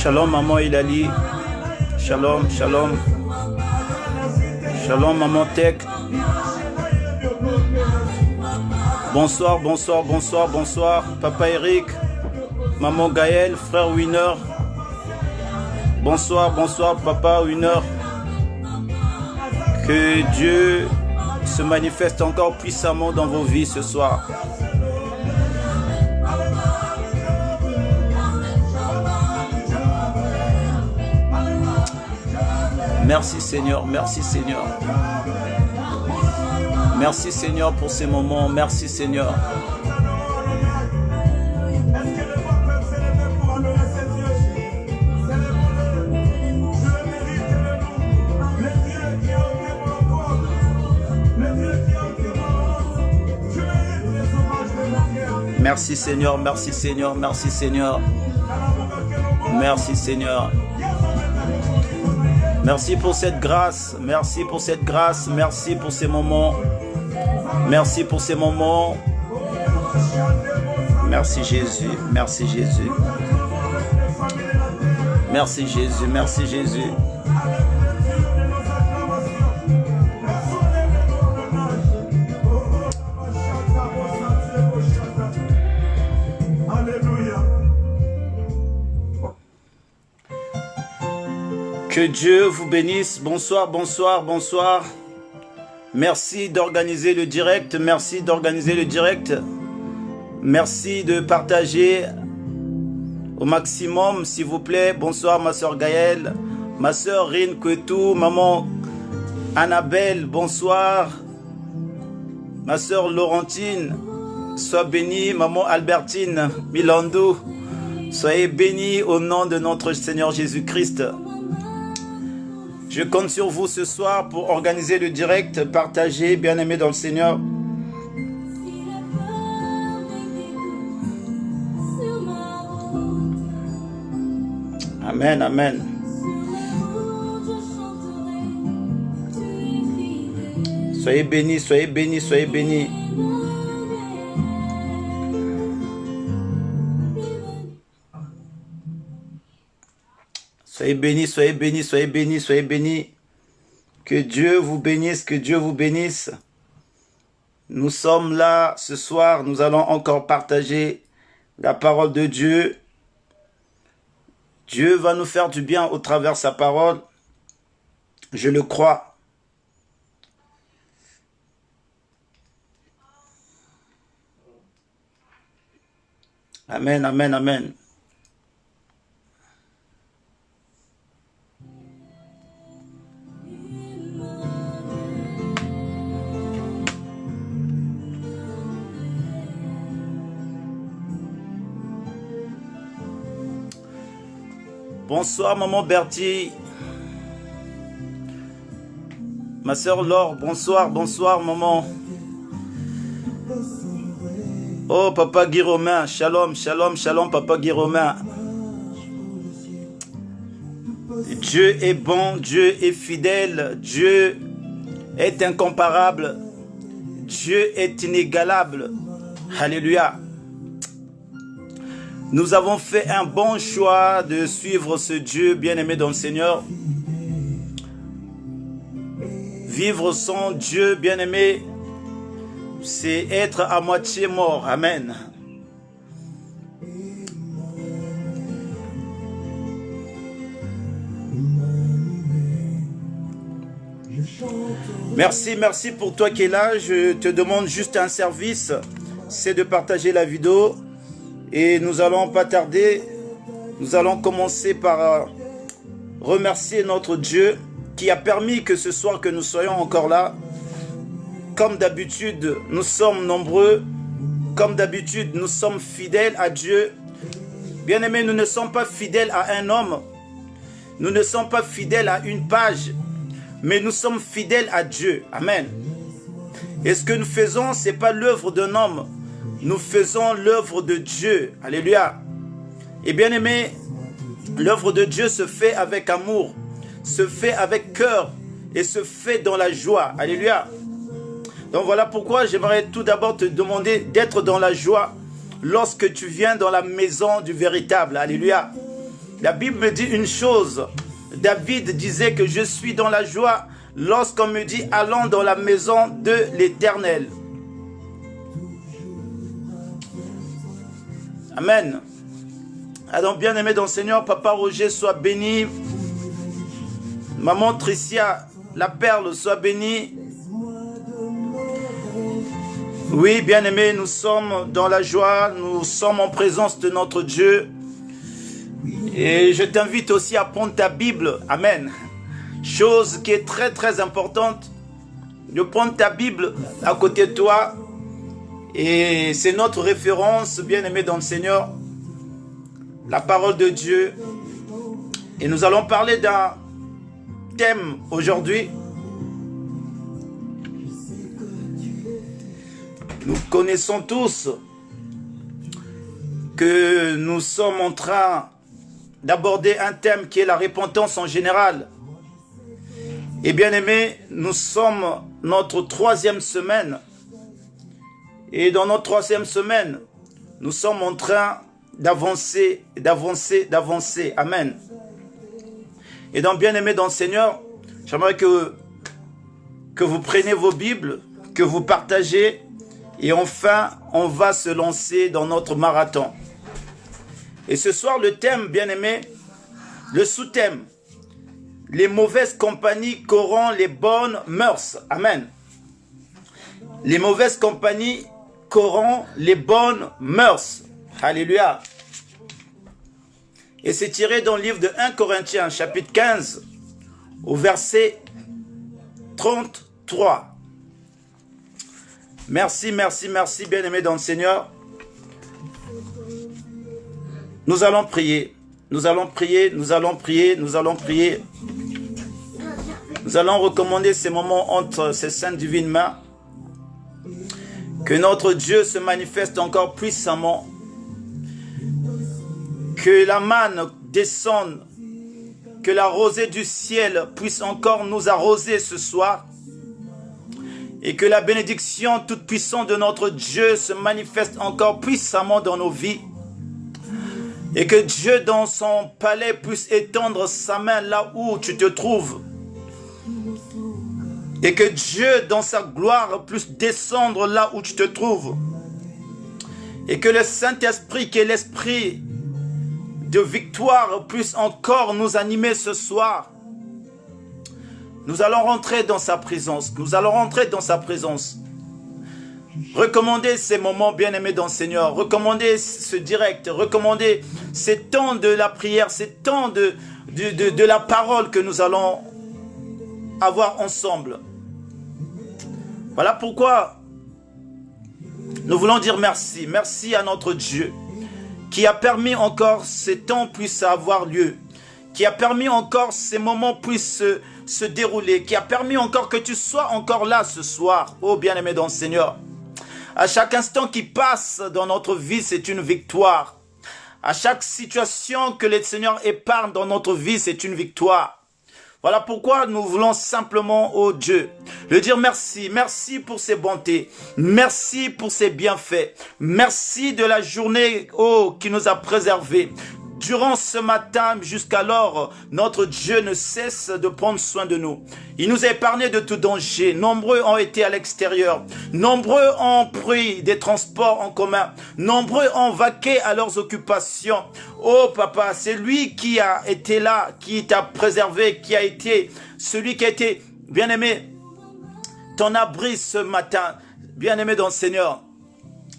Shalom maman Hilali, shalom, shalom, shalom maman Tech. Bonsoir, bonsoir, bonsoir, bonsoir, papa Eric, maman Gaël, frère Winner. Bonsoir, bonsoir, papa Winner. Que Dieu se manifeste encore puissamment dans vos vies ce soir. Merci Seigneur, merci Seigneur. Merci Seigneur pour ces moments, merci Seigneur. Merci Seigneur, merci Seigneur, merci Seigneur. Merci Seigneur. Merci pour cette grâce, merci pour cette grâce, merci pour ces moments. Merci pour ces moments. Merci Jésus, merci Jésus. Merci Jésus, merci Jésus. Que Dieu vous bénisse. Bonsoir, bonsoir, bonsoir. Merci d'organiser le direct. Merci d'organiser le direct. Merci de partager au maximum, s'il vous plaît. Bonsoir, ma soeur Gaëlle, ma soeur Rin Kwetou, maman Annabelle, bonsoir. Ma soeur Laurentine, sois bénie. Maman Albertine Milandou, soyez bénie au nom de notre Seigneur Jésus-Christ. Je compte sur vous ce soir pour organiser le direct, partager, bien-aimés dans le Seigneur. Amen, amen. Soyez bénis, soyez bénis, soyez bénis. Soyez bénis, soyez bénis, soyez bénis, soyez bénis. Que Dieu vous bénisse, que Dieu vous bénisse. Nous sommes là ce soir, nous allons encore partager la parole de Dieu. Dieu va nous faire du bien au travers de sa parole. Je le crois. Amen, amen, amen. Bonsoir maman Bertie. Ma soeur Laure, bonsoir, bonsoir maman. Oh papa Guy Romain, shalom, shalom, shalom papa Guy Romain. Dieu est bon, Dieu est fidèle, Dieu est incomparable, Dieu est inégalable. Alléluia. Nous avons fait un bon choix de suivre ce Dieu bien-aimé dans le Seigneur. Vivre sans Dieu, bien-aimé, c'est être à moitié mort. Amen. Merci pour toi qui es là. Je te demande juste un service, c'est de partager la vidéo. Et nous allons pas tarder, nous allons commencer par remercier notre Dieu qui a permis que ce soir que nous soyons encore là. Comme d'habitude, nous sommes nombreux. Comme d'habitude, nous sommes fidèles à Dieu. Bien-aimés, nous ne sommes pas fidèles à un homme. Nous ne sommes pas fidèles à une page. Mais nous sommes fidèles à Dieu. Amen. Et ce que nous faisons, ce n'est pas l'œuvre d'un homme. Nous faisons l'œuvre de Dieu. Alléluia. Et bien aimé, l'œuvre de Dieu se fait avec amour, se fait avec cœur et se fait dans la joie. Alléluia. Donc voilà pourquoi j'aimerais tout d'abord te demander d'être dans la joie lorsque tu viens dans la maison du véritable. Alléluia. La Bible me dit une chose. David disait que je suis dans la joie lorsqu'on me dit allons dans la maison de l'Éternel. Amen. Alors bien aimé dans le Seigneur, Papa Roger soit béni. Maman Tricia, la perle, soit bénie. Oui, bien aimé, nous sommes dans la joie, nous sommes en présence de notre Dieu. Et je t'invite aussi à prendre ta Bible. Amen. Chose qui est très très importante, de prendre ta Bible à côté de toi. Et c'est notre référence, bien aimé dans le Seigneur, la parole de Dieu. Et nous allons parler d'un thème aujourd'hui. Nous connaissons tous que nous sommes en train d'aborder un thème qui est la repentance en général. Et bien aimé, nous sommes notre 3e semaine. Et dans notre 3e semaine, nous sommes en train d'avancer. Amen. Et donc, bien aimé dans le Seigneur, j'aimerais que vous preniez vos Bibles, que vous partagez. Et enfin, on va se lancer dans notre marathon. Et ce soir, le thème, bien aimé, le sous-thème, les mauvaises compagnies corrompent les bonnes mœurs. Amen. Les mauvaises compagnies corrompent les bonnes mœurs. Alléluia. Et c'est tiré dans le livre de 1 Corinthiens, chapitre 15, au verset 33. Merci, bien aimé dans le Seigneur. Nous allons prier. Nous allons recommander ces moments entre ces saintes divines mains. Que notre Dieu se manifeste encore puissamment. Que la manne descende. Que la rosée du ciel puisse encore nous arroser ce soir. Et que la bénédiction toute puissante de notre Dieu se manifeste encore puissamment dans nos vies. Et que Dieu dans son palais puisse étendre sa main là où tu te trouves. Et que Dieu dans sa gloire puisse descendre là où tu te trouves. Et que le Saint-Esprit qui est l'esprit de victoire puisse encore nous animer ce soir. Nous allons rentrer dans sa présence. Recommandez ces moments bien-aimés dans le Seigneur. Recommandez ce direct. Recommandez ces temps de la prière, ces temps de la parole que nous allons avoir ensemble. Voilà pourquoi nous voulons dire merci. Merci à notre Dieu qui a permis encore ces temps puissent avoir lieu. Qui a permis encore ces moments puissent se dérouler. Qui a permis encore que tu sois encore là ce soir. Oh bien-aimé dans le Seigneur. À chaque instant qui passe dans notre vie, c'est une victoire. À chaque situation que le Seigneur épargne dans notre vie, c'est une victoire. Voilà pourquoi nous voulons simplement, oh Dieu, lui dire merci. Merci pour ses bontés. Merci pour ses bienfaits. Merci de la journée, oh, qui nous a préservés. Durant ce matin, jusqu'alors, notre Dieu ne cesse de prendre soin de nous. Il nous a épargné de tout danger. Nombreux ont été à l'extérieur. Nombreux ont pris des transports en commun. Nombreux ont vaqué à leurs occupations. Oh papa, c'est lui qui a été là, qui t'a préservé, qui a été celui qui a été, bien-aimé, ton abri ce matin, bien-aimé dans le Seigneur.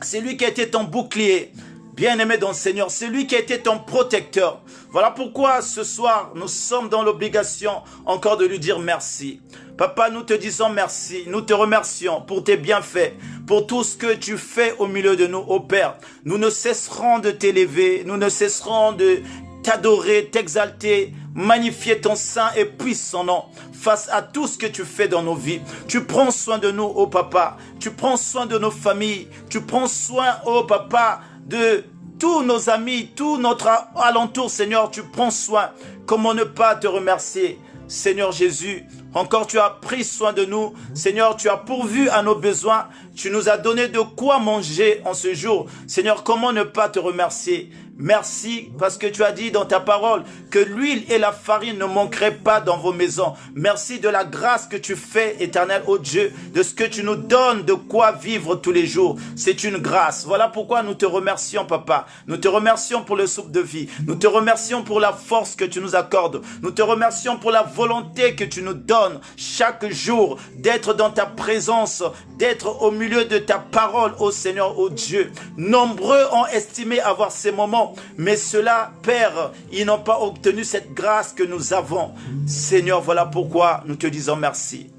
C'est lui qui a été ton bouclier. Bien-aimé dans le Seigneur, c'est lui qui a été ton protecteur. Voilà pourquoi ce soir, nous sommes dans l'obligation encore de lui dire merci. Papa, nous te disons merci, nous te remercions pour tes bienfaits, pour tout ce que tu fais au milieu de nous, ô Père. Nous ne cesserons de t'élever, nous ne cesserons de t'adorer, t'exalter, magnifier ton saint et puissant nom face à tout ce que tu fais dans nos vies. Tu prends soin de nous, ô Papa. Tu prends soin de nos familles. Tu prends soin, ô Papa, de tous nos amis, tout notre alentour, Seigneur, tu prends soin. Comment ne pas te remercier, Seigneur Jésus? Encore tu as pris soin de nous, Seigneur, tu as pourvu à nos besoins, tu nous as donné de quoi manger en ce jour. Seigneur, comment ne pas te remercier? Merci parce que tu as dit dans ta parole que l'huile et la farine ne manqueraient pas dans vos maisons. Merci de la grâce que tu fais, éternel, ô Dieu, de ce que tu nous donnes de quoi vivre tous les jours. C'est une grâce. Voilà pourquoi nous te remercions, Papa. Nous te remercions pour le souffle de vie. Nous te remercions pour la force que tu nous accordes. Nous te remercions pour la volonté que tu nous donnes chaque jour d'être dans ta présence, d'être au milieu de ta parole, ô Seigneur, ô Dieu. Nombreux ont estimé avoir ces moments, mais ceux-là, Père, ils n'ont pas obtenu cette grâce que nous avons. Seigneur, voilà pourquoi nous te disons merci.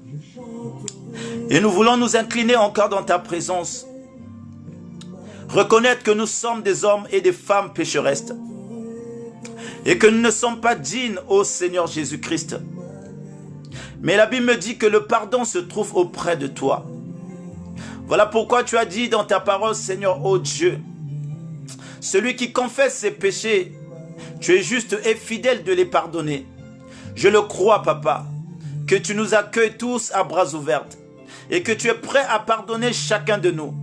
Et nous voulons nous incliner encore dans ta présence. Reconnaître que nous sommes des hommes et des femmes pécheresses. Et que nous ne sommes pas dignes, ô Seigneur Jésus-Christ. Mais la Bible me dit que le pardon se trouve auprès de toi. Voilà pourquoi tu as dit dans ta parole, Seigneur, ô Dieu, celui qui confesse ses péchés, tu es juste et fidèle de les pardonner. Je le crois, Papa, que tu nous accueilles tous à bras ouverts et que tu es prêt à pardonner chacun de nous.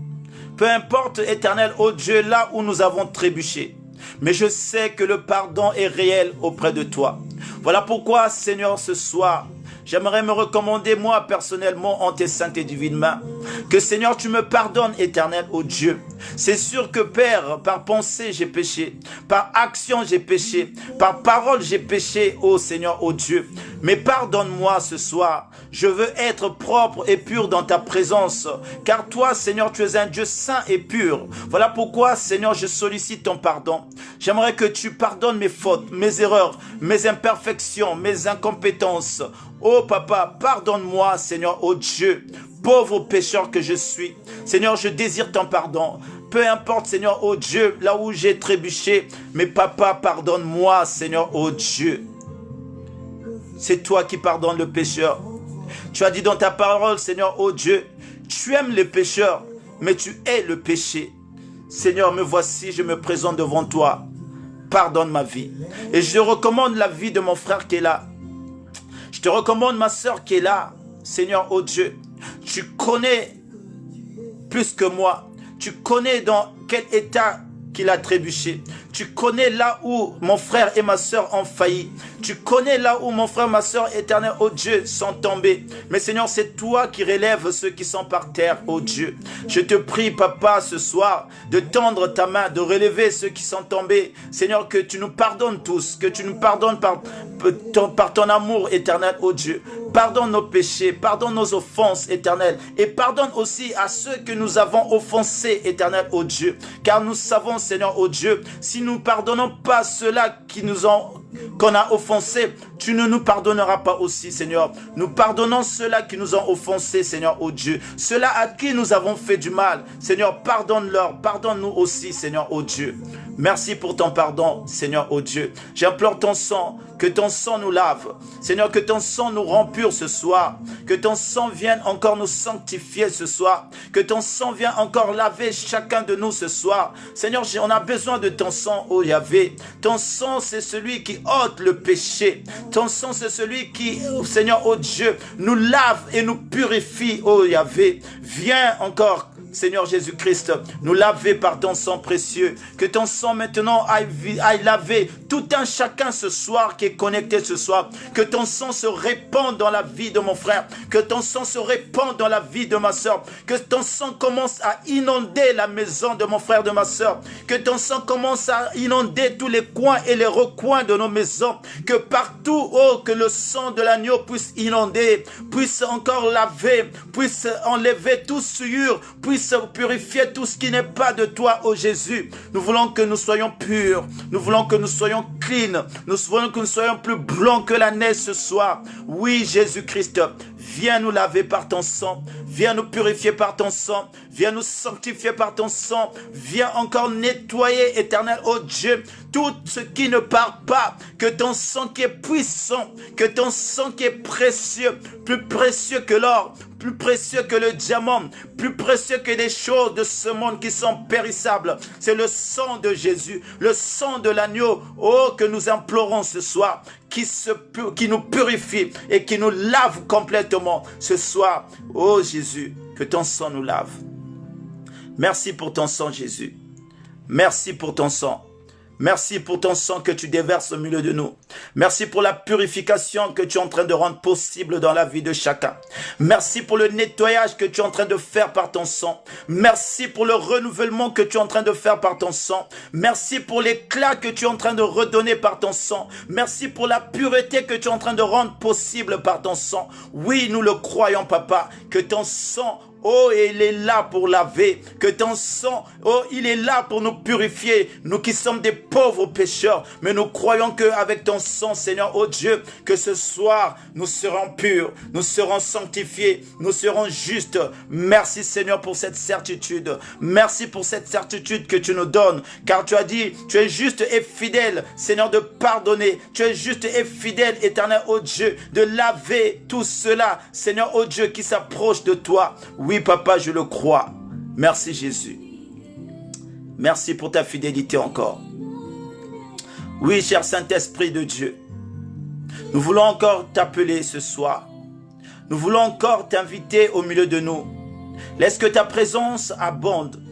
Peu importe, éternel, ô Dieu, là où nous avons trébuché. Mais je sais que le pardon est réel auprès de toi. Voilà pourquoi, Seigneur, ce soir, j'aimerais me recommander moi personnellement en tes saintes et divines mains. Que Seigneur, tu me pardonnes, éternel, ô Dieu. C'est sûr que Père, par pensée j'ai péché, par action j'ai péché, par parole j'ai péché, ô Seigneur, ô Dieu. Mais pardonne-moi ce soir. Je veux être propre et pur dans ta présence. Car toi, Seigneur, tu es un Dieu saint et pur. Voilà pourquoi, Seigneur, je sollicite ton pardon. J'aimerais que tu pardonnes mes fautes, mes erreurs, mes imperfections, mes incompétences. Oh Papa, pardonne-moi, Seigneur, ô Dieu, pauvre pécheur que je suis. Seigneur, je désire ton pardon. Peu importe, Seigneur, ô Dieu, là où j'ai trébuché, mais Papa, pardonne-moi, Seigneur, ô Dieu. C'est toi qui pardonnes le pécheur. Tu as dit dans ta parole, Seigneur, ô Dieu, tu aimes les pécheurs, mais tu hais le péché. Seigneur, me voici, je me présente devant toi. Pardonne ma vie. Et je recommande la vie de mon frère qui est là. Je te recommande ma soeur qui est là. Seigneur, ô Dieu, tu connais plus que moi. Tu connais dans quel état qu'il a trébuché. Tu connais là où mon frère et ma soeur ont failli. Tu connais là où mon frère et ma soeur, éternel, ô Dieu, sont tombés. Mais Seigneur, c'est toi qui relèves ceux qui sont par terre, ô Dieu. Je te prie, Papa, ce soir, de tendre ta main, de relever ceux qui sont tombés. Seigneur, que tu nous pardonnes tous, que tu nous pardonnes par ton amour éternel, ô Dieu. Pardonne nos péchés, pardonne nos offenses, éternel. Et pardonne aussi à ceux que nous avons offensés, éternel, ô Dieu. Car nous savons, Seigneur, ô Dieu, si nous ne pardonnons pas ceux-là qu'on a offensés, tu ne nous pardonneras pas aussi, Seigneur. Nous pardonnons ceux-là qui nous ont offensés, Seigneur, ô Dieu. Ceux-là à qui nous avons fait du mal, Seigneur, pardonne-leur, pardonne-nous aussi, Seigneur, ô Dieu. Merci pour ton pardon, Seigneur, ô Dieu. J'implore ton sang, que ton sang nous lave. Seigneur, que ton sang nous rend purs ce soir. Que ton sang vienne encore nous sanctifier ce soir. Que ton sang vienne encore laver chacun de nous ce soir. Seigneur, on a besoin de ton sang, ô Yahvé. Ton sang, c'est celui qui ôte le péché. Ton sang, c'est celui qui, Seigneur, ô Dieu, nous lave et nous purifie, ô Yahvé. Viens encore, Seigneur Jésus-Christ, nous laver par ton sang précieux. Que ton sang maintenant aille laver tout un chacun ce soir qui est connecté ce soir. Que ton sang se répande dans la vie de mon frère. Que ton sang se répande dans la vie de ma soeur. Que ton sang commence à inonder la maison de mon frère, de ma soeur. Que ton sang commence à inonder tous les coins et les recoins de nos maisons. Que partout, oh, que le sang de l'agneau puisse inonder, puisse encore laver, puisse enlever tout souillure, puisse purifier tout ce qui n'est pas de toi, oh Jésus. Nous voulons que nous soyons purs. Nous voulons que nous soyons clean. Nous voulons que nous soyons plus blancs que la neige ce soir. Oui, Jésus-Christ, viens nous laver par ton sang. Viens nous purifier par ton sang. Viens nous sanctifier par ton sang. Viens encore nettoyer, éternel, oh Dieu, tout ce qui ne part pas. Que ton sang qui est puissant, que ton sang qui est précieux, plus précieux que l'or, plus précieux que le diamant, plus précieux que les choses de ce monde qui sont périssables. C'est le sang de Jésus, le sang de l'agneau, oh, que nous implorons ce soir, qui nous purifie et qui nous lave complètement ce soir. Oh Jésus, que ton sang nous lave. Merci pour ton sang, Jésus. Merci pour ton sang. Merci pour ton sang que tu déverses au milieu de nous. Merci pour la purification que tu es en train de rendre possible dans la vie de chacun. Merci pour le nettoyage que tu es en train de faire par ton sang. Merci pour le renouvellement que tu es en train de faire par ton sang. Merci pour l'éclat que tu es en train de redonner par ton sang. Merci pour la pureté que tu es en train de rendre possible par ton sang. Oui, nous le croyons, Papa, que ton sang, oh, il est là pour laver, que ton sang, oh, il est là pour nous purifier, nous qui sommes des pauvres pécheurs, mais nous croyons qu'avec ton sang, Seigneur, oh Dieu, que ce soir, nous serons purs, nous serons sanctifiés, nous serons justes. Merci Seigneur pour cette certitude, merci pour cette certitude que tu nous donnes, car tu as dit, tu es juste et fidèle, Seigneur, de pardonner, tu es juste et fidèle, éternel, oh Dieu, de laver tout cela, Seigneur, oh Dieu, qui s'approche de toi. Oui, Papa, je le crois. Merci, Jésus. Merci pour ta fidélité encore. Oui, cher Saint-Esprit de Dieu, nous voulons encore t'appeler ce soir. Nous voulons encore t'inviter au milieu de nous. Laisse que ta présence abonde.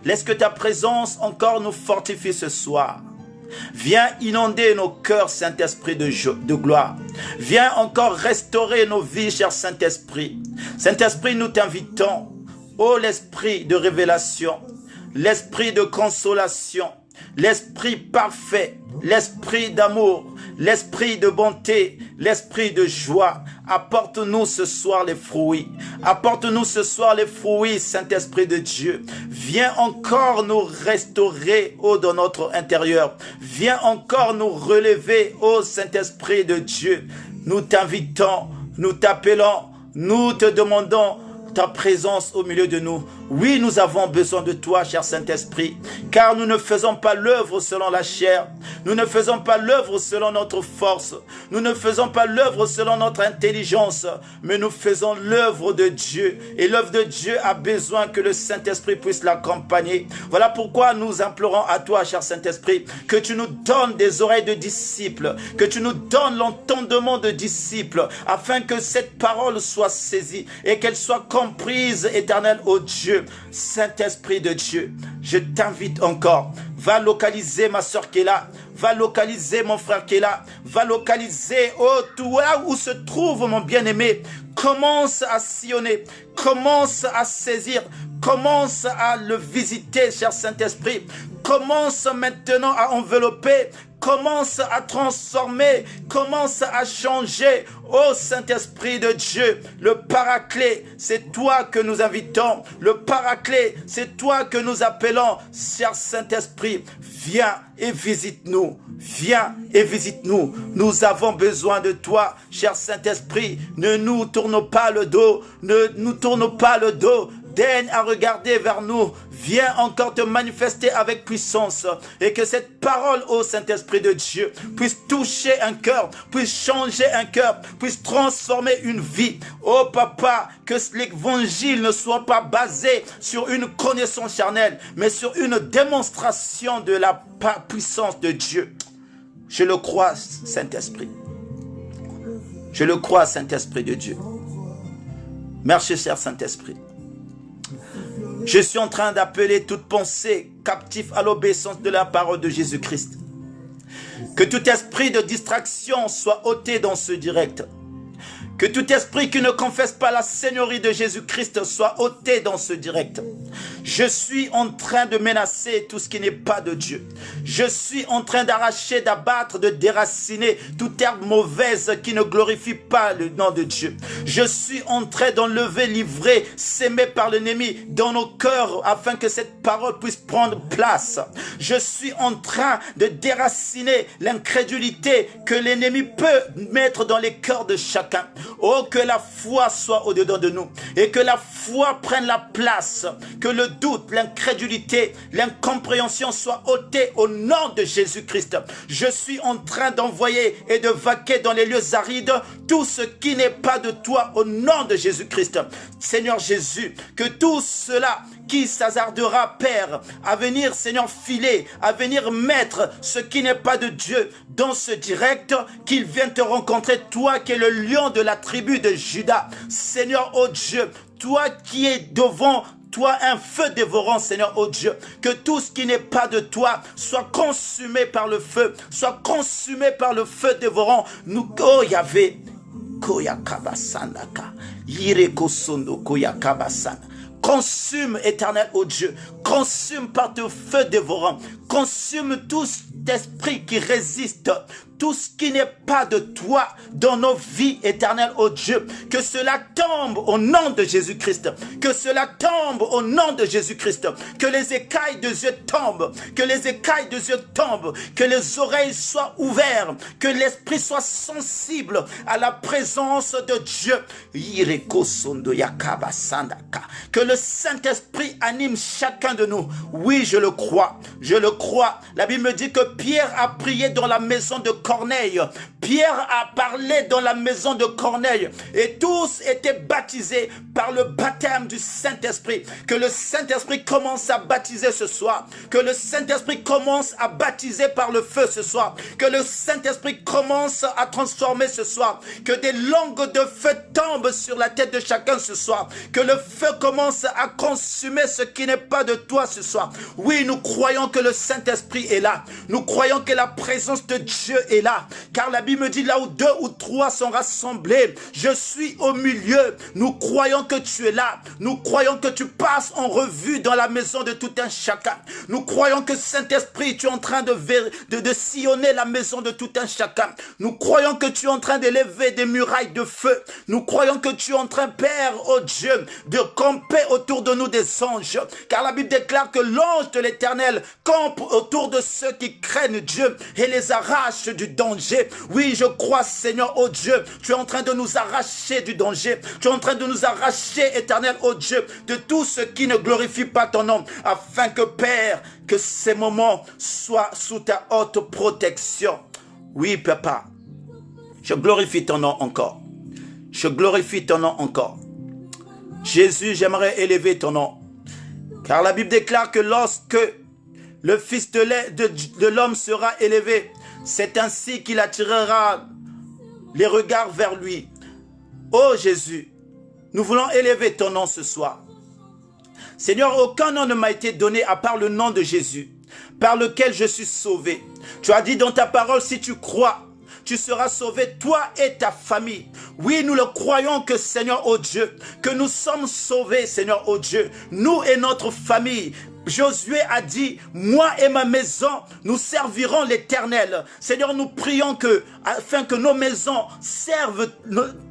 Laisse que ta présence encore nous fortifie ce soir. Viens inonder nos cœurs, Saint-Esprit de gloire. Viens encore restaurer nos vies, cher Saint-Esprit. Saint-Esprit, nous t'invitons. Ô l'Esprit de révélation, l'Esprit de consolation, l'Esprit parfait, l'Esprit d'amour, l'Esprit de bonté, l'Esprit de joie. Apporte-nous ce soir les fruits. Apporte-nous ce soir les fruits, Saint-Esprit de Dieu. Viens encore nous restaurer, ô, dans notre intérieur. Viens encore nous relever, ô Saint-Esprit de Dieu. Nous t'invitons, nous t'appelons, nous te demandons ta présence au milieu de nous. Oui, nous avons besoin de toi, cher Saint-Esprit, car nous ne faisons pas l'œuvre selon la chair. Nous ne faisons pas l'œuvre selon notre force. Nous ne faisons pas l'œuvre selon notre intelligence, mais nous faisons l'œuvre de Dieu. Et l'œuvre de Dieu a besoin que le Saint-Esprit puisse l'accompagner. Voilà pourquoi nous implorons à toi, cher Saint-Esprit, que tu nous donnes des oreilles de disciples, que tu nous donnes l'entendement de disciples, afin que cette parole soit saisie et qu'elle soit comprise, éternel, ô Dieu. Saint-Esprit de Dieu, je t'invite encore. Va localiser ma soeur qui est là. Va localiser mon frère qui est là. Va localiser, oh, tout là où se trouve mon bien-aimé. Commence à sillonner. Commence à saisir. Commence à le visiter, cher Saint-Esprit. Commence maintenant à envelopper. Commence à transformer. Commence à changer. Oh Saint-Esprit de Dieu, le Paraclet, c'est toi que nous invitons. Le Paraclet, c'est toi que nous appelons. Cher Saint-Esprit, viens et visite-nous. Viens et visite-nous. Nous avons besoin de toi, cher Saint-Esprit. Ne nous tourne pas le dos. Ne nous tourne pas le dos. Daigne à regarder vers nous. Viens encore te manifester avec puissance. Et que cette parole, ô Saint-Esprit de Dieu, puisse toucher un cœur, puisse changer un cœur, puisse transformer une vie. Oh Papa, que l'évangile ne soit pas basé sur une connaissance charnelle, mais sur une démonstration de la puissance de Dieu. Je le crois, Saint-Esprit. Je le crois, Saint-Esprit de Dieu. Merci, cher Saint-Esprit. Je suis en train d'appeler toute pensée captive à l'obéissance de la parole de Jésus-Christ. Que tout esprit de distraction soit ôté dans ce direct. Que tout esprit qui ne confesse pas la Seigneurie de Jésus-Christ soit ôté dans ce direct. Je suis en train de menacer tout ce qui n'est pas de Dieu. Je suis en train d'arracher, d'abattre, de déraciner toute herbe mauvaise qui ne glorifie pas le nom de Dieu. Je suis en train d'enlever, livrer, s'aimer par l'ennemi dans nos cœurs afin que cette parole puisse prendre place. Je suis en train de déraciner l'incrédulité que l'ennemi peut mettre dans les cœurs de chacun. Oh, que la foi soit au-dedans de nous et que la foi prenne la place, que le doute, l'incrédulité, l'incompréhension soient ôtés au nom de Jésus-Christ. Je suis en train d'envoyer et de vaquer dans les lieux arides tout ce qui n'est pas de toi au nom de Jésus-Christ. Seigneur Jésus, que tout cela qui s'hasardera, Père, à venir, Seigneur, filer, à venir mettre ce qui n'est pas de Dieu dans ce direct, qu'il vienne te rencontrer, toi qui es le lion de la tribu de Juda. Seigneur, oh Dieu, toi qui es devant toi un feu dévorant, Seigneur, oh Dieu, que tout ce qui n'est pas de toi soit consumé par le feu, soit consumé par le feu dévorant. Nous, oh Yahvé, Koya Kabasandaka, Yireko Sondo Koya Kabasana. Consume, éternel, ô Dieu, consume par ton feu dévorant, consume tout esprit qui résiste, tout ce qui n'est pas de toi dans nos vies, éternel, ô Dieu, que cela tombe au nom de Jésus-Christ, que cela tombe au nom de Jésus-Christ, que les écailles de Dieu tombent, que les écailles de Dieu tombent, que les oreilles soient ouvertes, que l'esprit soit sensible à la présence de Dieu. Que le Saint-Esprit anime chacun de nous. Oui, je le crois, je le crois. La Bible me dit que Pierre a prié dans la maison de Corneille. Pierre a parlé dans la maison de Corneille et tous étaient baptisés par le baptême du Saint-Esprit. Que le Saint-Esprit commence à baptiser ce soir. Que le Saint-Esprit commence à baptiser par le feu ce soir. Que le Saint-Esprit commence à transformer ce soir. Que des langues de feu tombent sur la tête de chacun ce soir. Que le feu commence à consumer ce qui n'est pas de toi ce soir. Oui, nous croyons que le Saint-Esprit est là. Nous croyons que la présence de Dieu est là. Car la Bible me dit là où 2 ou 3 sont rassemblés, je suis au milieu. Nous croyons que tu es là. Nous croyons que tu passes en revue dans la maison de tout un chacun. Nous croyons que Saint-Esprit, tu es en train de sillonner la maison de tout un chacun. Nous croyons que tu es en train d'élever des murailles de feu. Nous croyons que tu es en train, Père, oh Dieu, de camper autour de nous des anges. Car la Bible déclare que l'ange de l'Éternel campe autour de ceux qui craignent Dieu et les arrache du danger. Oui, je crois, Seigneur, oh Dieu, tu es en train de nous arracher du danger. Tu es en train de nous arracher, Éternel, oh Dieu, de tout ce qui ne glorifie pas ton nom, afin que, Père, que ces moments soient sous ta haute protection. Oui, Papa, je glorifie ton nom encore. Je glorifie ton nom encore. Jésus, j'aimerais élever ton nom. Car la Bible déclare que lorsque le Fils de l'homme sera élevé, c'est ainsi qu'il attirera les regards vers lui. Oh Jésus, nous voulons élever ton nom ce soir. Seigneur, aucun nom ne m'a été donné à part le nom de Jésus, par lequel je suis sauvé. Tu as dit dans ta parole, si tu crois, tu seras sauvé, toi et ta famille. Oui, nous le croyons que, Seigneur, oh Dieu, que nous sommes sauvés, Seigneur, oh Dieu, nous et notre famille. Josué a dit, moi et ma maison, nous servirons l'Éternel. Seigneur, nous prions afin que nos maisons servent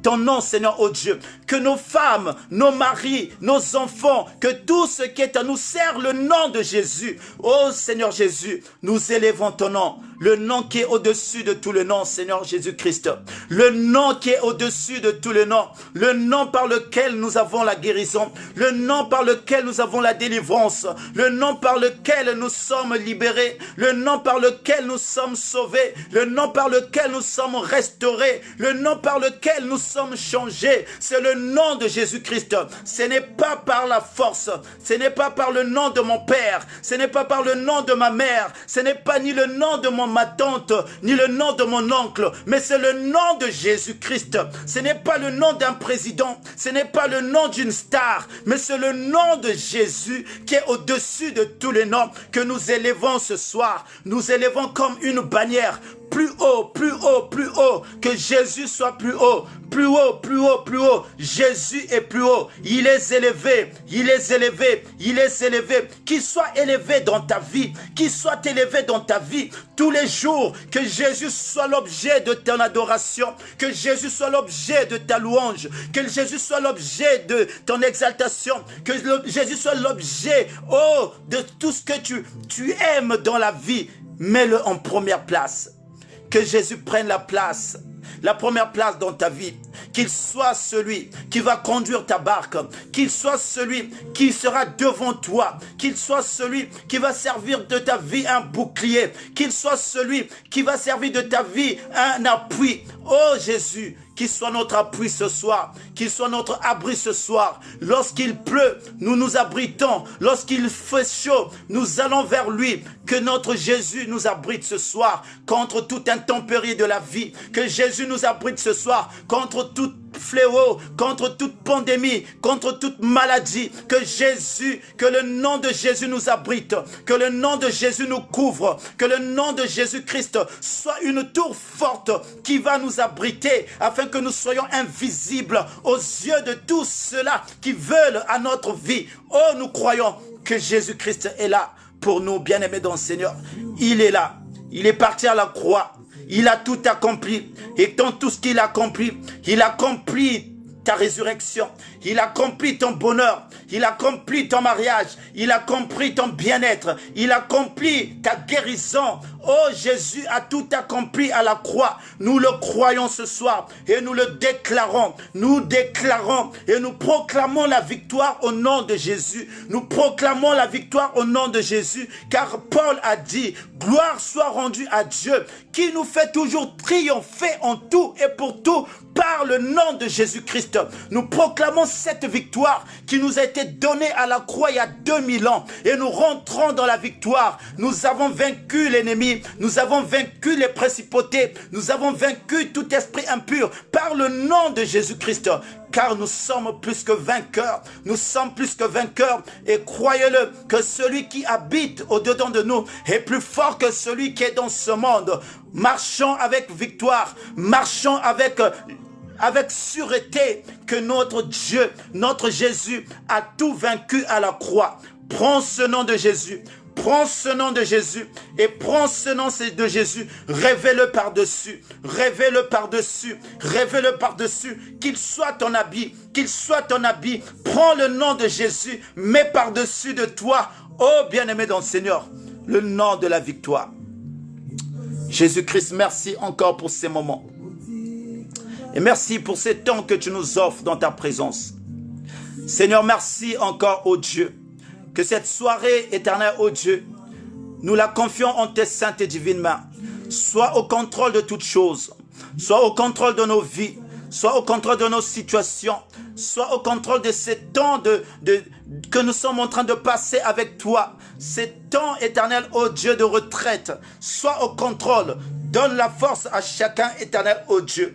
ton nom, Seigneur, oh Dieu. Que nos femmes, nos maris, nos enfants, que tout ce qui est à nous sert le nom de Jésus. Oh Seigneur Jésus, nous élevons ton nom. Le nom qui est au-dessus de tout le nom, Seigneur Jésus-Christ. Le nom qui est au-dessus de tout le nom. Le nom par lequel nous avons la guérison. Le nom par lequel nous avons la délivrance. Le nom par lequel nous sommes libérés. Le nom par lequel nous sommes sauvés. Le nom par lequel nous sommes restaurés. Le nom par lequel nous sommes changés. C'est le nom de Jésus-Christ. Ce n'est pas par la force. Ce n'est pas par le nom de mon père. Ce n'est pas par le nom de ma mère. Ce n'est pas ni le nom de mon de ma tante, ni le nom de mon oncle, mais c'est le nom de Jésus-Christ. Ce n'est pas le nom d'un président, ce n'est pas le nom d'une star, mais c'est le nom de Jésus qui est au-dessus de tous les noms que nous élevons ce soir. Nous élevons comme une bannière. Plus haut, plus haut, plus haut, que Jésus soit plus haut, plus haut, plus haut, plus haut. Jésus est plus haut, il est élevé, il est élevé, il est élevé. Qu'il soit élevé dans ta vie, qu'il soit élevé dans ta vie tous les jours, que Jésus soit l'objet de ton adoration, que Jésus soit l'objet de ta louange, que Jésus soit l'objet de ton exaltation, que Jésus soit l'objet, oh, de tout ce que tu aimes dans la vie. Mets-le en première place. Que Jésus prenne la première place dans ta vie. Qu'il soit celui qui va conduire ta barque. Qu'il soit celui qui sera devant toi. Qu'il soit celui qui va servir de ta vie un bouclier. Qu'il soit celui qui va servir de ta vie un appui. Oh Jésus, qu'il soit notre appui ce soir, qu'il soit notre abri ce soir. Lorsqu'il pleut, nous nous abritons. Lorsqu'il fait chaud, nous allons vers lui. Que notre Jésus nous abrite ce soir contre toute intempérie de la vie. Que Jésus nous abrite ce soir contre tout fléau, contre toute pandémie, contre toute maladie. Que Jésus, que le nom de Jésus nous abrite, que le nom de Jésus nous couvre, que le nom de Jésus-Christ soit une tour forte qui va nous abriter afin que nous soyons invisibles aux yeux de tous ceux-là qui veulent à notre vie. Oh, nous croyons que Jésus-Christ est là pour nous, bien-aimés dans le Seigneur. Il est là. Il est parti à la croix. Il a tout accompli. Et dans tout ce qu'il a accompli, il accomplit ta résurrection. Il accomplit ton bonheur. Il accomplit ton mariage. Il accomplit ton bien-être. Il accomplit ta guérison. Oh, Jésus a tout accompli à la croix. Nous le croyons ce soir et nous le déclarons. Nous déclarons et nous proclamons la victoire au nom de Jésus. Nous proclamons la victoire au nom de Jésus, car Paul a dit, gloire soit rendue à Dieu, qui nous fait toujours triompher en tout et pour tout par le nom de Jésus-Christ. Nous proclamons cette victoire qui nous a été donnée à la croix il y a 2000 ans et nous rentrons dans la victoire. Nous avons vaincu l'ennemi, nous avons vaincu les principautés, nous avons vaincu tout esprit impur par le nom de Jésus-Christ. Car nous sommes plus que vainqueurs. Nous sommes plus que vainqueurs. Et croyez-le, que celui qui habite au-dedans de nous est plus fort que celui qui est dans ce monde. Marchons avec victoire. Marchons avec sûreté que notre Dieu, notre Jésus a tout vaincu à la croix. Prends ce nom de Jésus. Prends ce nom de Jésus et prends ce nom de Jésus, rêvez-le par-dessus, rêvez-le par-dessus, rêvez-le par-dessus, qu'il soit ton habit, qu'il soit ton habit. Prends le nom de Jésus, mets par-dessus de toi, oh bien-aimé dans le Seigneur, le nom de la victoire. Jésus-Christ, merci encore pour ces moments. Et merci pour ces temps que tu nous offres dans ta présence. Seigneur, merci encore, oh Dieu, que cette soirée éternelle, oh Dieu, nous la confions en tes saintes et divines mains. Sois au contrôle de toutes choses. Sois au contrôle de nos vies. Sois au contrôle de nos situations. Sois au contrôle de ces temps que nous sommes en train de passer avec toi. Ces temps éternels, oh Dieu, de retraite. Sois au contrôle. Donne la force à chacun, éternel, oh Dieu.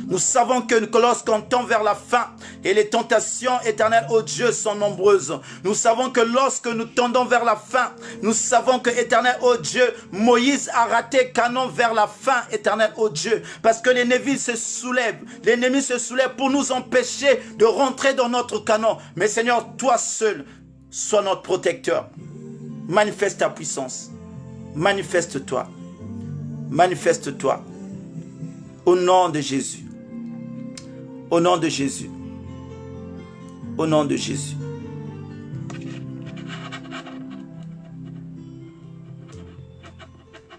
Nous savons que lorsqu'on tend vers la fin et les tentations éternelles, oh Dieu, sont nombreuses. Nous savons que lorsque nous tendons vers la fin, nous savons que, éternel, oh Dieu, Moïse a raté Canaan vers la fin, éternel, oh Dieu, parce que l'ennemi se soulève. L'ennemi se soulève pour nous empêcher de rentrer dans notre Canaan. Mais Seigneur, toi seul, sois notre protecteur. Manifeste ta puissance. Manifeste-toi. Manifeste-toi. Au nom de Jésus. Au nom de Jésus. Au nom de Jésus.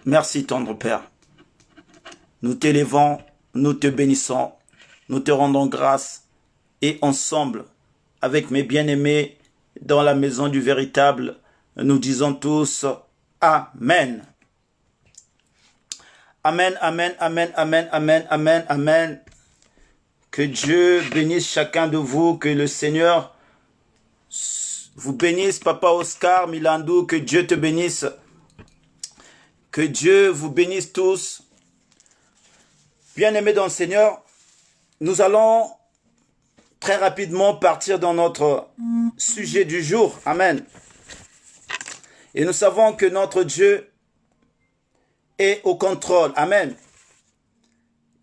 Merci, tendre Père. Nous t'élevons, nous te bénissons, nous te rendons grâce et ensemble, avec mes bien-aimés dans la maison du véritable, nous disons tous Amen. Amen, amen, amen, amen, amen, amen, amen. Que Dieu bénisse chacun de vous, que le Seigneur vous bénisse, Papa Oscar Milandou, que Dieu te bénisse. Que Dieu vous bénisse tous. Bien-aimés dans le Seigneur, nous allons très rapidement partir dans notre sujet du jour. Amen. Et nous savons que notre Dieu est au contrôle. Amen.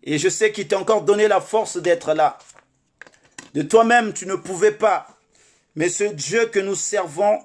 Et je sais qu'il t'a encore donné la force d'être là. De toi-même, tu ne pouvais pas. Mais ce Dieu que nous servons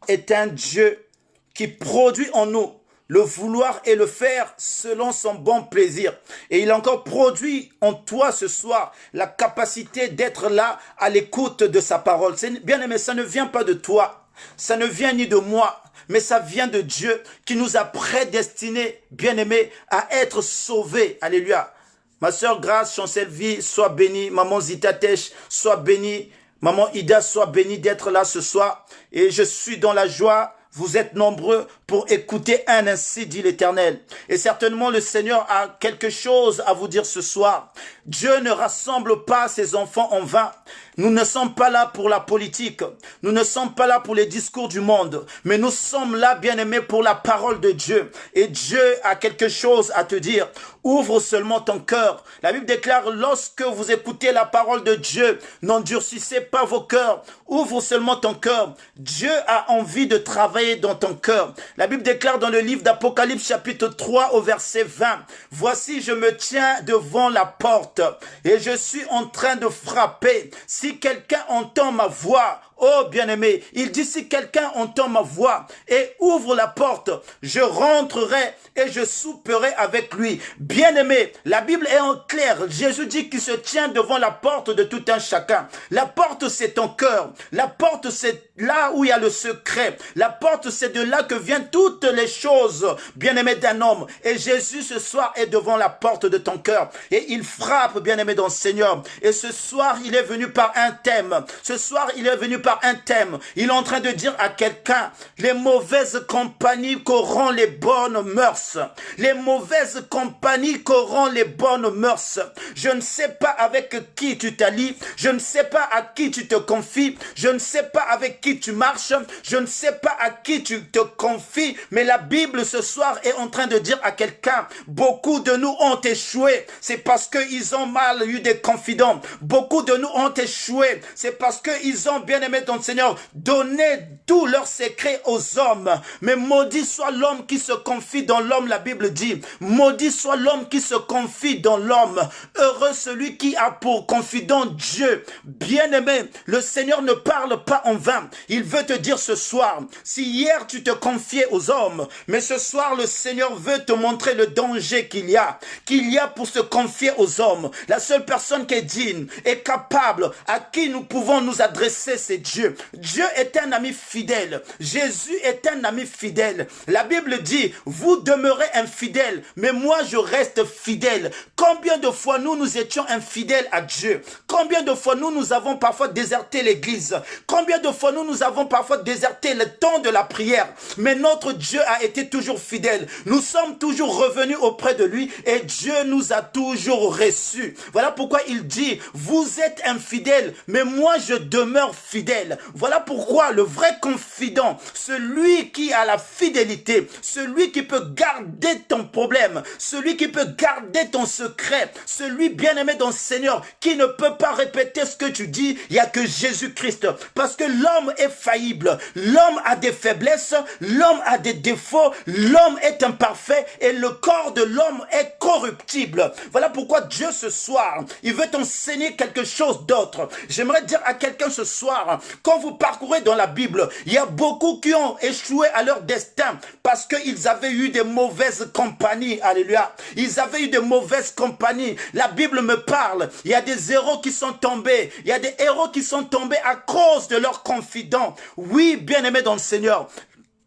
est un Dieu qui produit en nous le vouloir et le faire selon son bon plaisir. Et il a encore produit en toi ce soir la capacité d'être là à l'écoute de sa parole. Bien aimé, ça ne vient pas de toi, ça ne vient ni de moi, mais ça vient de Dieu qui nous a prédestinés, bien aimés, à être sauvés. Alléluia. Ma sœur Grâce, Chancelvie, sois bénie. Maman Zitatesh, sois bénie. Maman Ida, sois bénie d'être là ce soir. Et je suis dans la joie. Vous êtes nombreux pour écouter ainsi dit l'Éternel. Et certainement le Seigneur a quelque chose à vous dire ce soir. Dieu ne rassemble pas ses enfants en vain. Nous ne sommes pas là pour la politique. Nous ne sommes pas là pour les discours du monde. Mais nous sommes là, bien-aimés, pour la parole de Dieu. Et Dieu a quelque chose à te dire. Ouvre seulement ton cœur. La Bible déclare, lorsque vous écoutez la parole de Dieu, n'endurcissez pas vos cœurs. Ouvre seulement ton cœur. Dieu a envie de travailler dans ton cœur. La Bible déclare dans le livre d'Apocalypse chapitre 3 au verset 20. Voici, je me tiens devant la porte et je suis en train de frapper. Si quelqu'un entend ma voix, oh bien-aimé, il dit si quelqu'un entend ma voix et ouvre la porte, je rentrerai et je souperai avec lui. Bien-aimé, la Bible est en clair. Jésus dit qu'il se tient devant la porte de tout un chacun. La porte, c'est ton cœur. La porte, c'est là où il y a le secret. La porte, c'est de là que viennent toutes les choses, bien-aimé d'un homme. Et Jésus, ce soir, est devant la porte de ton cœur. Et il frappe, bien-aimé dans le Seigneur. Et ce soir, il est venu par un thème. Ce soir, il est venu par un thème. Il est en train de dire à quelqu'un, les mauvaises compagnies corrompent les bonnes mœurs. Les mauvaises compagnies corrompent les bonnes mœurs. Je ne sais pas avec qui tu t'allies. Je ne sais pas à qui tu te confies. Je ne sais pas avec qui tu marches. Je ne sais pas à qui tu te confies. Mais la Bible ce soir est en train de dire à quelqu'un, beaucoup de nous ont échoué. C'est parce qu'ils ont mal eu des confidents. Beaucoup de nous ont échoué. C'est parce qu'ils ont, bien aimé ton Seigneur, donné tous leurs secrets aux hommes. Mais maudit soit l'homme qui se confie dans l'homme, la Bible dit. Maudit soit l'homme qui se confie dans l'homme. Heureux celui qui a pour confident Dieu. Bien-aimé, le Seigneur ne parle pas en vain. Il veut te dire ce soir, si hier tu te confiais aux hommes, mais ce soir le Seigneur veut te montrer le danger qu'il y a pour se confier aux hommes. La seule personne qui est digne, est capable, à qui nous pouvons nous adresser, c'est Dieu. Dieu est un ami fidèle. Jésus est un ami fidèle. La Bible dit, vous demeurez infidèles, mais moi je reste fidèle. Combien de fois nous étions infidèles à Dieu? Combien de fois nous avons parfois déserté l'église? Combien de fois nous avons parfois déserté le temps de la prière? Mais notre Dieu a été toujours fidèle. Nous sommes toujours revenus auprès de lui et Dieu nous a toujours reçus. Voilà pourquoi il dit, vous êtes infidèles, mais moi je demeure fidèle. Voilà pourquoi le vrai confident, celui qui a la fidélité, celui qui peut garder ton problème, celui qui peut garder ton secret, celui bien-aimé dans le Seigneur, qui ne peut pas répéter ce que tu dis, il n'y a que Jésus-Christ. Parce que l'homme est faillible, l'homme a des faiblesses, l'homme a des défauts, l'homme est imparfait et le corps de l'homme est corruptible. Voilà pourquoi Dieu ce soir, il veut t'enseigner quelque chose d'autre. J'aimerais dire à quelqu'un ce soir, quand vous parcourez dans la Bible, il y a beaucoup qui ont échoué à leur destin parce qu'ils avaient eu des mauvaises compagnies. Alléluia. Ils avaient eu de mauvaises compagnies. La Bible me parle. Il y a des héros qui sont tombés. Il y a des héros qui sont tombés à cause de leurs confidents. Oui, bien-aimés dans le Seigneur.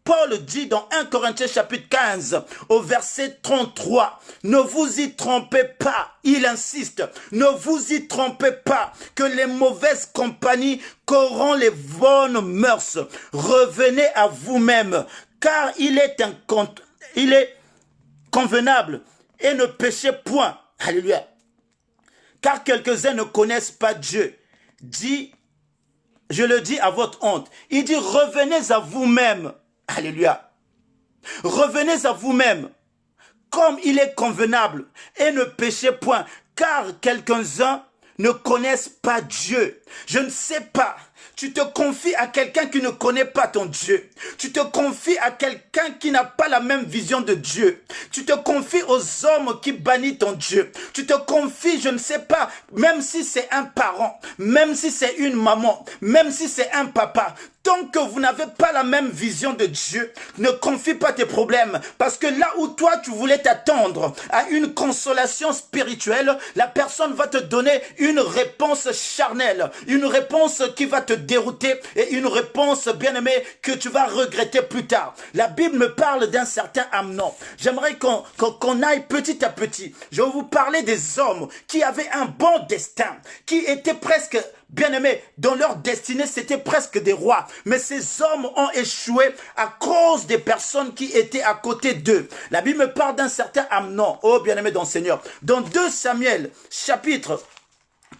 Paul dit dans 1 Corinthiens chapitre 15 au verset 33, ne vous y trompez pas, il insiste, ne vous y trompez pas que les mauvaises compagnies corrompent les bonnes mœurs. Revenez à vous-même, car il est convenable et ne péchez point. Alléluia. Car quelques-uns ne connaissent pas Dieu. Je le dis à votre honte. Il dit revenez à vous-même. Alléluia. Revenez à vous-même. comme il est convenable, et ne péchez point, car quelques-uns ne connaissent pas Dieu. Je ne sais pas. Tu te confies à quelqu'un qui ne connaît pas ton Dieu. Tu te confies à quelqu'un qui n'a pas la même vision de Dieu. Tu te confies aux hommes qui bannissent ton Dieu. Tu te confies, je ne sais pas, même si c'est un parent, même si c'est une maman, même si c'est un papa. Tant que vous n'avez pas la même vision de Dieu, ne confie pas tes problèmes. Parce que là où toi, tu voulais t'attendre à une consolation spirituelle, la personne va te donner une réponse charnelle, une réponse qui va te dérouter et une réponse, bien aimée, que tu vas regretter plus tard. La Bible me parle d'un certain Amnon. J'aimerais qu'on aille petit à petit. Je vais vous parler des hommes qui avaient un bon destin, qui étaient presque... Bien-aimés, dans leur destinée, c'était presque des rois. Mais ces hommes ont échoué à cause des personnes qui étaient à côté d'eux. La Bible me parle d'un certain Amnon. Oh, bien-aimé dans le Seigneur. Dans 2 Samuel, chapitre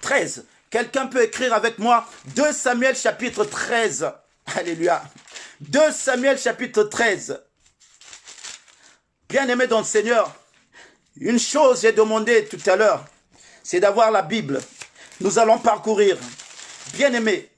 13. Quelqu'un peut écrire avec moi 2 Samuel, chapitre 13. Alléluia. 2 Samuel, chapitre 13. Bien-aimé dans le Seigneur, une chose j'ai demandé tout à l'heure, c'est d'avoir la Bible. Nous allons parcourir. Bien-aimés,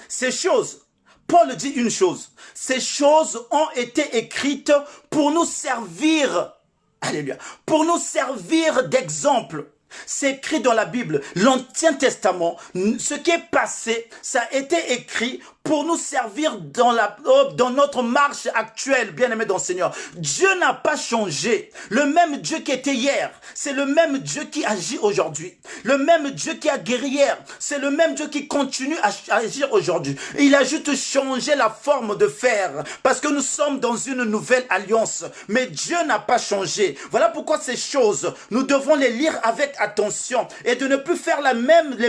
ces choses, Paul dit une chose, ces choses ont été écrites pour nous servir, alléluia, pour nous servir d'exemple. C'est écrit dans la Bible, l'Ancien Testament, ce qui est passé, ça a été écrit pour nous servir dans notre marche actuelle, bien-aimés dans le Seigneur. Dieu n'a pas changé. Le même Dieu qui était hier, c'est le même Dieu qui agit aujourd'hui. Le même Dieu qui a guéri hier, c'est le même Dieu qui continue à agir aujourd'hui. Il a juste changé la forme de faire, parce que nous sommes dans une nouvelle alliance. Mais Dieu n'a pas changé. Voilà pourquoi ces choses, nous devons les lire avec attention et de ne plus faire les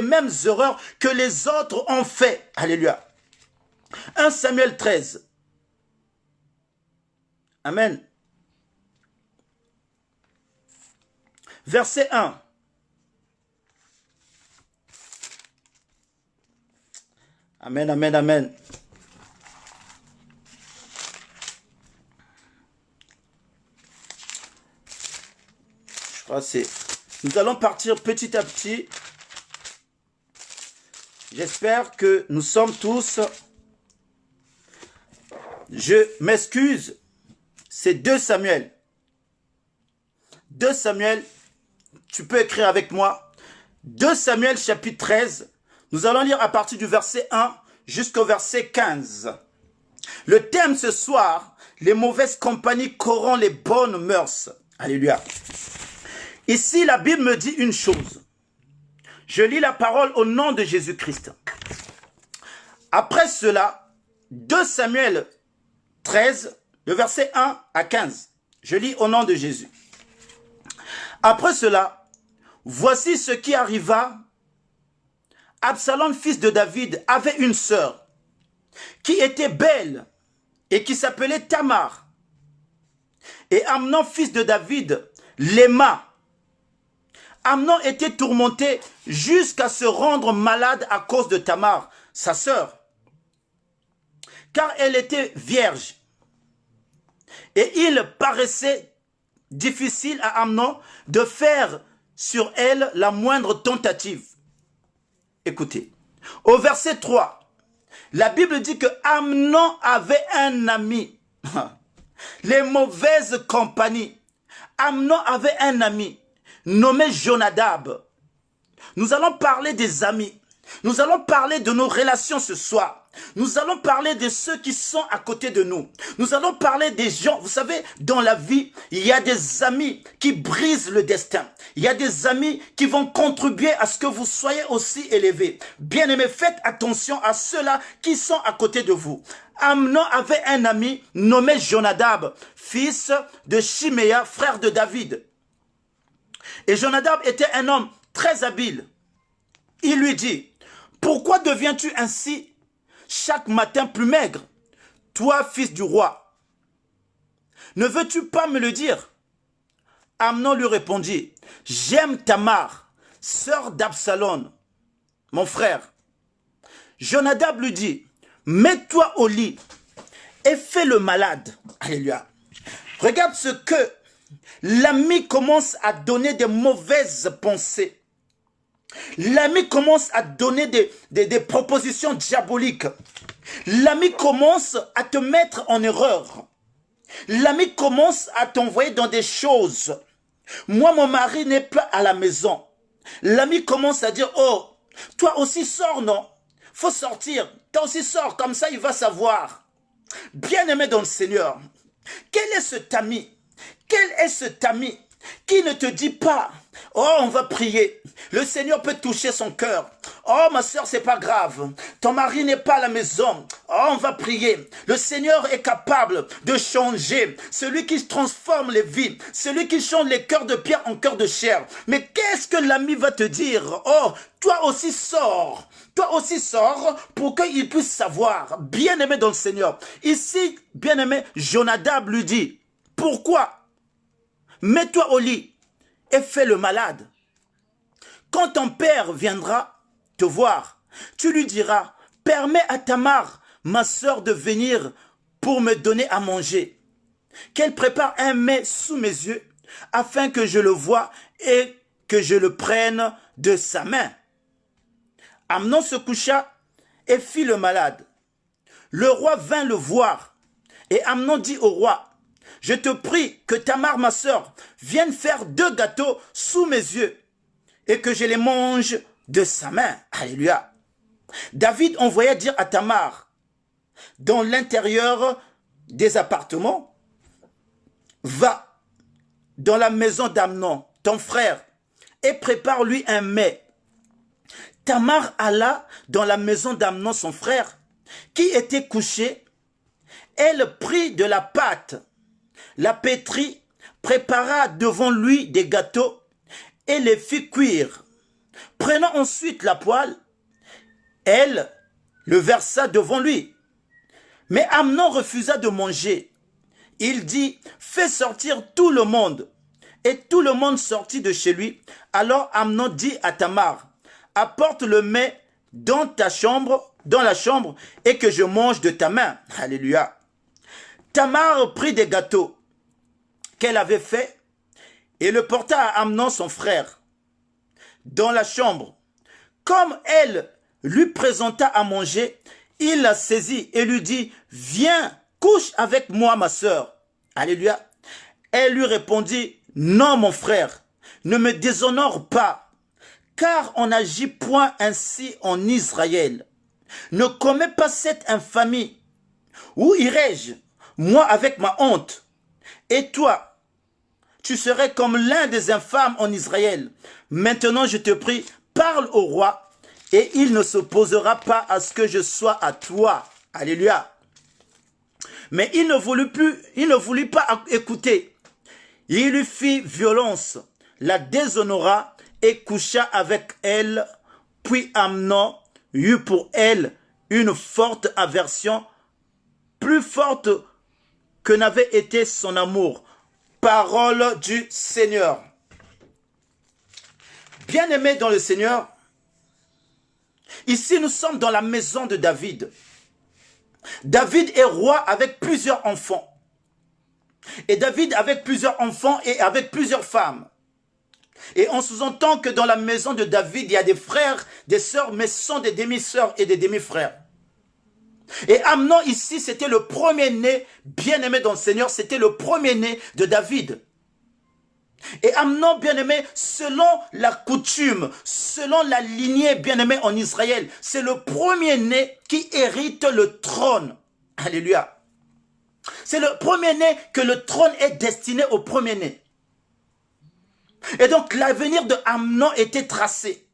mêmes erreurs que les autres ont fait. Alléluia. 1 Samuel 13. Amen. Verset 1. Amen, amen, amen. Je crois que c'est... Nous allons partir petit à petit. J'espère que nous sommes tous... Je m'excuse, c'est 2 Samuel. 2 Samuel, tu peux écrire avec moi. 2 Samuel chapitre 13, nous allons lire à partir du verset 1 jusqu'au verset 15. Le thème ce soir, les mauvaises compagnies corrompent les bonnes mœurs. Alléluia. Ici, la Bible me dit une chose. Je lis la parole au nom de Jésus-Christ. Après cela, 2 Samuel 13, le verset 1 à 15. Je lis au nom de Jésus. Après cela, voici ce qui arriva. Absalom, fils de David, avait une sœur qui était belle et qui s'appelait Tamar. Et Amnon, fils de David, l'aima. Amnon était tourmenté jusqu'à se rendre malade à cause de Tamar, sa sœur, car elle était vierge. Et il paraissait difficile à Amnon de faire sur elle la moindre tentative. Écoutez, au verset 3, la Bible dit que Amnon avait un ami. Les mauvaises compagnies. Amnon avait un ami nommé Jonadab. Nous allons parler des amis. Nous allons parler de nos relations ce soir. Nous allons parler de ceux qui sont à côté de nous. Nous allons parler des gens. Vous savez, dans la vie, il y a des amis qui brisent le destin. Il y a des amis qui vont contribuer à ce que vous soyez aussi élevés. Bien-aimés, faites attention à ceux-là qui sont à côté de vous. Amnon avait un ami nommé Jonadab, fils de Chiméa, frère de David. Et Jonadab était un homme très habile. Il lui dit, « Pourquoi deviens-tu ainsi chaque matin plus maigre, toi, fils du roi? Ne veux-tu pas me le dire ?» Amnon lui répondit, « J'aime Tamar, sœur d'Absalom, mon frère. » Jonadab lui dit, « Mets-toi au lit et fais le malade. » Alléluia. Regarde ce que l'ami commence à donner des mauvaises pensées. L'ami commence à donner des propositions diaboliques. L'ami commence à te mettre en erreur. L'ami commence à t'envoyer dans des choses. Moi, mon mari n'est pas à la maison. L'ami commence à dire, oh, toi aussi sors, non? Faut sortir. Toi aussi sors, comme ça il va savoir. Bien-aimé dans le Seigneur, quel est cet ami? Quel est cet ami qui ne te dit pas, oh, on va prier. Le Seigneur peut toucher son cœur. Oh, ma soeur, c'est pas grave. Ton mari n'est pas à la maison. Oh, on va prier. Le Seigneur est capable de changer. Celui qui transforme les vies. Celui qui change les cœurs de pierre en cœurs de chair. Mais qu'est-ce que l'ami va te dire? Oh, toi aussi sors. Toi aussi sors pour qu'il puisse savoir. Bien-aimé dans le Seigneur. Ici, bien-aimé, Jonadab lui dit, pourquoi? Mets-toi au lit et fais le malade. Quand ton père viendra te voir, tu lui diras, permets à Tamar, ma sœur, de venir pour me donner à manger. Qu'elle prépare un mets sous mes yeux, afin que je le voie et que je le prenne de sa main. Amnon se coucha et fit le malade. Le roi vint le voir, et Amnon dit au roi, je te prie que Tamar, ma sœur, vienne faire 2 gâteaux sous mes yeux et que je les mange de sa main. Alléluia. David envoya dire à Tamar, dans l'intérieur des appartements, va dans la maison d'Amnon, ton frère, et prépare-lui un mets. Tamar alla dans la maison d'Amnon, son frère, qui était couché. Elle prit de la pâte, la pétrit, prépara devant lui des gâteaux et les fit cuire. Prenant ensuite la poêle, elle le versa devant lui. Mais Amnon refusa de manger. Il dit, fais sortir tout le monde. Et tout le monde sortit de chez lui. Alors Amnon dit à Tamar, apporte le mets dans ta chambre, dans la chambre, et que je mange de ta main. Alléluia. Tamar prit des gâteaux qu'elle avait fait et le porta à Amnon son frère dans la chambre. Comme elle lui présenta à manger, il la saisit et lui dit, viens, couche avec moi ma sœur. Alléluia. Elle lui répondit, non mon frère, ne me déshonore pas, car on n'agit point ainsi en Israël. Ne commets pas cette infamie. Où irai-je, moi avec ma honte? Et toi, tu serais comme l'un des infâmes en Israël. Maintenant, je te prie, parle au roi, et il ne s'opposera pas à ce que je sois à toi. Alléluia. Mais il ne voulut pas écouter. Il lui fit violence, la déshonora et coucha avec elle. Puis Amnon eut pour elle une forte aversion, plus forte que n'avait été son amour. Parole du Seigneur. Bien-aimés dans le Seigneur, ici nous sommes dans la maison de David. David est roi avec plusieurs enfants. Et David avec plusieurs enfants et avec plusieurs femmes. Et on sous-entend que dans la maison de David, il y a des frères, des sœurs, mais ce sont des demi-sœurs et des demi-frères. Et Amnon ici, c'était le premier-né, bien-aimé dans le Seigneur, c'était le premier-né de David. Et Amnon, bien-aimé, selon la coutume, selon la lignée, bien-aimé en Israël, c'est le premier-né qui hérite le trône. Alléluia. C'est le premier-né que le trône est destiné au premier-né. Et donc l'avenir de Amnon était tracé.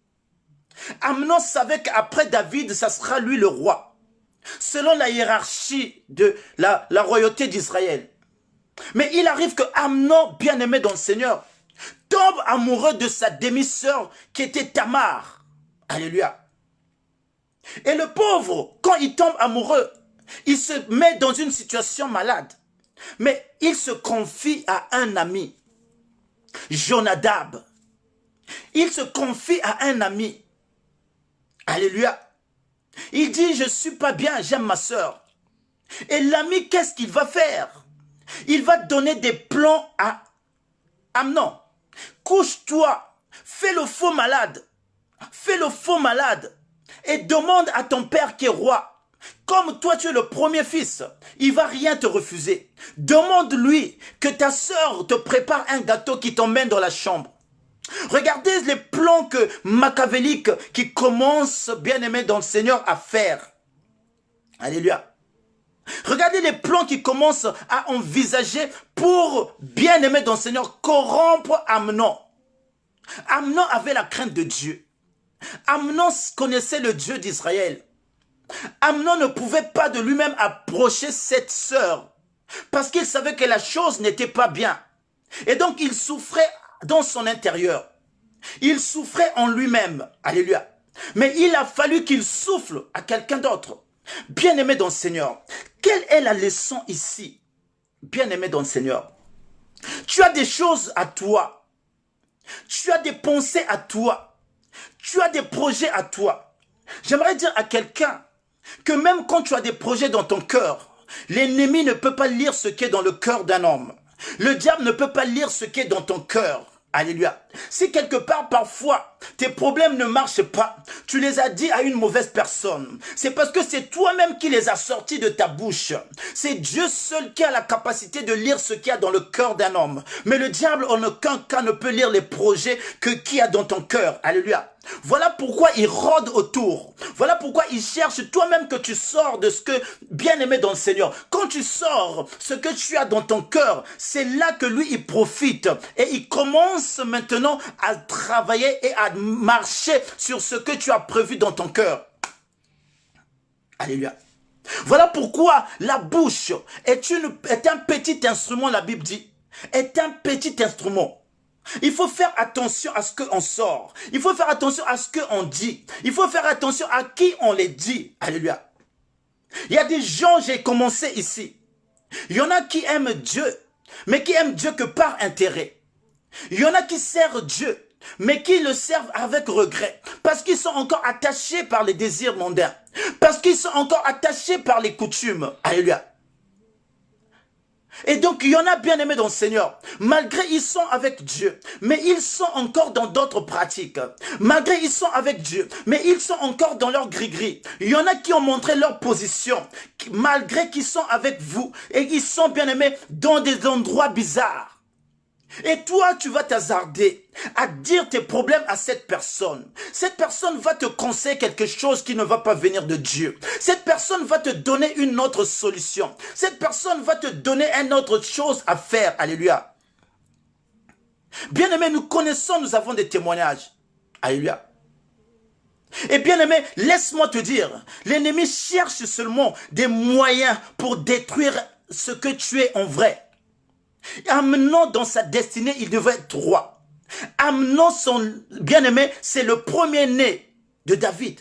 Amnon savait qu'après David, ça sera lui le roi. Selon la hiérarchie de la royauté d'Israël. Mais il arrive que Amnon, bien-aimé dans le Seigneur, tombe amoureux de sa demi-sœur qui était Tamar. Alléluia. Et le pauvre, quand il tombe amoureux, il se met dans une situation malade. Mais il se confie à un ami, Jonadab. Il se confie à un ami. Alléluia. Il dit, je ne suis pas bien, j'aime ma sœur. Et l'ami, qu'est-ce qu'il va faire? Il va donner des plans à Amnon, couche-toi, fais le faux malade. Fais le faux malade et demande à ton père qui est roi. Comme toi tu es le premier fils, il va rien te refuser. Demande-lui que ta sœur te prépare un gâteau qui t'emmène dans la chambre. Regardez les plans machiavéliques qui commencent, bien-aimés dans le Seigneur, à faire. Alléluia. Regardez les plans qui commencent à envisager pour, bien-aimés dans le Seigneur, corrompre Amnon. Amnon avait la crainte de Dieu. Amnon connaissait le Dieu d'Israël. Amnon ne pouvait pas de lui-même approcher cette sœur parce qu'il savait que la chose n'était pas bien. Et donc il souffrait dans son intérieur. Il souffrait en lui-même. Alléluia. Mais il a fallu qu'il souffle à quelqu'un d'autre. Bien-aimé dans le Seigneur, quelle est la leçon ici? Bien-aimé dans le Seigneur, tu as des choses à toi. Tu as des pensées à toi. Tu as des projets à toi. J'aimerais dire à quelqu'un que même quand tu as des projets dans ton cœur, l'ennemi ne peut pas lire ce qui est dans le cœur d'un homme. Le diable ne peut pas lire ce qui est dans ton cœur. Alléluia. Si quelque part, parfois, tes problèmes ne marchent pas, tu les as dit à une mauvaise personne. C'est parce que c'est toi-même qui les as sortis de ta bouche. C'est Dieu seul qui a la capacité de lire ce qu'il y a dans le cœur d'un homme. Mais le diable, en aucun cas, ne peut lire les projets qu'il y a dans ton cœur. Alléluia. Voilà pourquoi il rôde autour. Voilà pourquoi il cherche toi-même que tu sors de ce que, bien-aimé dans le Seigneur. Quand tu sors ce que tu as dans ton cœur, c'est là que lui, il profite. Et il commence maintenant à travailler et à marcher sur ce que tu as prévu dans ton cœur. Alléluia. Voilà pourquoi la bouche est un petit instrument, la Bible dit. Est un petit instrument. Il faut faire attention à ce qu'on sort. Il faut faire attention à ce qu'on dit. Il faut faire attention à qui on les dit. Alléluia. Il y a des gens, j'ai commencé ici. Il y en a qui aiment Dieu, mais qui aiment Dieu que par intérêt. Il y en a qui servent Dieu, mais qui le servent avec regret. Parce qu'ils sont encore attachés par les désirs mondains. Parce qu'ils sont encore attachés par les coutumes. Alléluia. Et donc, il y en a bien aimés dans le Seigneur. Malgré ils sont avec Dieu, mais ils sont encore dans d'autres pratiques. Malgré ils sont avec Dieu, mais ils sont encore dans leur gris-gris. Il y en a qui ont montré leur position, malgré qu'ils sont avec vous, et ils sont bien aimés dans des endroits bizarres. Et toi, tu vas t'hasarder à dire tes problèmes à cette personne. Cette personne va te conseiller quelque chose qui ne va pas venir de Dieu. Cette personne va te donner une autre solution. Cette personne va te donner une autre chose à faire. Alléluia. Bien-aimés, nous connaissons, nous avons des témoignages. Alléluia. Et bien-aimé, laisse-moi te dire, l'ennemi cherche seulement des moyens pour détruire ce que tu es en vrai. Amnon, dans sa destinée, il devait être roi. Amnon, son bien-aimé, c'est le premier-né de David.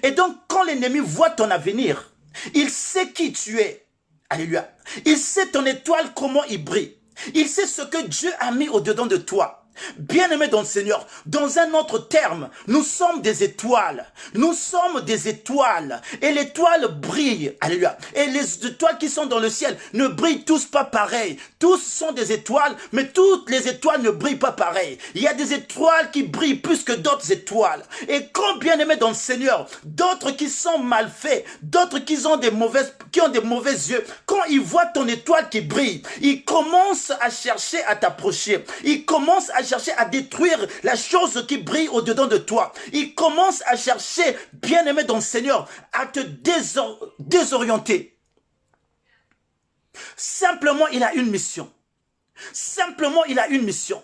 Et donc, quand l'ennemi voit ton avenir, il sait qui tu es. Alléluia. Il sait ton étoile, comment il brille. Il sait ce que Dieu a mis au-dedans de toi. Bien-aimés dans le Seigneur, dans un autre terme, nous sommes des étoiles. Nous sommes des étoiles. Et l'étoile brille. Alléluia. Et les étoiles qui sont dans le ciel ne brillent tous pas pareil. Tous sont des étoiles, mais toutes les étoiles ne brillent pas pareil. Il y a des étoiles qui brillent plus que d'autres étoiles. Et quand, bien-aimés dans le Seigneur, d'autres qui sont mal faits, d'autres qui ont des mauvais yeux, quand ils voient ton étoile qui brille, ils commencent à chercher à t'approcher. Ils commencent à chercher à détruire la chose qui brille au-dedans de toi. Il commence à chercher, bien-aimé dans le Seigneur, à te désorienter. Simplement, il a une mission. Simplement, il a une mission.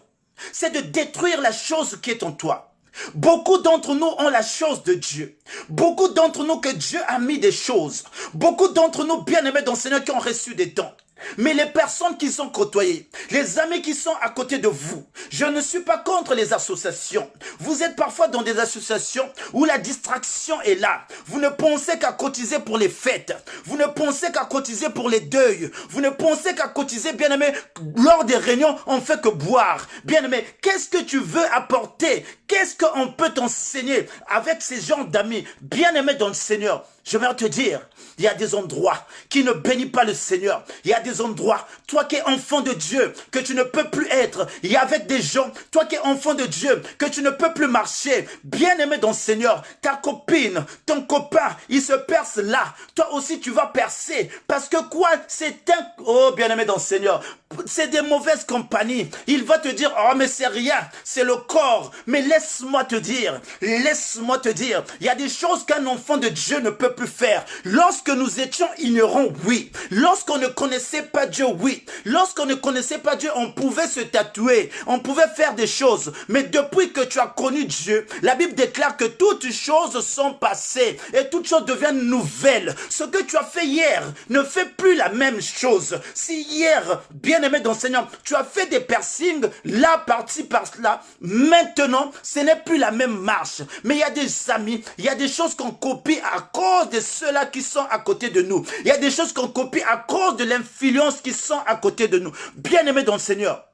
C'est de détruire la chose qui est en toi. Beaucoup d'entre nous ont la chose de Dieu. Beaucoup d'entre nous que Dieu a mis des choses. Beaucoup d'entre nous, bien-aimés dans le Seigneur, qui ont reçu des dons. Mais les personnes qui sont côtoyées, les amis qui sont à côté de vous, je ne suis pas contre les associations. Vous êtes parfois dans des associations où la distraction est là. Vous ne pensez qu'à cotiser pour les fêtes. Vous ne pensez qu'à cotiser pour les deuils. Vous ne pensez qu'à cotiser, bien-aimé, lors des réunions, on fait que boire. Bien-aimé, qu'est-ce que tu veux apporter? Qu'est-ce qu'on peut t'enseigner avec ces gens d'amis? Bien-aimé dans le Seigneur, je vais te dire, il y a des endroits qui ne bénissent pas le Seigneur. Il y a des des endroits, toi qui es enfant de Dieu, que tu ne peux plus être. Il y a avec des gens, toi qui es enfant de Dieu, que tu ne peux plus marcher. Bien-aimé dans le Seigneur, ta copine, ton copain, il se perce là. Toi aussi, tu vas percer. Parce que quoi? C'est un... Oh, bien-aimé dans le Seigneur, c'est des mauvaises compagnies. Il va te dire, oh mais c'est rien, c'est le corps. Mais laisse-moi te dire, il y a des choses qu'un enfant de Dieu ne peut plus faire. Lorsque nous étions ignorants, oui. Lorsqu'on ne connaissait pas Dieu, oui. Lorsqu'on ne connaissait pas Dieu, on pouvait se tatouer, on pouvait faire des choses. Mais depuis que tu as connu Dieu, la Bible déclare que toutes choses sont passées et toutes choses deviennent nouvelles. Ce que tu as fait hier ne fait plus la même chose. Si hier, bien-aimé dans le Seigneur, tu as fait des piercings, là, par-ci, par-là, maintenant, ce n'est plus la même marche. Mais il y a des amis, il y a des choses qu'on copie à cause de ceux-là qui sont à côté de nous. Il y a des choses qu'on copie à cause de l'influence qui sont à côté de nous. Bien-aimés dans le Seigneur.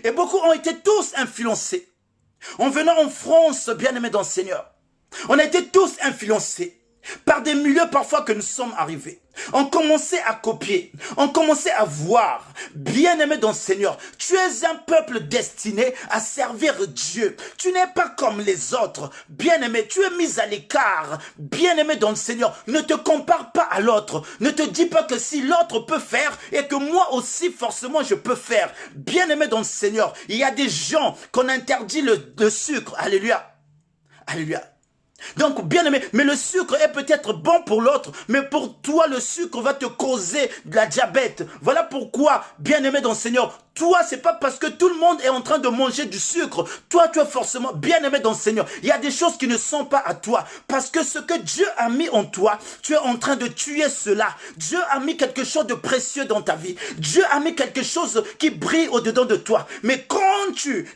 Et beaucoup ont été tous influencés. En venant en France, bien-aimés dans le Seigneur, on a été tous influencés par des milieux parfois que nous sommes arrivés. On commençait à copier, on commençait à voir. Bien-aimé dans le Seigneur, tu es un peuple destiné à servir Dieu. Tu n'es pas comme les autres. Bien-aimé, tu es mis à l'écart. Bien-aimé dans le Seigneur, ne te compare pas à l'autre. Ne te dis pas que si l'autre peut faire et que moi aussi forcément je peux faire. Bien-aimé dans le Seigneur, il y a des gens qu'on interdit le sucre. Alléluia. Alléluia. Donc, bien aimé, mais le sucre est peut-être bon pour l'autre, mais pour toi, le sucre va te causer de la diabète. Voilà pourquoi, bien aimé dans le Seigneur, toi, c'est pas parce que tout le monde est en train de manger du sucre. Toi, tu es forcément bien aimé dans le Seigneur. Il y a des choses qui ne sont pas à toi. Parce que ce que Dieu a mis en toi, tu es en train de tuer cela. Dieu a mis quelque chose de précieux dans ta vie. Dieu a mis quelque chose qui brille au-dedans de toi. Mais quand tu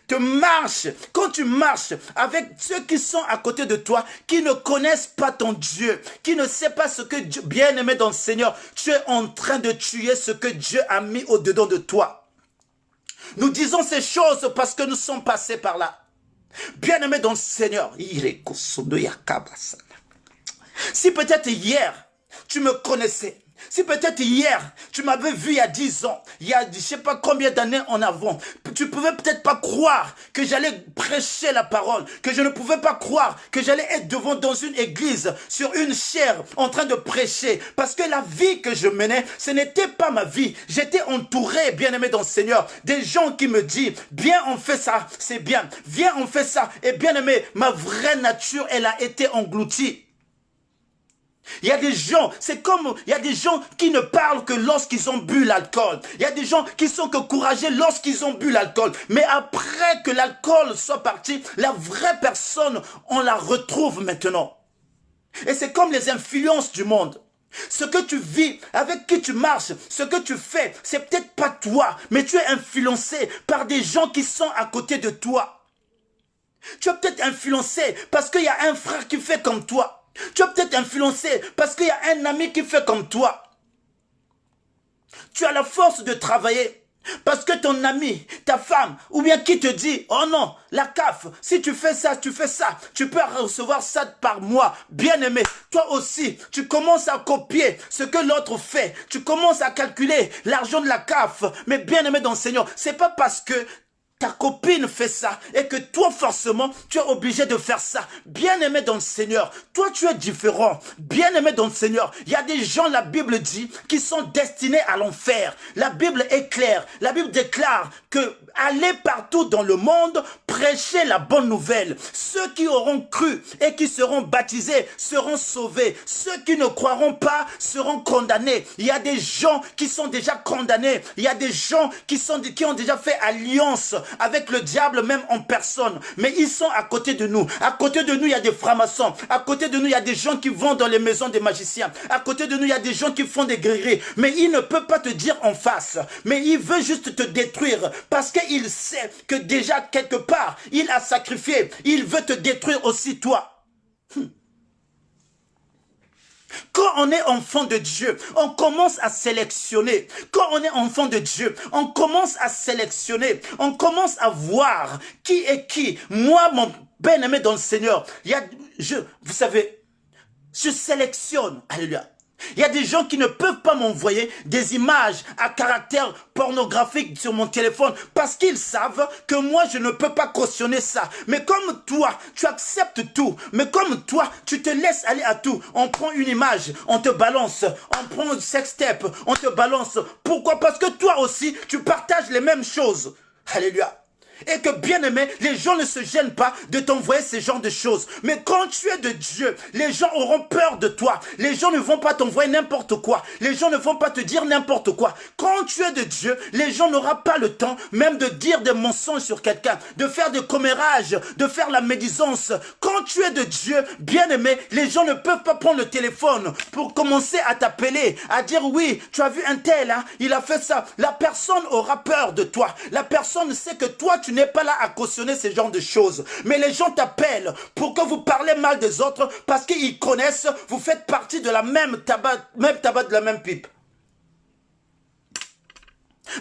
marches avec ceux qui sont à côté de toi, qui ne connaissent pas ton Dieu, qui ne savent pas ce que Dieu, bien aimé dans le Seigneur, tu es en train de tuer ce que Dieu a mis au-dedans de toi. Nous disons ces choses parce que nous sommes passés par là. Bien-aimé dans le Seigneur, si peut-être hier, tu me connaissais, si peut-être hier, tu m'avais vu il y a 10 ans, il y a je ne sais pas combien d'années en avant, tu pouvais peut-être pas croire que j'allais prêcher la parole, que je ne pouvais pas croire que j'allais être devant dans une église, sur une chaire, en train de prêcher, parce que la vie que je menais, ce n'était pas ma vie. J'étais entouré, bien-aimé dans le Seigneur, des gens qui me disent, viens on fait ça, c'est bien, viens on fait ça, et bien-aimé, ma vraie nature, elle a été engloutie. Il y a des gens, c'est comme, il y a des gens qui ne parlent que lorsqu'ils ont bu l'alcool. Il y a des gens qui sont que courageux lorsqu'ils ont bu l'alcool. Mais après que l'alcool soit parti, la vraie personne, on la retrouve maintenant. Et c'est comme les influences du monde. Ce que tu vis, avec qui tu marches, ce que tu fais, c'est peut-être pas toi, mais tu es influencé par des gens qui sont à côté de toi. Tu es peut-être influencé parce qu'il y a un frère qui fait comme toi. Tu es peut-être influencé parce qu'il y a un ami qui fait comme toi. Tu as la force de travailler parce que ton ami, ta femme, ou bien qui te dit, oh non, la CAF, si tu fais ça, tu peux recevoir ça par mois. Bien-aimé, toi aussi, tu commences à copier ce que l'autre fait. Tu commences à calculer l'argent de la CAF. Mais bien-aimé dans le Seigneur, c'est pas parce que ta copine fait ça et que toi forcément tu es obligé de faire ça. Bien-aimé dans le Seigneur, toi tu es différent. Bien-aimé dans le Seigneur, il y a des gens, la Bible dit, qui sont destinés à l'enfer. La Bible est claire. La Bible déclare que allez partout dans le monde, prêcher la bonne nouvelle. Ceux qui auront cru et qui seront baptisés seront sauvés. Ceux qui ne croiront pas seront condamnés. Il y a des gens qui sont déjà condamnés. Il y a des gens qui ont déjà fait alliance avec le diable même en personne, mais ils sont à côté de nous. À côté de nous, il y a des francs-maçons. À côté de nous, il y a des gens qui vont dans les maisons des magiciens. À côté de nous, il y a des gens qui font des guerriers. Mais il ne peut pas te dire en face. Mais il veut juste te détruire parce qu'il sait que déjà quelque part, il a sacrifié. Il veut te détruire aussi toi. Quand on est enfant de Dieu, on commence à sélectionner. Quand on est enfant de Dieu, on commence à sélectionner. On commence à voir qui est qui. Moi, mon bien-aimé dans le Seigneur, vous savez, je sélectionne. Alléluia. Il y a des gens qui ne peuvent pas m'envoyer des images à caractère pornographique sur mon téléphone parce qu'ils savent que moi, je ne peux pas cautionner ça. Mais comme toi, tu acceptes tout. Mais comme toi, tu te laisses aller à tout. On prend une image, on te balance. On prend un sextape, on te balance. Pourquoi? Parce que toi aussi, tu partages les mêmes choses. Alléluia. Et que bien aimé, les gens ne se gênent pas de t'envoyer ce genre de choses. Mais quand tu es de Dieu, les gens auront peur de toi. Les gens ne vont pas t'envoyer n'importe quoi. Les gens ne vont pas te dire n'importe quoi. Quand tu es de Dieu, les gens n'auront pas le temps même de dire des mensonges sur quelqu'un, de faire des commérages, de faire la médisance. Quand tu es de Dieu, bien aimé, les gens ne peuvent pas prendre le téléphone pour commencer à t'appeler, à dire oui, tu as vu un tel, hein, il a fait ça. La personne aura peur de toi. La personne sait que toi, tu n'es pas là à cautionner ce genre de choses. Mais les gens t'appellent pour que vous parlez mal des autres parce qu'ils connaissent, vous faites partie de la même tabac de la même pipe.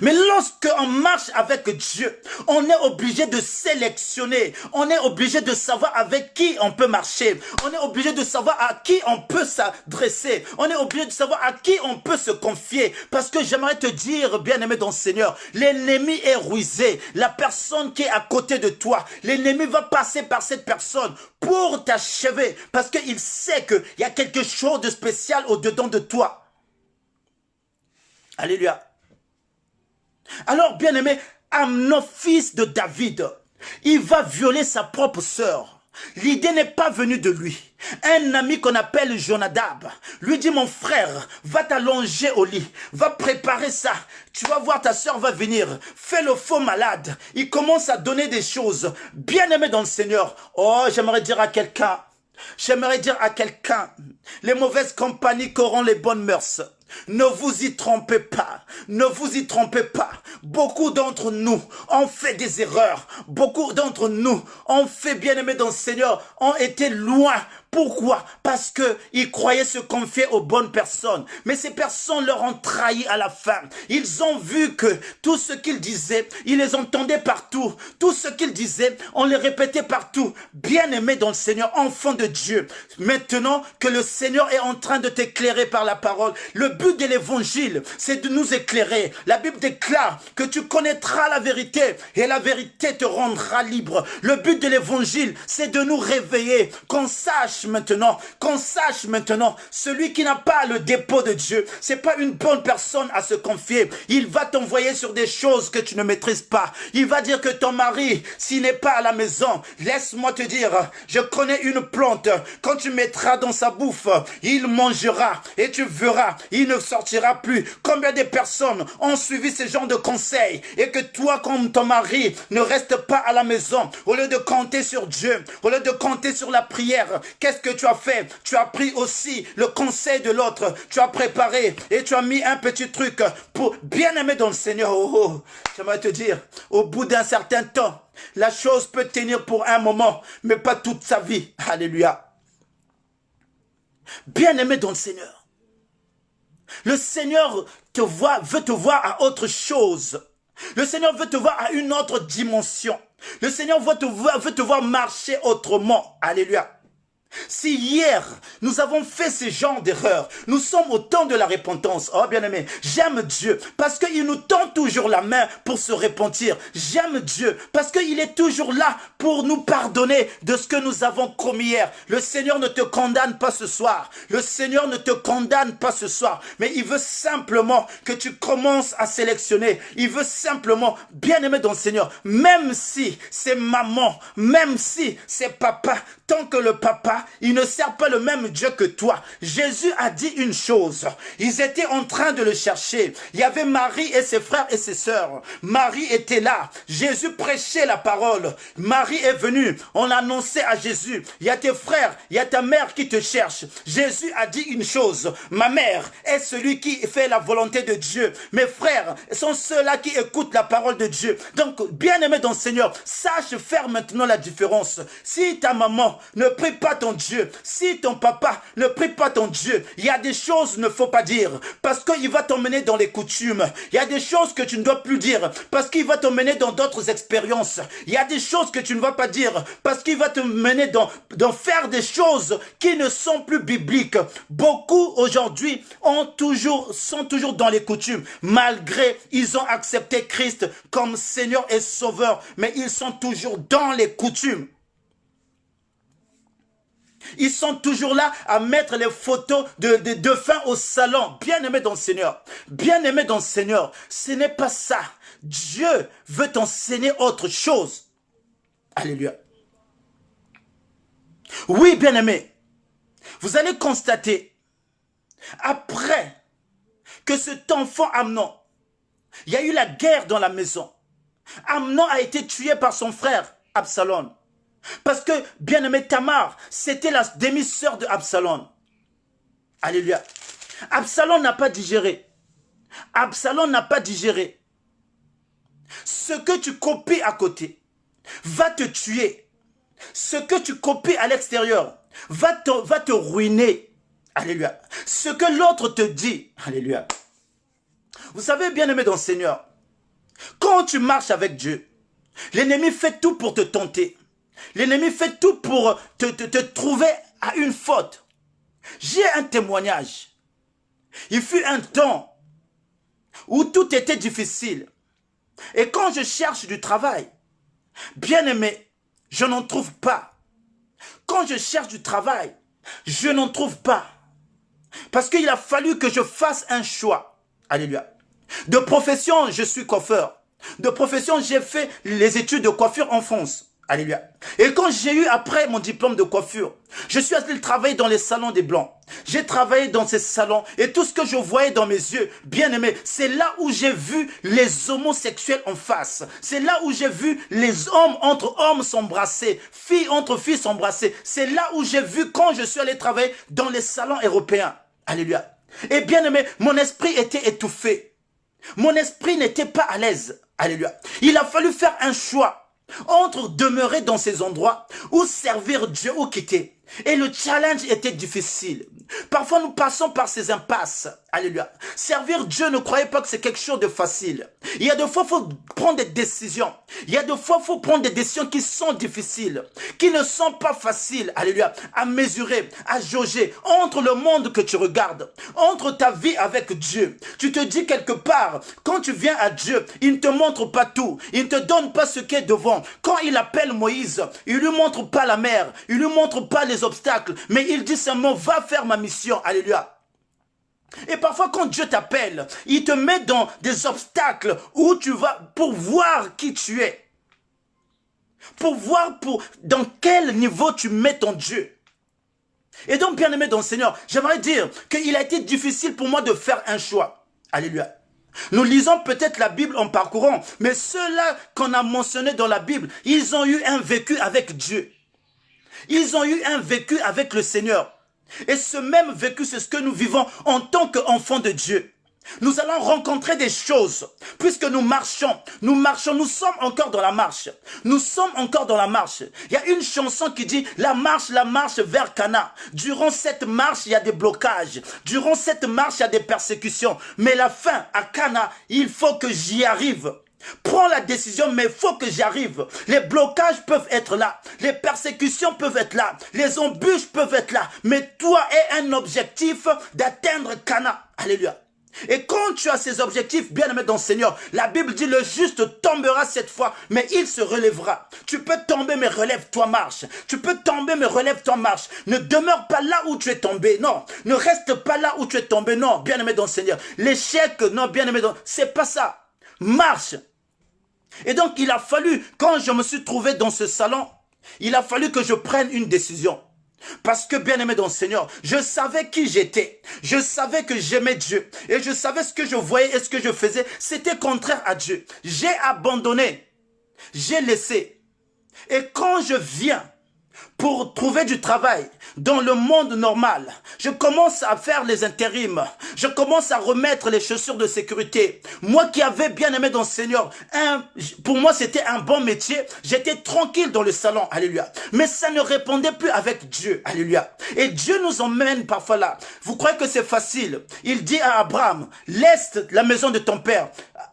Mais lorsqu'on marche avec Dieu, on est obligé de sélectionner. On est obligé de savoir avec qui on peut marcher. On est obligé de savoir à qui on peut s'adresser. On est obligé de savoir à qui on peut se confier. Parce que j'aimerais te dire, bien-aimé dans le Seigneur, l'ennemi est rusé. La personne qui est à côté de toi, l'ennemi va passer par cette personne pour t'achever. Parce qu'il sait qu'il y a quelque chose de spécial au-dedans de toi. Alléluia. Alors, bien-aimé, un fils de David, il va violer sa propre sœur. L'idée n'est pas venue de lui. Un ami qu'on appelle Jonadab lui dit, mon frère, va t'allonger au lit, va préparer ça. Tu vas voir, ta sœur va venir. Fais le faux malade. Il commence à donner des choses. Bien-aimé dans le Seigneur. Oh, j'aimerais dire à quelqu'un, les mauvaises compagnies qu'auront les bonnes mœurs. Ne vous y trompez pas, ne vous y trompez pas. Beaucoup d'entre nous ont fait des erreurs. Beaucoup d'entre nous ont fait, bien-aimés dans le Seigneur, ont été loin. Pourquoi? Parce qu'ils croyaient se confier aux bonnes personnes. Mais ces personnes leur ont trahi à la fin. Ils ont vu que tout ce qu'ils disaient, ils les entendaient partout. Tout ce qu'ils disaient, on les répétait partout. Bien-aimés dans le Seigneur, enfants de Dieu. Maintenant que le Seigneur est en train de t'éclairer par la parole, le but de l'évangile, c'est de nous éclairer. La Bible déclare que tu connaîtras la vérité et la vérité te rendra libre. Le but de l'évangile, c'est de nous réveiller, qu'on sache maintenant, celui qui n'a pas le dépôt de Dieu, c'est pas une bonne personne à se confier. Il va t'envoyer sur des choses que tu ne maîtrises pas. Il va dire que ton mari, s'il n'est pas à la maison, laisse-moi te dire, je connais une plante, quand tu mettras dans sa bouffe, il mangera et tu verras, il ne sortira plus. Combien de personnes ont suivi ce genre de conseils et que toi, comme ton mari, ne reste pas à la maison, au lieu de compter sur Dieu, au lieu de compter sur la prière, qu'est-ce que tu as fait? Tu as pris aussi le conseil de l'autre. Tu as préparé et tu as mis un petit truc pour bien aimer dans le Seigneur. J'aimerais te dire, au bout d'un certain temps, la chose peut tenir pour un moment, mais pas toute sa vie. Alléluia. Bien aimé dans le Seigneur. Le Seigneur veut te voir à autre chose. Le Seigneur veut te voir à une autre dimension. Le Seigneur veut te voir marcher autrement. Alléluia. Si hier, nous avons fait ce genre d'erreur, nous sommes au temps de la repentance. Oh bien-aimé, j'aime Dieu parce qu'il nous tend toujours la main pour se repentir. J'aime Dieu parce qu'il est toujours là pour nous pardonner de ce que nous avons commis hier. Le Seigneur ne te condamne pas ce soir. Le Seigneur ne te condamne pas ce soir. Mais il veut simplement que tu commences à sélectionner. Il veut simplement, bien-aimé dans le Seigneur, même si c'est maman, même si c'est papa, tant que le papa, il ne sert pas le même Dieu que toi. Jésus a dit une chose. Ils étaient en train de le chercher. Il y avait Marie et ses frères et ses sœurs. Marie était là. Jésus prêchait la parole. Marie est venue. On a annoncé à Jésus, il y a tes frères, il y a ta mère qui te cherche. Jésus a dit une chose. Ma mère est celui qui fait la volonté de Dieu. Mes frères sont ceux-là qui écoutent la parole de Dieu. Donc, bien-aimé dans le Seigneur, sache faire maintenant la différence. Si ta maman ne prie pas ton ton Dieu, si ton papa ne prie pas ton Dieu, il y a des choses qu'il ne faut pas dire parce qu'il va t'emmener dans les coutumes. Il y a des choses que tu ne dois plus dire parce qu'il va t'emmener dans d'autres expériences. Il y a des choses que tu ne vas pas dire parce qu'il va te mener dans faire des choses qui ne sont plus bibliques. Beaucoup aujourd'hui sont toujours dans les coutumes, malgré ils ont accepté Christ comme Seigneur et Sauveur, mais ils sont toujours dans les coutumes. Ils sont toujours là à mettre les photos de dauphins au salon. Bien-aimé dans le Seigneur. Bien-aimé dans le Seigneur. Ce n'est pas ça. Dieu veut t'enseigner autre chose. Alléluia. Oui, bien-aimé. Vous allez constater, après que cet enfant Amnon, il y a eu la guerre dans la maison. Amnon a été tué par son frère Absalom. Parce que, bien-aimé, Tamar, c'était la demi-sœur de Absalom. Alléluia. Absalom n'a pas digéré. Absalom n'a pas digéré. Ce que tu copies à côté va te tuer. Ce que tu copies à l'extérieur va te ruiner. Alléluia. Ce que l'autre te dit. Alléluia. Vous savez, bien-aimé dans le Seigneur, quand tu marches avec Dieu, l'ennemi fait tout pour te tenter. L'ennemi fait tout pour te trouver à une faute. J'ai un témoignage. Il fut un temps où tout était difficile. Et quand je cherche du travail, bien aimé, je n'en trouve pas. Quand je cherche du travail, je n'en trouve pas. Parce qu'il a fallu que je fasse un choix. Alléluia. De profession, je suis coiffeur. De profession, j'ai fait les études de coiffure en France. Alléluia. Et quand j'ai eu après mon diplôme de coiffure, je suis allé travailler dans les salons des Blancs. J'ai travaillé dans ces salons et tout ce que je voyais dans mes yeux, bien aimé, c'est là où j'ai vu les homosexuels en face. C'est là où j'ai vu les hommes entre hommes s'embrasser, filles entre filles s'embrasser. C'est là où j'ai vu quand je suis allé travailler dans les salons européens. Alléluia. Et bien aimé, mon esprit était étouffé. Mon esprit n'était pas à l'aise. Alléluia. Il a fallu faire un choix entre demeurer dans ces endroits ou servir Dieu ou quitter. Et le challenge était difficile. Parfois nous passons par ces impasses. Alléluia. Servir Dieu, ne croyez pas que c'est quelque chose de facile. Il y a des fois il faut prendre des décisions. Il y a des fois il faut prendre des décisions qui sont difficiles, qui ne sont pas faciles. Alléluia. À mesurer, à jauger entre le monde que tu regardes, entre ta vie avec Dieu. Tu te dis quelque part, quand tu viens à Dieu, il ne te montre pas tout. Il ne te donne pas ce qui est devant. Quand il appelle Moïse, il ne lui montre pas la mer, il ne lui montre pas les obstacles, mais il dit seulement, va faire ma mission. Alléluia. Et parfois quand Dieu t'appelle, il te met dans des obstacles où tu vas pour voir qui tu es. Pour voir dans quel niveau tu mets ton Dieu. Et donc bien aimé dans le Seigneur, j'aimerais dire qu'il a été difficile pour moi de faire un choix. Alléluia. Nous lisons peut-être la Bible en parcourant, mais ceux-là qu'on a mentionnés dans la Bible, ils ont eu un vécu avec Dieu. Ils ont eu un vécu avec le Seigneur. Et ce même vécu, c'est ce que nous vivons en tant qu'enfants de Dieu. Nous allons rencontrer des choses, puisque nous marchons, nous sommes encore dans la marche. Nous sommes encore dans la marche. Il y a une chanson qui dit, la marche vers Cana. Durant cette marche, il y a des blocages. Durant cette marche, il y a des persécutions. Mais la fin, à Cana, il faut que j'y arrive. Prends la décision, mais il faut que j'y arrive. Les blocages peuvent être là. Les persécutions peuvent être là. Les embûches peuvent être là. Mais toi as un objectif d'atteindre Cana. Alléluia. Et quand tu as ces objectifs, bien aimé dans le Seigneur, la Bible dit le juste tombera cette fois, mais il se relèvera. Tu peux tomber, mais relève-toi, marche. Tu peux tomber, mais relève-toi, marche. Ne demeure pas là où tu es tombé, non. Ne reste pas là où tu es tombé, non, bien aimé dans le Seigneur. L'échec, non, bien aimé dans... C'est pas ça. Marche. Et donc, il a fallu, quand je me suis trouvé dans ce salon, il a fallu que je prenne une décision. Parce que, bien aimé dans le Seigneur, je savais qui j'étais. Je savais que j'aimais Dieu. Et je savais ce que je voyais et ce que je faisais. C'était contraire à Dieu. J'ai abandonné. J'ai laissé. Et quand je viens pour trouver du travail dans le monde normal. Je commence à faire les intérims. Je commence à remettre les chaussures de sécurité. Moi qui avais bien aimé dans le Seigneur, pour moi c'était un bon métier. J'étais tranquille dans le salon, alléluia. Mais ça ne répondait plus avec Dieu, alléluia. Et Dieu nous emmène parfois là. Vous croyez que c'est facile? Il dit à Abraham, laisse la maison de ton père.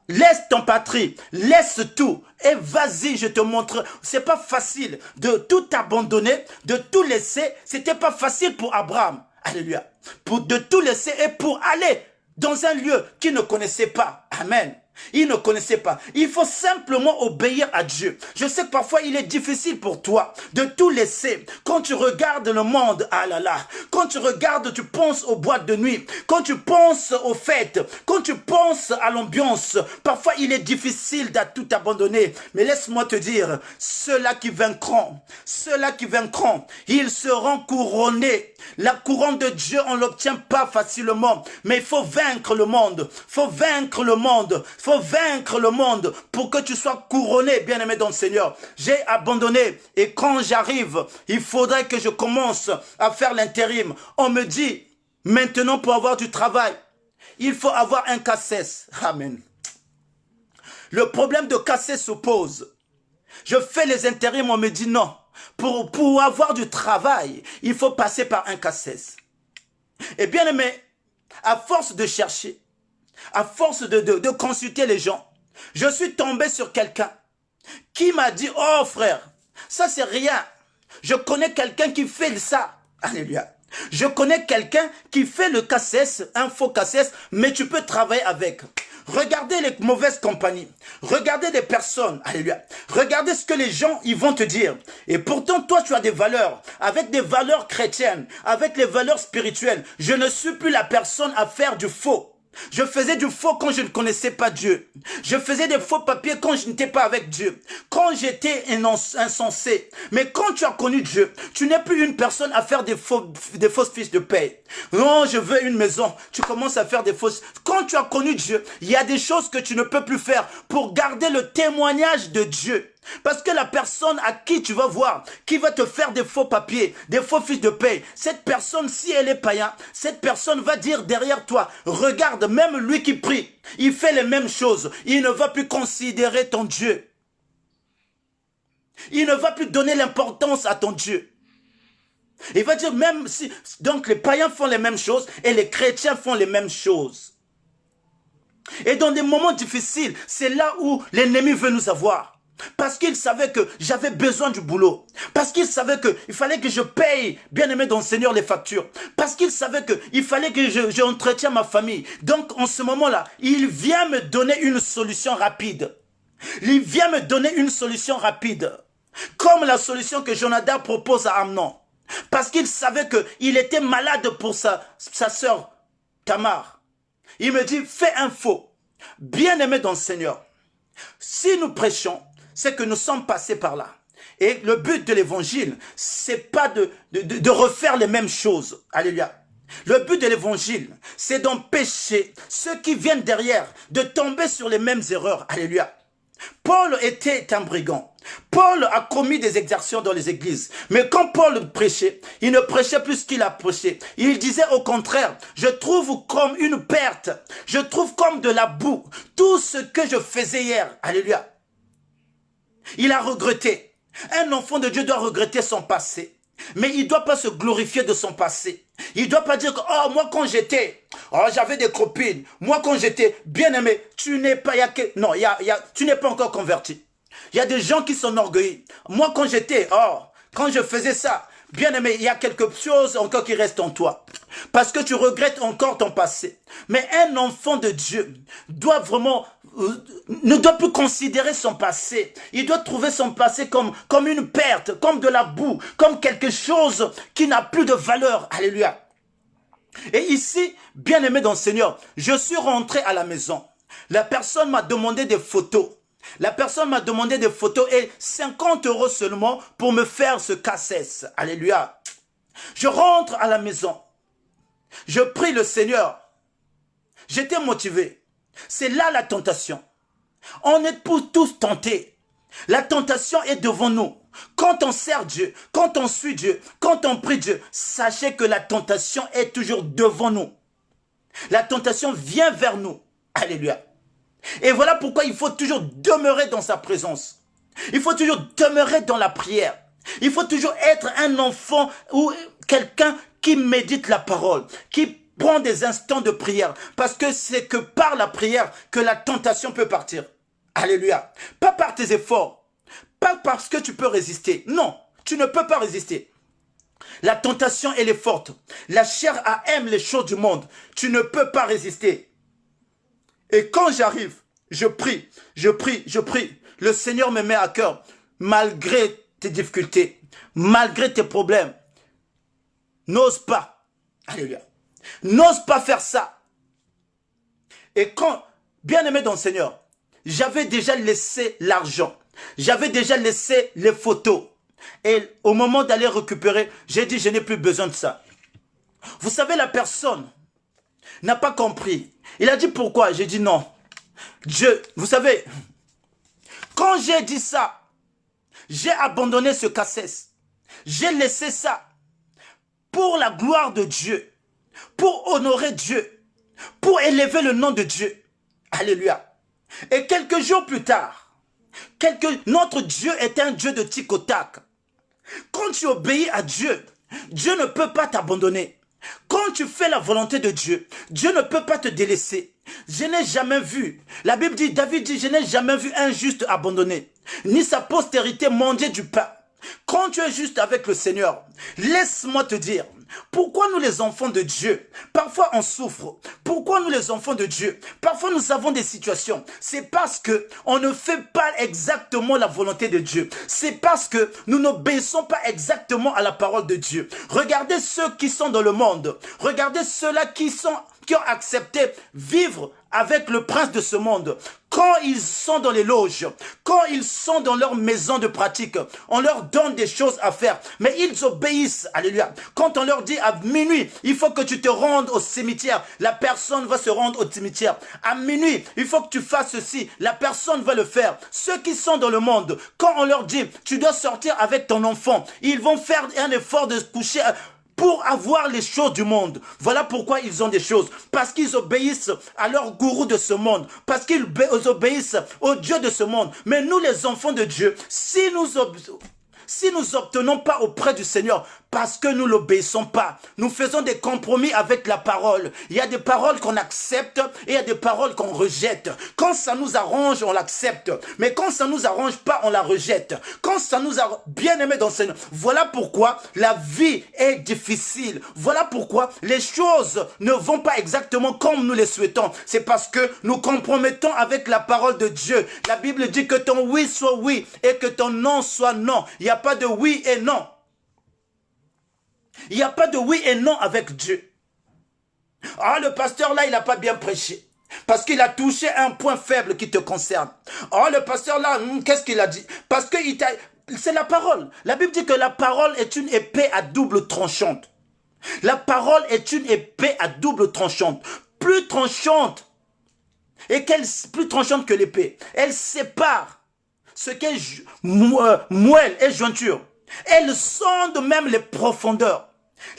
Laisse ton patrie, laisse tout et vas-y, je te montre. C'est pas facile de tout abandonner, de tout laisser. C'était pas facile pour Abraham. Alléluia. De tout laisser et pour aller dans un lieu qu'il ne connaissait pas. Amen. Il ne connaissait pas. Il faut simplement obéir à Dieu. Je sais que parfois il est difficile pour toi de tout laisser. Quand tu regardes le monde, ah là là. Quand tu regardes, tu penses aux boîtes de nuit. Quand tu penses aux fêtes. Quand tu penses à l'ambiance. Parfois il est difficile de tout abandonner. Mais laisse-moi te dire, ceux-là qui vaincront, ils seront couronnés. La couronne de Dieu, on ne l'obtient pas facilement. Mais il faut vaincre le monde. Il faut vaincre le monde. Il faut vaincre le monde pour que tu sois couronné, bien-aimé dans le Seigneur. J'ai abandonné et quand j'arrive, il faudrait que je commence à faire l'intérim. On me dit, maintenant pour avoir du travail, il faut avoir un CACES. Amen. Le problème de CACES se pose. Je fais les intérims, on me dit non. Pour avoir du travail, il faut passer par un CACES. Et bien aimé, à force de chercher, à force de consulter les gens, je suis tombé sur quelqu'un qui m'a dit, oh frère, ça c'est rien. Je connais quelqu'un qui fait ça. Alléluia. Je connais quelqu'un qui fait le CACES, un faux CACES, mais tu peux travailler avec. Regardez les mauvaises compagnies. Regardez des personnes. Alléluia. Regardez ce que les gens ils vont te dire. Et pourtant, toi, tu as des valeurs. Avec des valeurs chrétiennes. Avec les valeurs spirituelles. Je ne suis plus la personne à faire du faux. Je faisais du faux quand je ne connaissais pas Dieu. Je faisais des faux papiers quand je n'étais pas avec Dieu. Quand j'étais insensé. Mais quand tu as connu Dieu, tu n'es plus une personne à faire des fausses fiches de paie. Non, je veux une maison. Tu commences à faire des fausses. Quand tu as connu Dieu, il y a des choses que tu ne peux plus faire pour garder le témoignage de Dieu. Parce que la personne à qui tu vas voir, qui va te faire des faux papiers, des faux fiches de paie, cette personne, si elle est païen, cette personne va dire derrière toi, regarde, même lui qui prie, il fait les mêmes choses. Il ne va plus considérer ton Dieu. Il ne va plus donner l'importance à ton Dieu. Il va dire même si, donc les païens font les mêmes choses et les chrétiens font les mêmes choses. Et dans des moments difficiles, c'est là où l'ennemi veut nous avoir. Parce qu'il savait que j'avais besoin du boulot. Parce qu'il savait qu'il fallait que je paye, bien aimé dans le Seigneur, les factures. Parce qu'il savait qu'il fallait que j'entretienne ma famille. Donc en ce moment-là, il vient me donner une solution rapide. Il vient me donner une solution rapide. Comme la solution que Jonadab propose à Amnon. Parce qu'il savait qu'il était malade pour sa sœur Tamar. Il me dit, fais un faux. Bien aimé dans le Seigneur. Si nous prêchons, c'est que nous sommes passés par là. Et le but de l'évangile, c'est pas de refaire les mêmes choses. Alléluia. Le but de l'évangile, c'est d'empêcher ceux qui viennent derrière de tomber sur les mêmes erreurs. Alléluia. Paul était un brigand. Paul a commis des exactions dans les églises. Mais quand Paul prêchait, il ne prêchait plus ce qu'il a prêché. Il disait au contraire, je trouve comme une perte. Je trouve comme de la boue. Tout ce que je faisais hier. Alléluia. Il a regretté. Un enfant de Dieu doit regretter son passé. Mais il ne doit pas se glorifier de son passé. Il ne doit pas dire que, oh, moi quand j'étais, oh, j'avais des copines. Moi quand j'étais bien aimé, tu n'es pas, non, tu n'es pas encore converti. Il y a des gens qui s'enorgueillissent. Moi quand j'étais, oh, quand je faisais ça, bien aimé, il y a quelque chose encore qui reste en toi. Parce que tu regrettes encore ton passé. Mais un enfant de Dieu doit vraiment, ne doit plus considérer son passé. Il doit trouver son passé comme une perte, comme de la boue, comme quelque chose qui n'a plus de valeur. Alléluia. Et ici, bien aimé dans le Seigneur, je suis rentré à la maison. La personne m'a demandé des photos. La personne m'a demandé des photos et 50 € seulement pour me faire ce CACES. Alléluia. Je rentre à la maison. Je prie le Seigneur. J'étais motivé. C'est là la tentation. On est tous tentés. La tentation est devant nous. Quand on sert Dieu, quand on suit Dieu, quand on prie Dieu, sachez que la tentation est toujours devant nous. La tentation vient vers nous. Alléluia. Et voilà pourquoi il faut toujours demeurer dans sa présence. Il faut toujours demeurer dans la prière. Il faut toujours être un enfant ou quelqu'un qui médite la parole, qui prend des instants de prière. Parce que c'est que par la prière que la tentation peut partir. Alléluia. Pas par tes efforts. Pas parce que tu peux résister. Non, tu ne peux pas résister. La tentation, elle est forte. La chair aime les choses du monde. Tu ne peux pas résister. Et quand j'arrive, je prie, je prie, je prie. Le Seigneur me met à cœur, malgré tes difficultés, malgré tes problèmes. N'ose pas. Alléluia. N'ose pas faire ça. Et quand, bien aimé dans le Seigneur, j'avais déjà laissé l'argent. J'avais déjà laissé les photos. Et au moment d'aller récupérer, j'ai dit, je n'ai plus besoin de ça. Vous savez, la personne n'a pas compris. Il a dit, pourquoi? J'ai dit, non. Dieu, vous savez, quand j'ai dit ça, j'ai abandonné ce cassesse. J'ai laissé ça pour la gloire de Dieu, pour honorer Dieu, pour élever le nom de Dieu. Alléluia. Et quelques jours plus tard, notre Dieu est un Dieu de tic au tac. Quand tu obéis à Dieu, Dieu ne peut pas t'abandonner. Quand tu fais la volonté de Dieu, Dieu ne peut pas te délaisser. Je n'ai jamais vu, la Bible dit, David dit, je n'ai jamais vu un juste abandonné, ni sa postérité mendier du pain. Quand tu es juste avec le Seigneur, laisse-moi te dire, pourquoi nous les enfants de Dieu, parfois on souffre. Pourquoi nous les enfants de Dieu, parfois nous avons des situations. C'est parce que on ne fait pas exactement la volonté de Dieu. C'est parce que nous n'obéissons pas exactement à la parole de Dieu. Regardez ceux qui sont dans le monde. Regardez ceux-là qui ont accepté vivre avec le prince de ce monde. Quand ils sont dans les loges, quand ils sont dans leur maison de pratique, on leur donne des choses à faire, mais ils obéissent. Alléluia. Quand on leur dit à minuit, il faut que tu te rendes au cimetière, la personne va se rendre au cimetière. À minuit, il faut que tu fasses ceci, la personne va le faire. Ceux qui sont dans le monde, quand on leur dit, tu dois sortir avec ton enfant, ils vont faire un effort de coucher pour avoir les choses du monde. Voilà pourquoi ils ont des choses. Parce qu'ils obéissent à leur gourou de ce monde. Parce qu'ils obéissent au Dieu de ce monde. Mais nous, les enfants de Dieu, si nous n'obtenons pas auprès du Seigneur, parce que nous n'obéissons pas, nous faisons des compromis avec la parole. Il y a des paroles qu'on accepte et il y a des paroles qu'on rejette. Quand ça nous arrange, on l'accepte. Mais quand ça nous arrange pas, on la rejette. Quand ça nous a bien aimé dans le Seigneur. Voilà pourquoi la vie est difficile. Voilà pourquoi les choses ne vont pas exactement comme nous les souhaitons. C'est parce que nous compromettons avec la parole de Dieu. La Bible dit que ton oui soit oui et que ton non soit non. Il n'y a pas de oui et non. Il n'y a pas de oui et non avec Dieu. Ah, le pasteur là, il n'a pas bien prêché. Parce qu'il a touché un point faible qui te concerne. Oh, le pasteur là, qu'est-ce qu'il a dit? Parce que c'est la parole. La Bible dit que la parole est une épée à double tranchante. La parole est une épée à double tranchante. Plus tranchante. Et plus tranchante que l'épée. Elle sépare ce qu'est moelle et jointure. Elle sonde même les profondeurs.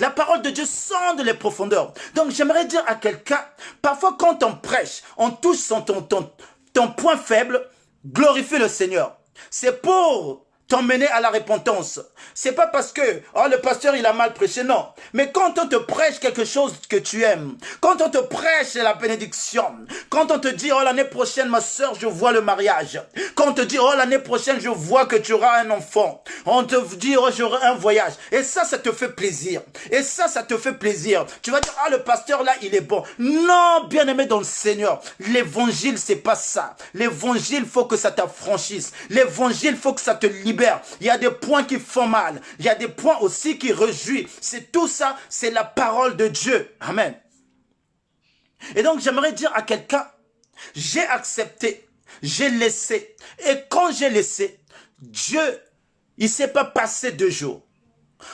La parole de Dieu sonde les profondeurs. Donc j'aimerais dire à quelqu'un, parfois quand on prêche, on touche ton point faible, glorifie le Seigneur. C'est pour t'emmener à la repentance. C'est pas parce que le pasteur il a mal prêché, non. Mais quand on te prêche quelque chose que tu aimes, quand on te prêche la bénédiction, quand on te dit l'année prochaine ma soeur je vois le mariage, quand on te dit l'année prochaine je vois que tu auras un enfant, on te dit j'aurai un voyage, et ça te fait plaisir, et ça te fait plaisir. Tu vas dire le pasteur là il est bon. Non, bien aimé dans le Seigneur, l'évangile c'est pas ça. L'évangile faut que ça t'affranchisse. L'évangile faut que ça te libère. Il y a des points qui font mal. Il y a des points aussi qui réjouissent. C'est tout ça, c'est la parole de Dieu. Amen. Et donc j'aimerais dire à quelqu'un, j'ai accepté, j'ai laissé. Et quand j'ai laissé, Dieu, il ne s'est pas passé 2 jours.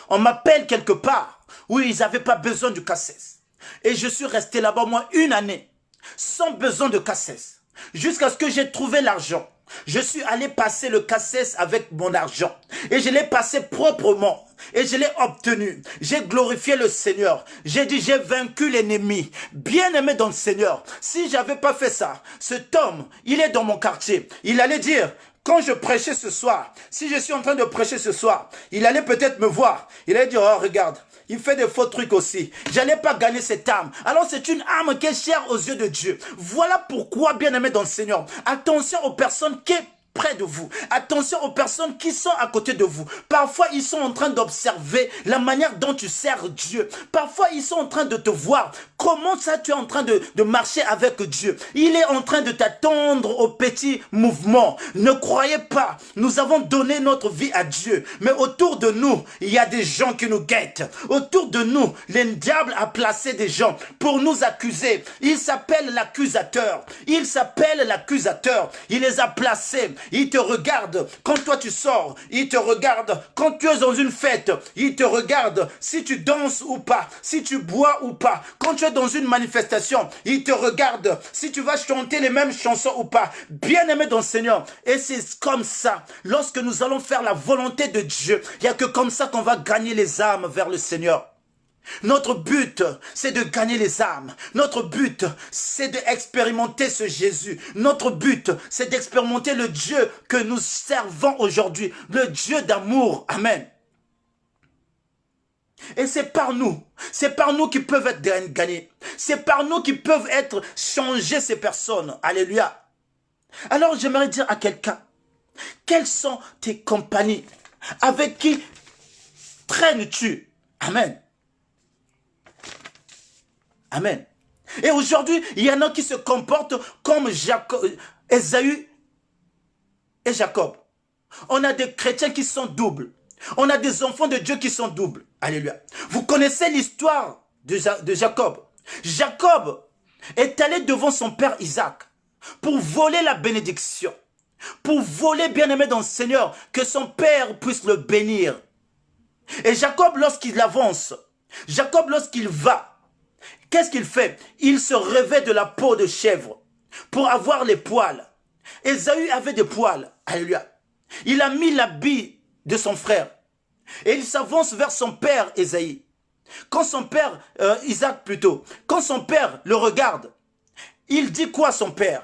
On m'appelle quelque part où ils n'avaient pas besoin du cassesse. Et je suis resté là-bas, moi, 1 année, sans besoin de cassesse. Jusqu'à ce que j'ai trouvé l'argent. Je suis allé passer le cassesse avec mon argent. Et je l'ai passé proprement. Et je l'ai obtenu. J'ai glorifié le Seigneur. J'ai dit, j'ai vaincu l'ennemi. Bien-aimé dans le Seigneur. Si j'avais pas fait ça, cet homme, il est dans mon quartier. Il allait dire, quand je prêchais ce soir, si je suis en train de prêcher ce soir, il allait peut-être me voir. Il allait dire, oh regarde, il fait des faux trucs aussi. J'allais pas gagner cette âme. Alors c'est une âme qui est chère aux yeux de Dieu. Voilà pourquoi, bien-aimé dans le Seigneur, attention aux personnes qui près de vous. Attention aux personnes qui sont à côté de vous. Parfois, ils sont en train d'observer la manière dont tu sers Dieu. Parfois, ils sont en train de te voir. Comment ça, tu es en train de marcher avec Dieu? Il est en train de t'attendre aux petits mouvements. Ne croyez pas, nous avons donné notre vie à Dieu. Mais autour de nous, il y a des gens qui nous guettent. Autour de nous, le diable a placé des gens pour nous accuser. Il s'appelle l'accusateur. Il s'appelle l'accusateur. Il les a placés. Il te regarde quand toi tu sors. Il te regarde quand tu es dans une fête. Il te regarde si tu danses ou pas. Si tu bois ou pas. Quand tu es dans une manifestation, il te regarde si tu vas chanter les mêmes chansons ou pas. Bien-aimé dans le Seigneur. Et c'est comme ça. Lorsque nous allons faire la volonté de Dieu, il n'y a que comme ça qu'on va gagner les âmes vers le Seigneur. Notre but, c'est de gagner les âmes. Notre but, c'est d'expérimenter ce Jésus. Notre but, c'est d'expérimenter le Dieu que nous servons aujourd'hui. Le Dieu d'amour. Amen. Et c'est par nous qui peuvent être gagnés. C'est par nous qui peuvent être changées ces personnes. Alléluia. Alors j'aimerais dire à quelqu'un, quelles sont tes compagnies? Avec qui traînes-tu? Amen. Amen. Et aujourd'hui, il y en a qui se comportent comme Ésaü et Jacob. On a des chrétiens qui sont doubles. On a des enfants de Dieu qui sont doubles. Alléluia. Vous connaissez l'histoire de Jacob. Jacob est allé devant son père Isaac pour voler la bénédiction. Pour voler, bien-aimé dans le Seigneur, que son père puisse le bénir. Et Jacob, lorsqu'il avance, Jacob, lorsqu'il va, qu'est-ce qu'il fait? Il se revêt de la peau de chèvre pour avoir les poils. Ésaü avait des poils. Alléluia. Il a mis l'habit de son frère. Et il s'avance vers son père Ésaïe. Quand son père, Isaac plutôt, quand son père le regarde, il dit quoi son père?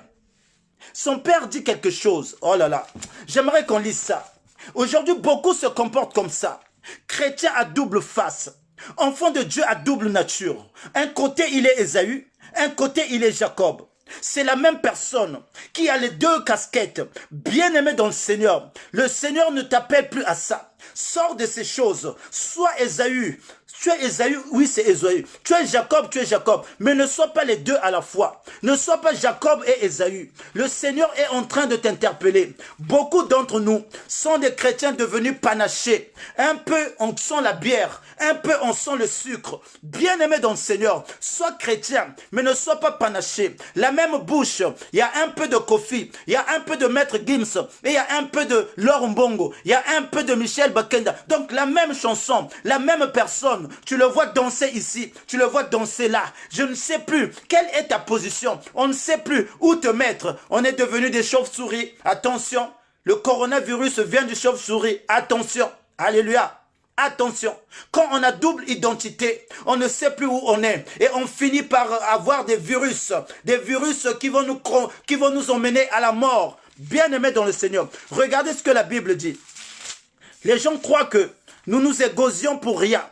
Son père dit quelque chose. Oh là là, j'aimerais qu'on lise ça. Aujourd'hui, beaucoup se comportent comme ça. Chrétien à double face. Enfant de Dieu à double nature. Un côté, il est Ésaü. Un côté, il est Jacob. C'est la même personne qui a les deux casquettes. Bien-aimé dans le Seigneur. Le Seigneur ne t'appelle plus à ça. Sors de ces choses. Sois Ésaü. Tu es Ésaü, oui c'est Ésaü. Tu es Jacob, mais ne sois pas les deux à la fois. Ne sois pas Jacob et Ésaü. Le Seigneur est en train de t'interpeller. Beaucoup d'entre nous sont des chrétiens devenus panachés. Un peu on sent la bière, un peu on sent le sucre. Bien-aimé dans le Seigneur, sois chrétien, mais ne sois pas panaché. La même bouche, il y a un peu de Kofi, il y a un peu de Maître Gims, et il y a un peu de Laure Mbongo, il y a un peu de Michel Bakenda. Donc la même chanson, la même personne. Tu le vois danser ici, tu le vois danser là. Je ne sais plus quelle est ta position. On ne sait plus où te mettre. On est devenu des chauves-souris. Attention, le coronavirus vient du chauve-souris. Attention, alléluia. Attention, quand on a double identité, on ne sait plus où on est. Et on finit par avoir des virus qui vont nous emmener à la mort. Bien-aimés dans le Seigneur, regardez ce que la Bible dit. Les gens croient que nous nous égosions pour rien.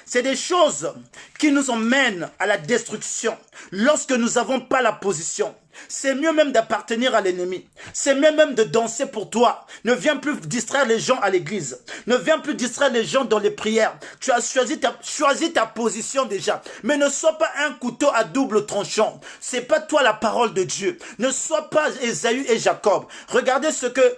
C'est des choses qui nous emmènent à la destruction lorsque nous n'avons pas la position. C'est mieux même d'appartenir à l'ennemi. C'est mieux même de danser pour toi. Ne viens plus distraire les gens à l'église. Ne viens plus distraire les gens dans les prières. Tu as choisi ta position déjà. Mais ne sois pas un couteau à double tranchant. C'est pas toi la parole de Dieu. Ne sois pas Ésaü et Jacob. Regardez ce que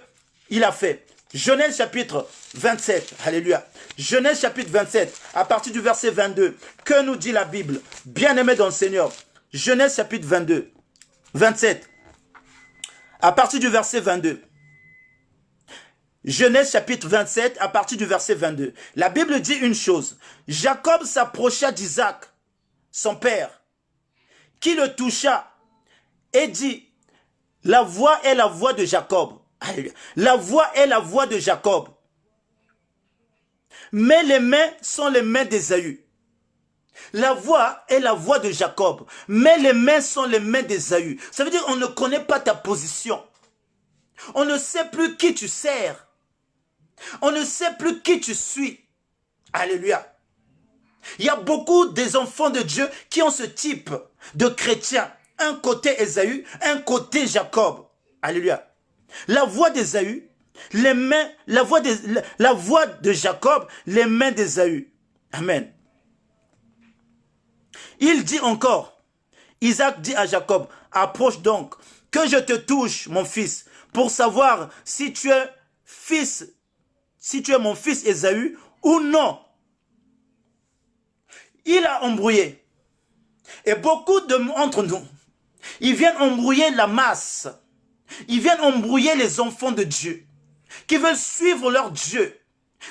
il a fait. Genèse chapitre 27, alléluia. Genèse chapitre 27, à partir du verset 22. Que nous dit la Bible? Bien-aimé dans le Seigneur. Genèse chapitre 27, à partir du verset 22. Genèse chapitre 27, à partir du verset 22. La Bible dit une chose. Jacob s'approcha d'Isaac, son père, qui le toucha et dit, la voix est la voix de Jacob. Alléluia. La voix est la voix de Jacob. Mais les mains sont les mains d'Ésaü. La voix est la voix de Jacob. Mais les mains sont les mains d'Ésaü. Ça veut dire qu'on ne connaît pas ta position. On ne sait plus qui tu sers. On ne sait plus qui tu suis. Alléluia. Il y a beaucoup des enfants de Dieu qui ont ce type de chrétiens. Un côté Ésaü, un côté Jacob. Alléluia. La voix d'Ésaü, les mains, la voix de Jacob, les mains d'Ésaü. Amen. Il dit encore, Isaac dit à Jacob, approche donc, que je te touche, mon fils, pour savoir si tu es mon fils Ésaü ou non. Il a embrouillé. Et beaucoup d'entre nous, ils viennent embrouiller la masse. Ils viennent embrouiller les enfants de Dieu, qui veulent suivre leur Dieu.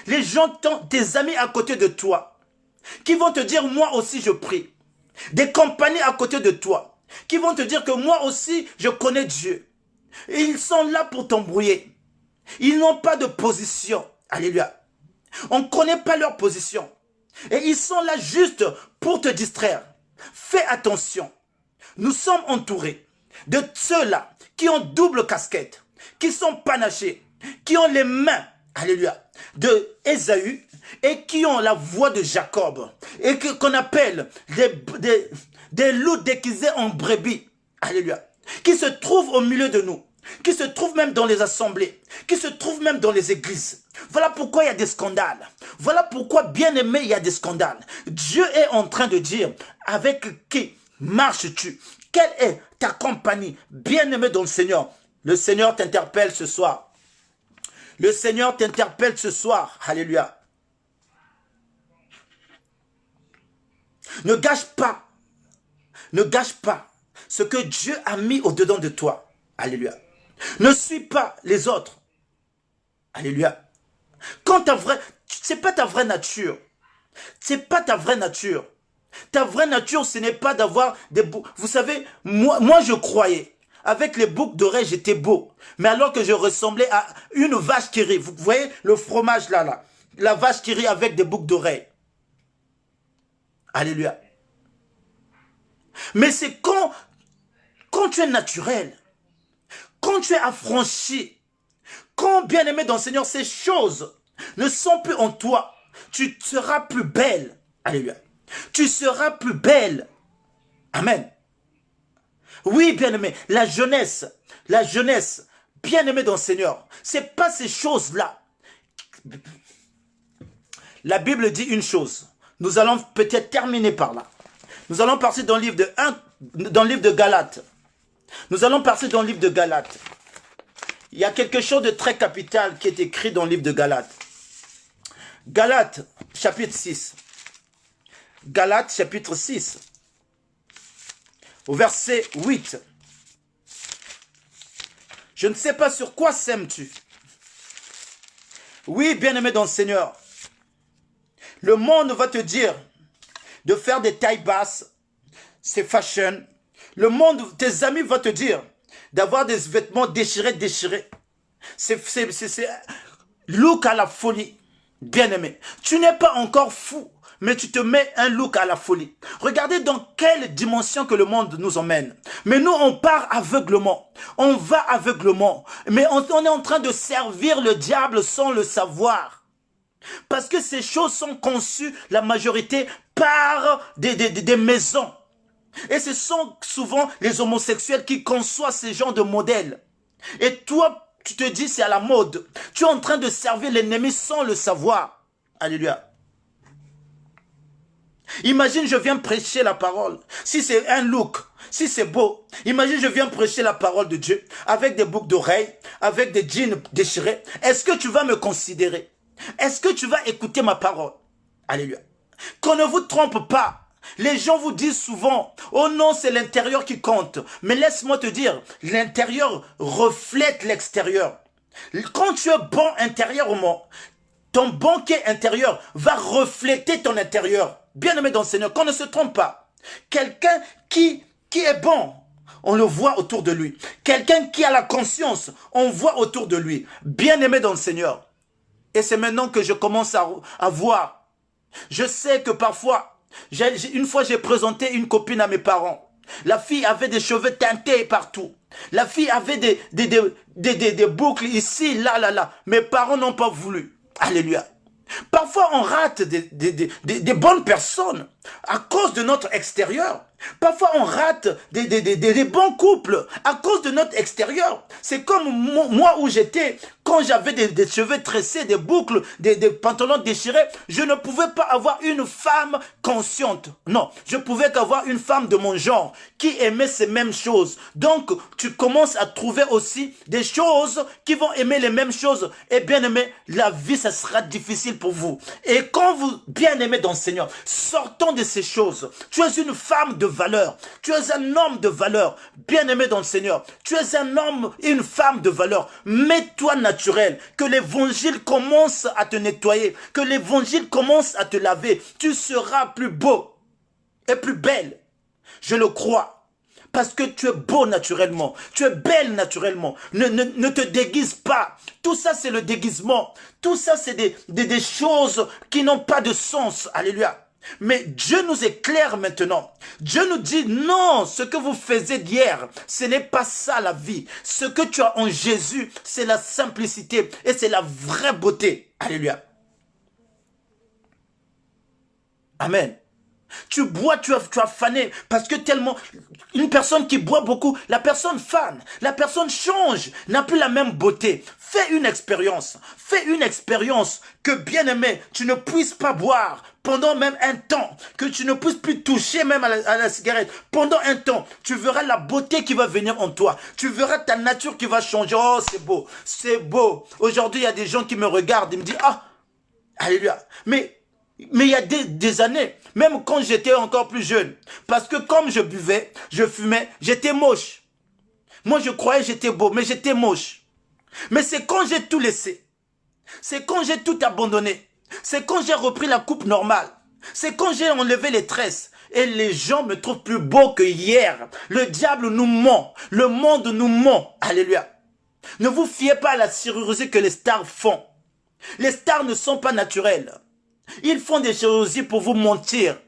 Les gens, tes amis à côté de toi, qui vont te dire, moi aussi je prie. Des compagnies à côté de toi, qui vont te dire que moi aussi je connais Dieu. Et ils sont là pour t'embrouiller. Ils n'ont pas de position. Alléluia. On ne connaît pas leur position. Et ils sont là juste pour te distraire. Fais attention. Nous sommes entourés de ceux-là qui ont double casquette, qui sont panachés, qui ont les mains, alléluia, de Ésaü et qui ont la voix de Jacob et qu'on appelle des loups déguisés en brebis, alléluia, qui se trouvent au milieu de nous, qui se trouvent même dans les assemblées, qui se trouvent même dans les églises. Voilà pourquoi il y a des scandales. Voilà pourquoi, bien aimé, il y a des scandales. Dieu est en train de dire, avec qui marches-tu? Quelle est ta compagnie? Bien aimé dans le Seigneur. Le Seigneur t'interpelle ce soir. Le Seigneur t'interpelle ce soir. Alléluia. Ne gâche pas ce que Dieu a mis au-dedans de toi. Alléluia. Ne suis pas les autres. Alléluia. Quand c'est pas ta vraie nature. C'est pas ta vraie nature. Ta vraie nature, ce n'est pas d'avoir des boucles. Vous savez, moi je croyais. Avec les boucles d'oreilles, j'étais beau. Mais alors que je ressemblais à une vache qui rit. Vous voyez le fromage là. La vache qui rit avec des boucles d'oreilles. Alléluia. Mais c'est quand tu es naturel, quand tu es affranchi, quand, bien aimé dans le Seigneur, ces choses ne sont plus en toi, tu seras plus belle. Alléluia. Tu seras plus belle. Amen. Oui, bien aimé, la jeunesse, bien aimé dans le Seigneur, c'est pas ces choses-là. La Bible dit une chose. Nous allons peut-être terminer par là. Nous allons passer dans le livre de Galates. Nous allons passer dans le livre de Galates. Il y a quelque chose de très capital qui est écrit dans le livre de Galates. Galates, chapitre 6. Galates, chapitre 6. Au verset 8. Je ne sais pas sur quoi sèmes-tu. Oui, bien-aimé dans le Seigneur. Le monde va te dire de faire des tailles basses. C'est fashion. Le monde, tes amis vont te dire d'avoir des vêtements déchirés. C'est look à la folie. Bien-aimé, tu n'es pas encore fou, mais tu te mets un look à la folie. Regardez dans quelle dimension que le monde nous emmène. Mais nous, on part aveuglement. On va aveuglement. Mais on est en train de servir le diable sans le savoir. Parce que ces choses sont conçues, la majorité, par des maisons. Et ce sont souvent les homosexuels qui conçoivent ces genres de modèles. Et toi, tu te dis c'est à la mode. Tu es en train de servir l'ennemi sans le savoir. Alléluia. Imagine, je viens prêcher la parole. Si c'est un look, si c'est beau. Imagine, je viens prêcher la parole de Dieu avec des boucles d'oreilles, avec des jeans déchirés. Est-ce que tu vas me considérer? Est-ce que tu vas écouter ma parole? Alléluia. Qu'on ne vous trompe pas. Les gens vous disent souvent, oh non, c'est l'intérieur qui compte. Mais laisse-moi te dire, l'intérieur reflète l'extérieur. Quand tu es bon intérieurement, ton banquier intérieur va refléter ton intérieur. Bien-aimé dans le Seigneur, qu'on ne se trompe pas. Quelqu'un qui est bon on le voit autour de lui. Quelqu'un qui a la conscience, on voit autour de lui. Bien-aimé dans le Seigneur. Et c'est maintenant que je commence à voir. Je sais que parfois, une fois j'ai présenté une copine à mes parents. La fille avait des cheveux teintés partout. La fille avait des boucles ici, là, là, là. Mes parents n'ont pas voulu. Alléluia. Parfois, on rate des bonnes personnes à cause de notre extérieur. Parfois, on rate des bons couples à cause de notre extérieur. C'est comme moi où j'étais, quand j'avais des cheveux tressés, des boucles, des pantalons déchirés, je ne pouvais pas avoir une femme consciente. Non, je pouvais qu'avoir une femme de mon genre qui aimait ces mêmes choses. Donc, tu commences à trouver aussi des choses qui vont aimer les mêmes choses. Et bien aimé, la vie, ça sera difficile pour vous. Et quand vous, bien aimé dans le Seigneur, sortons de ces choses. Tu es une femme de valeur. Tu es un homme de valeur. Bien aimé dans le Seigneur. Tu es un homme et une femme de valeur. Mets-toi naturel. Que l'évangile commence à te nettoyer. Que l'évangile commence à te laver. Tu seras plus beau et plus belle. Je le crois. Parce que tu es beau naturellement. Tu es belle naturellement. Ne te déguise pas. Tout ça, c'est le déguisement. Tout ça, c'est des choses qui n'ont pas de sens. Alléluia. Mais Dieu nous éclaire maintenant. Dieu nous dit non, ce que vous faisiez d'hier, ce n'est pas ça la vie. Ce que tu as en Jésus, c'est la simplicité et c'est la vraie beauté. Alléluia. Amen. Tu bois, tu as fané, parce que tellement, une personne qui boit beaucoup, la personne fane, la personne change, n'a plus la même beauté. Fais une expérience que bien aimé, tu ne puisses pas boire pendant même un temps, que tu ne puisses plus toucher même à la cigarette. Pendant un temps, tu verras la beauté qui va venir en toi. Tu verras ta nature qui va changer. Oh, c'est beau, c'est beau. Aujourd'hui, il y a des gens qui me regardent et me disent, ah, alléluia. Mais il y a des années, même quand j'étais encore plus jeune, parce que comme je buvais, je fumais, j'étais moche. Moi, je croyais que j'étais beau, mais j'étais moche. Mais c'est quand j'ai tout laissé, c'est quand j'ai tout abandonné, c'est quand j'ai repris la coupe normale, c'est quand j'ai enlevé les tresses, et les gens me trouvent plus beau que hier. Le diable nous ment, le monde nous ment. Alléluia. Ne vous fiez pas à la chirurgie que les stars font. Les stars ne sont pas naturelles. Ils font des chirurgies pour vous mentir.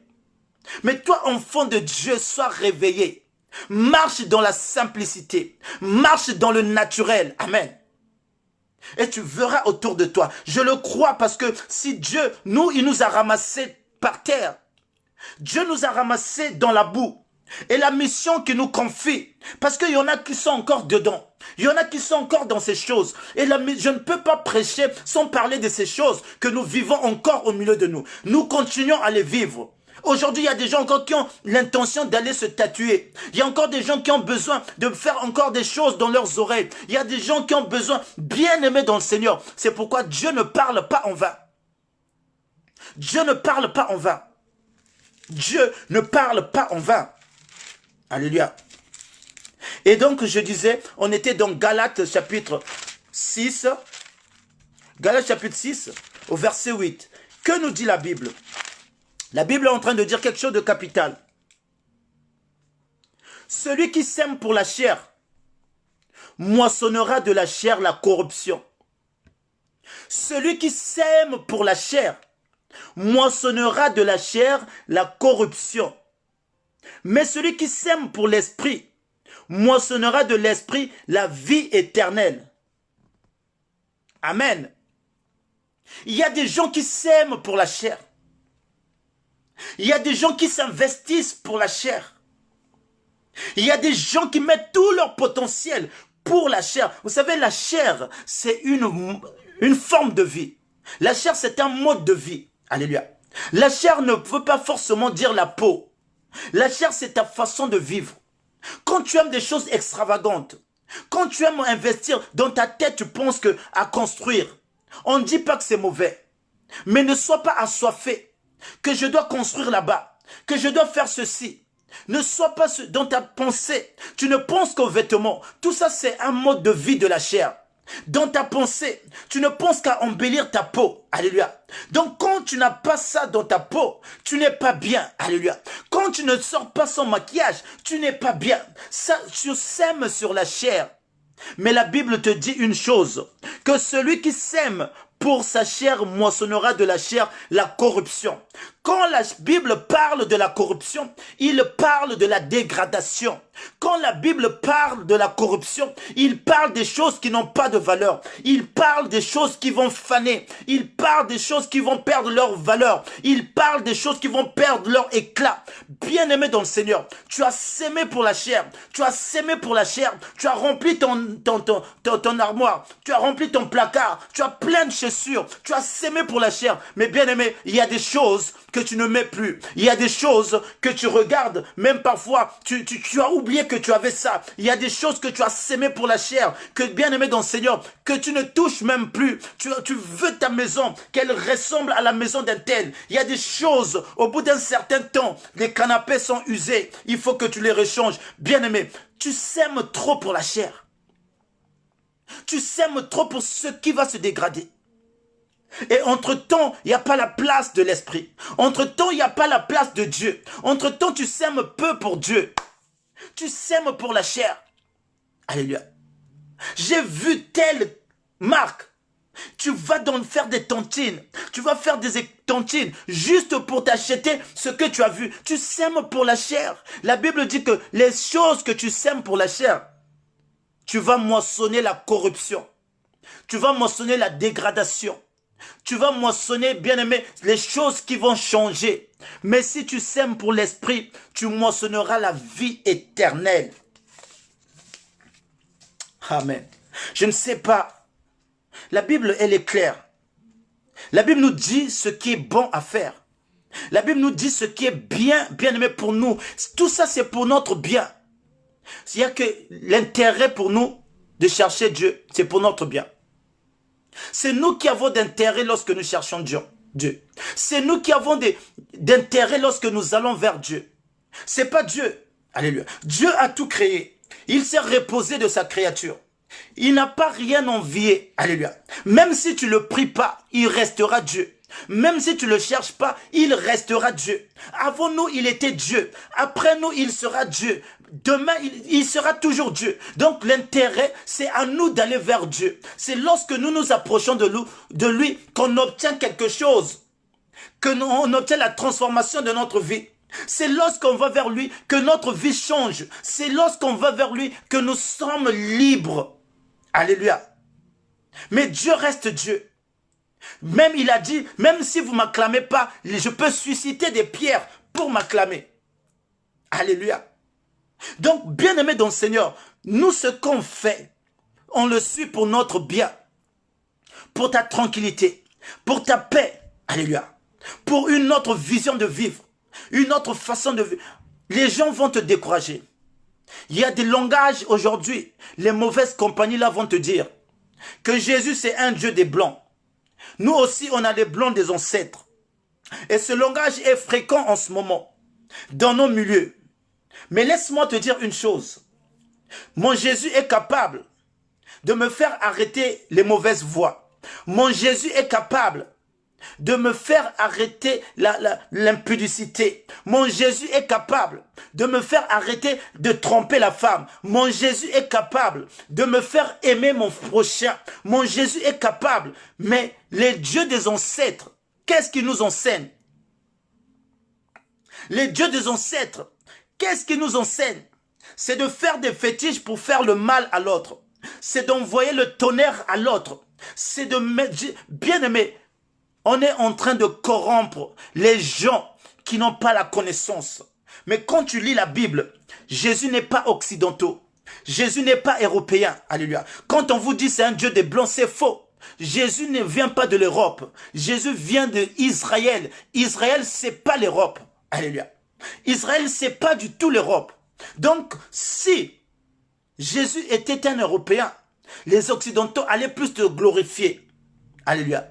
Mais toi, enfant de Dieu, sois réveillé. Marche dans la simplicité. Marche dans le naturel. Amen. Et tu verras autour de toi. Je le crois parce que si Dieu, il nous a ramassés par terre. Dieu nous a ramassés dans la boue. Et la mission qu'il nous confie, parce qu'il y en a qui sont encore dedans, il y en a qui sont encore dans ces choses, et je ne peux pas prêcher sans parler de ces choses que nous vivons encore au milieu de nous. Nous continuons à les vivre. Aujourd'hui, il y a des gens encore qui ont l'intention d'aller se tatouer. Il y a encore des gens qui ont besoin de faire encore des choses dans leurs oreilles. Il y a des gens qui ont besoin, bien aimés dans le Seigneur. C'est pourquoi Dieu ne parle pas en vain. Dieu ne parle pas en vain. Dieu ne parle pas en vain. Alléluia. Et donc, je disais, on était dans Galates chapitre 6. Galates chapitre 6, au verset 8. Que nous dit la Bible? La Bible est en train de dire quelque chose de capital. Celui qui sème pour la chair moissonnera de la chair la corruption. Celui qui sème pour la chair moissonnera de la chair la corruption. Mais celui qui sème pour l'esprit moissonnera de l'esprit la vie éternelle. Amen. Il y a des gens qui sèment pour la chair. Il y a des gens qui s'investissent pour la chair. Il y a des gens qui mettent tout leur potentiel pour la chair. Vous savez, la chair, c'est une forme de vie. La chair, c'est un mode de vie. Alléluia. La chair ne veut pas forcément dire la peau. La chair, c'est ta façon de vivre. Quand tu aimes des choses extravagantes, quand tu aimes investir, dans ta tête, tu penses à construire. On ne dit pas que c'est mauvais. Mais ne sois pas assoiffé. Que je dois construire là-bas. Que je dois faire ceci. Ne sois pas dans ta pensée. Tu ne penses qu'aux vêtements. Tout ça, c'est un mode de vie de la chair. Dans ta pensée, tu ne penses qu'à embellir ta peau. Alléluia. Donc quand tu n'as pas ça dans ta peau, tu n'es pas bien. Alléluia. Quand Quand tu ne sors pas sans maquillage, tu n'es pas bien. Ça, tu sèmes sur la chair. Mais la Bible te dit une chose, que celui qui sème pour sa chair moissonnera de la chair la corruption. Quand la Bible parle de la corruption, il parle de la dégradation. Quand la Bible parle de la corruption, il parle des choses qui n'ont pas de valeur. Il parle des choses qui vont faner. Il parle des choses qui vont perdre leur valeur. Il parle des choses qui vont perdre leur éclat. Bien-aimé dans le Seigneur, tu as sémé pour la chair. Tu as sémé pour la chair. Tu as rempli ton armoire. Tu as rempli ton placard. Tu as plein de chaussures. Tu as sémé pour la chair. Mais bien-aimé, il y a des choses que tu ne mets plus. Il y a des choses que tu regardes, même parfois, tu as oublié que tu avais ça. Il y a des choses que tu as sémées pour la chair, que bien-aimé dans le Seigneur, que tu ne touches même plus. Tu veux ta maison, qu'elle ressemble à la maison d'un tel. Il y a des choses, au bout d'un certain temps, les canapés sont usés. Il faut que tu les rechanges. Bien-aimé, tu sèmes trop pour la chair. Tu sèmes trop pour ce qui va se dégrader. Et entre-temps, il n'y a pas la place de l'esprit. Entre-temps, il n'y a pas la place de Dieu. Entre-temps, tu sèmes peu pour Dieu. Tu sèmes pour la chair. Alléluia. J'ai vu telle marque. Tu vas faire des tontines. Tu vas faire des tontines juste pour t'acheter ce que tu as vu. Tu sèmes pour la chair. La Bible dit que les choses que tu sèmes pour la chair, tu vas moissonner la corruption. Tu vas moissonner la dégradation. Tu vas moissonner, bien-aimé, les choses qui vont changer. Mais si tu sèmes pour l'esprit, tu moissonneras la vie éternelle. Amen. Je ne sais pas. La Bible, elle est claire. La Bible nous dit ce qui est bon à faire. La Bible nous dit ce qui est bien-aimé pour nous. Tout ça, c'est pour notre bien. Il y a que l'intérêt pour nous de chercher Dieu, c'est pour notre bien. C'est nous qui avons d'intérêt lorsque nous cherchons Dieu. C'est nous qui avons d'intérêt lorsque nous allons vers Dieu. C'est pas Dieu. Alléluia. Dieu a tout créé. Il s'est reposé de sa créature. Il n'a pas rien envié. Alléluia. Même si tu ne le pries pas, il restera Dieu. Même si tu ne le cherches pas, il restera Dieu. Avant nous, il était Dieu. Après nous, il sera Dieu. Demain, il sera toujours Dieu. Donc l'intérêt, c'est à nous d'aller vers Dieu. C'est lorsque nous nous approchons de lui qu'on obtient quelque chose. Qu'on obtient la transformation de notre vie. C'est lorsqu'on va vers lui que notre vie change. C'est lorsqu'on va vers lui que nous sommes libres. Alléluia. Mais Dieu reste Dieu. Même il a dit, même si vous ne m'acclamez pas, je peux susciter des pierres pour m'acclamer. Alléluia. Donc, bien-aimés dans le Seigneur, nous ce qu'on fait, on le suit pour notre bien, pour ta tranquillité, pour ta paix. Alléluia. Pour une autre vision de vivre, une autre façon de vivre. Les gens vont te décourager. Il y a des langages aujourd'hui, les mauvaises compagnies là vont te dire que Jésus c'est un Dieu des Blancs. Nous aussi, on a les Blancs des ancêtres. Et ce langage est fréquent en ce moment, dans nos milieux. Mais laisse-moi te dire une chose. Mon Jésus est capable de me faire arrêter les mauvaises voies. Mon Jésus est capable de me faire arrêter l'impudicité. Mon Jésus est capable de me faire arrêter de tromper la femme. Mon Jésus est capable de me faire aimer mon prochain. Mon Jésus est capable. Mais les dieux des ancêtres, qu'est-ce qu'ils nous enseignent? Les dieux des ancêtres, qu'est-ce qu'ils nous enseignent? C'est de faire des fétiches pour faire le mal à l'autre. C'est d'envoyer le tonnerre à l'autre. C'est de mettre... Bien aimé, on est en train de corrompre les gens qui n'ont pas la connaissance. Mais quand tu lis la Bible, Jésus n'est pas occidental. Jésus n'est pas européen. Alléluia. Quand on vous dit c'est un Dieu des Blancs, c'est faux. Jésus ne vient pas de l'Europe. Jésus vient d'Israël. Israël, c'est pas l'Europe. Alléluia. Israël, c'est pas du tout l'Europe. Donc, si Jésus était un Européen, les Occidentaux allaient plus te glorifier. Alléluia.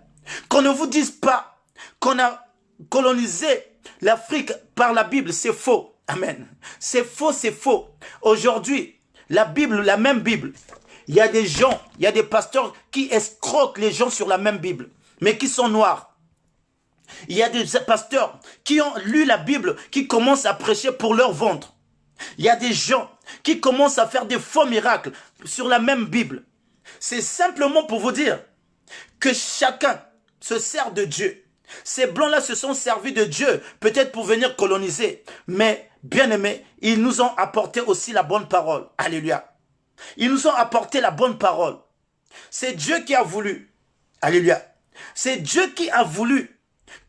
Qu'on ne vous dise pas qu'on a colonisé l'Afrique par la Bible, c'est faux. Amen. C'est faux, c'est faux. Aujourd'hui, la Bible, la même Bible, il y a des gens, il y a des pasteurs qui escroquent les gens sur la même Bible, mais qui sont noirs. Il y a des pasteurs qui ont lu la Bible, qui commencent à prêcher pour leur ventre. Il y a des gens qui commencent à faire des faux miracles sur la même Bible. C'est simplement pour vous dire que chacun se sert de Dieu. Ces blancs-là se sont servis de Dieu, peut-être pour venir coloniser. Mais, bien aimés, ils nous ont apporté aussi la bonne parole. Alléluia. Ils nous ont apporté la bonne parole. C'est Dieu qui a voulu. Alléluia. C'est Dieu qui a voulu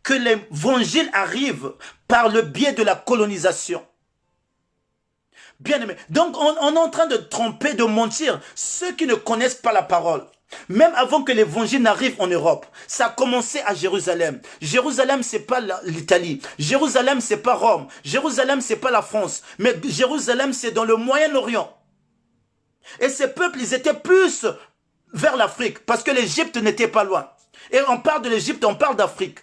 que l'évangile arrive par le biais de la colonisation. Bien aimé. Donc, on est en train de tromper, de mentir ceux qui ne connaissent pas la parole. Même avant que l'évangile n'arrive en Europe, ça a commencé à Jérusalem. Jérusalem, c'est pas l'Italie. Jérusalem, c'est pas Rome. Jérusalem, c'est pas la France. Mais Jérusalem, c'est dans le Moyen-Orient. Et ces peuples, ils étaient plus vers l'Afrique, parce que l'Égypte n'était pas loin. Et on parle de l'Égypte, on parle d'Afrique.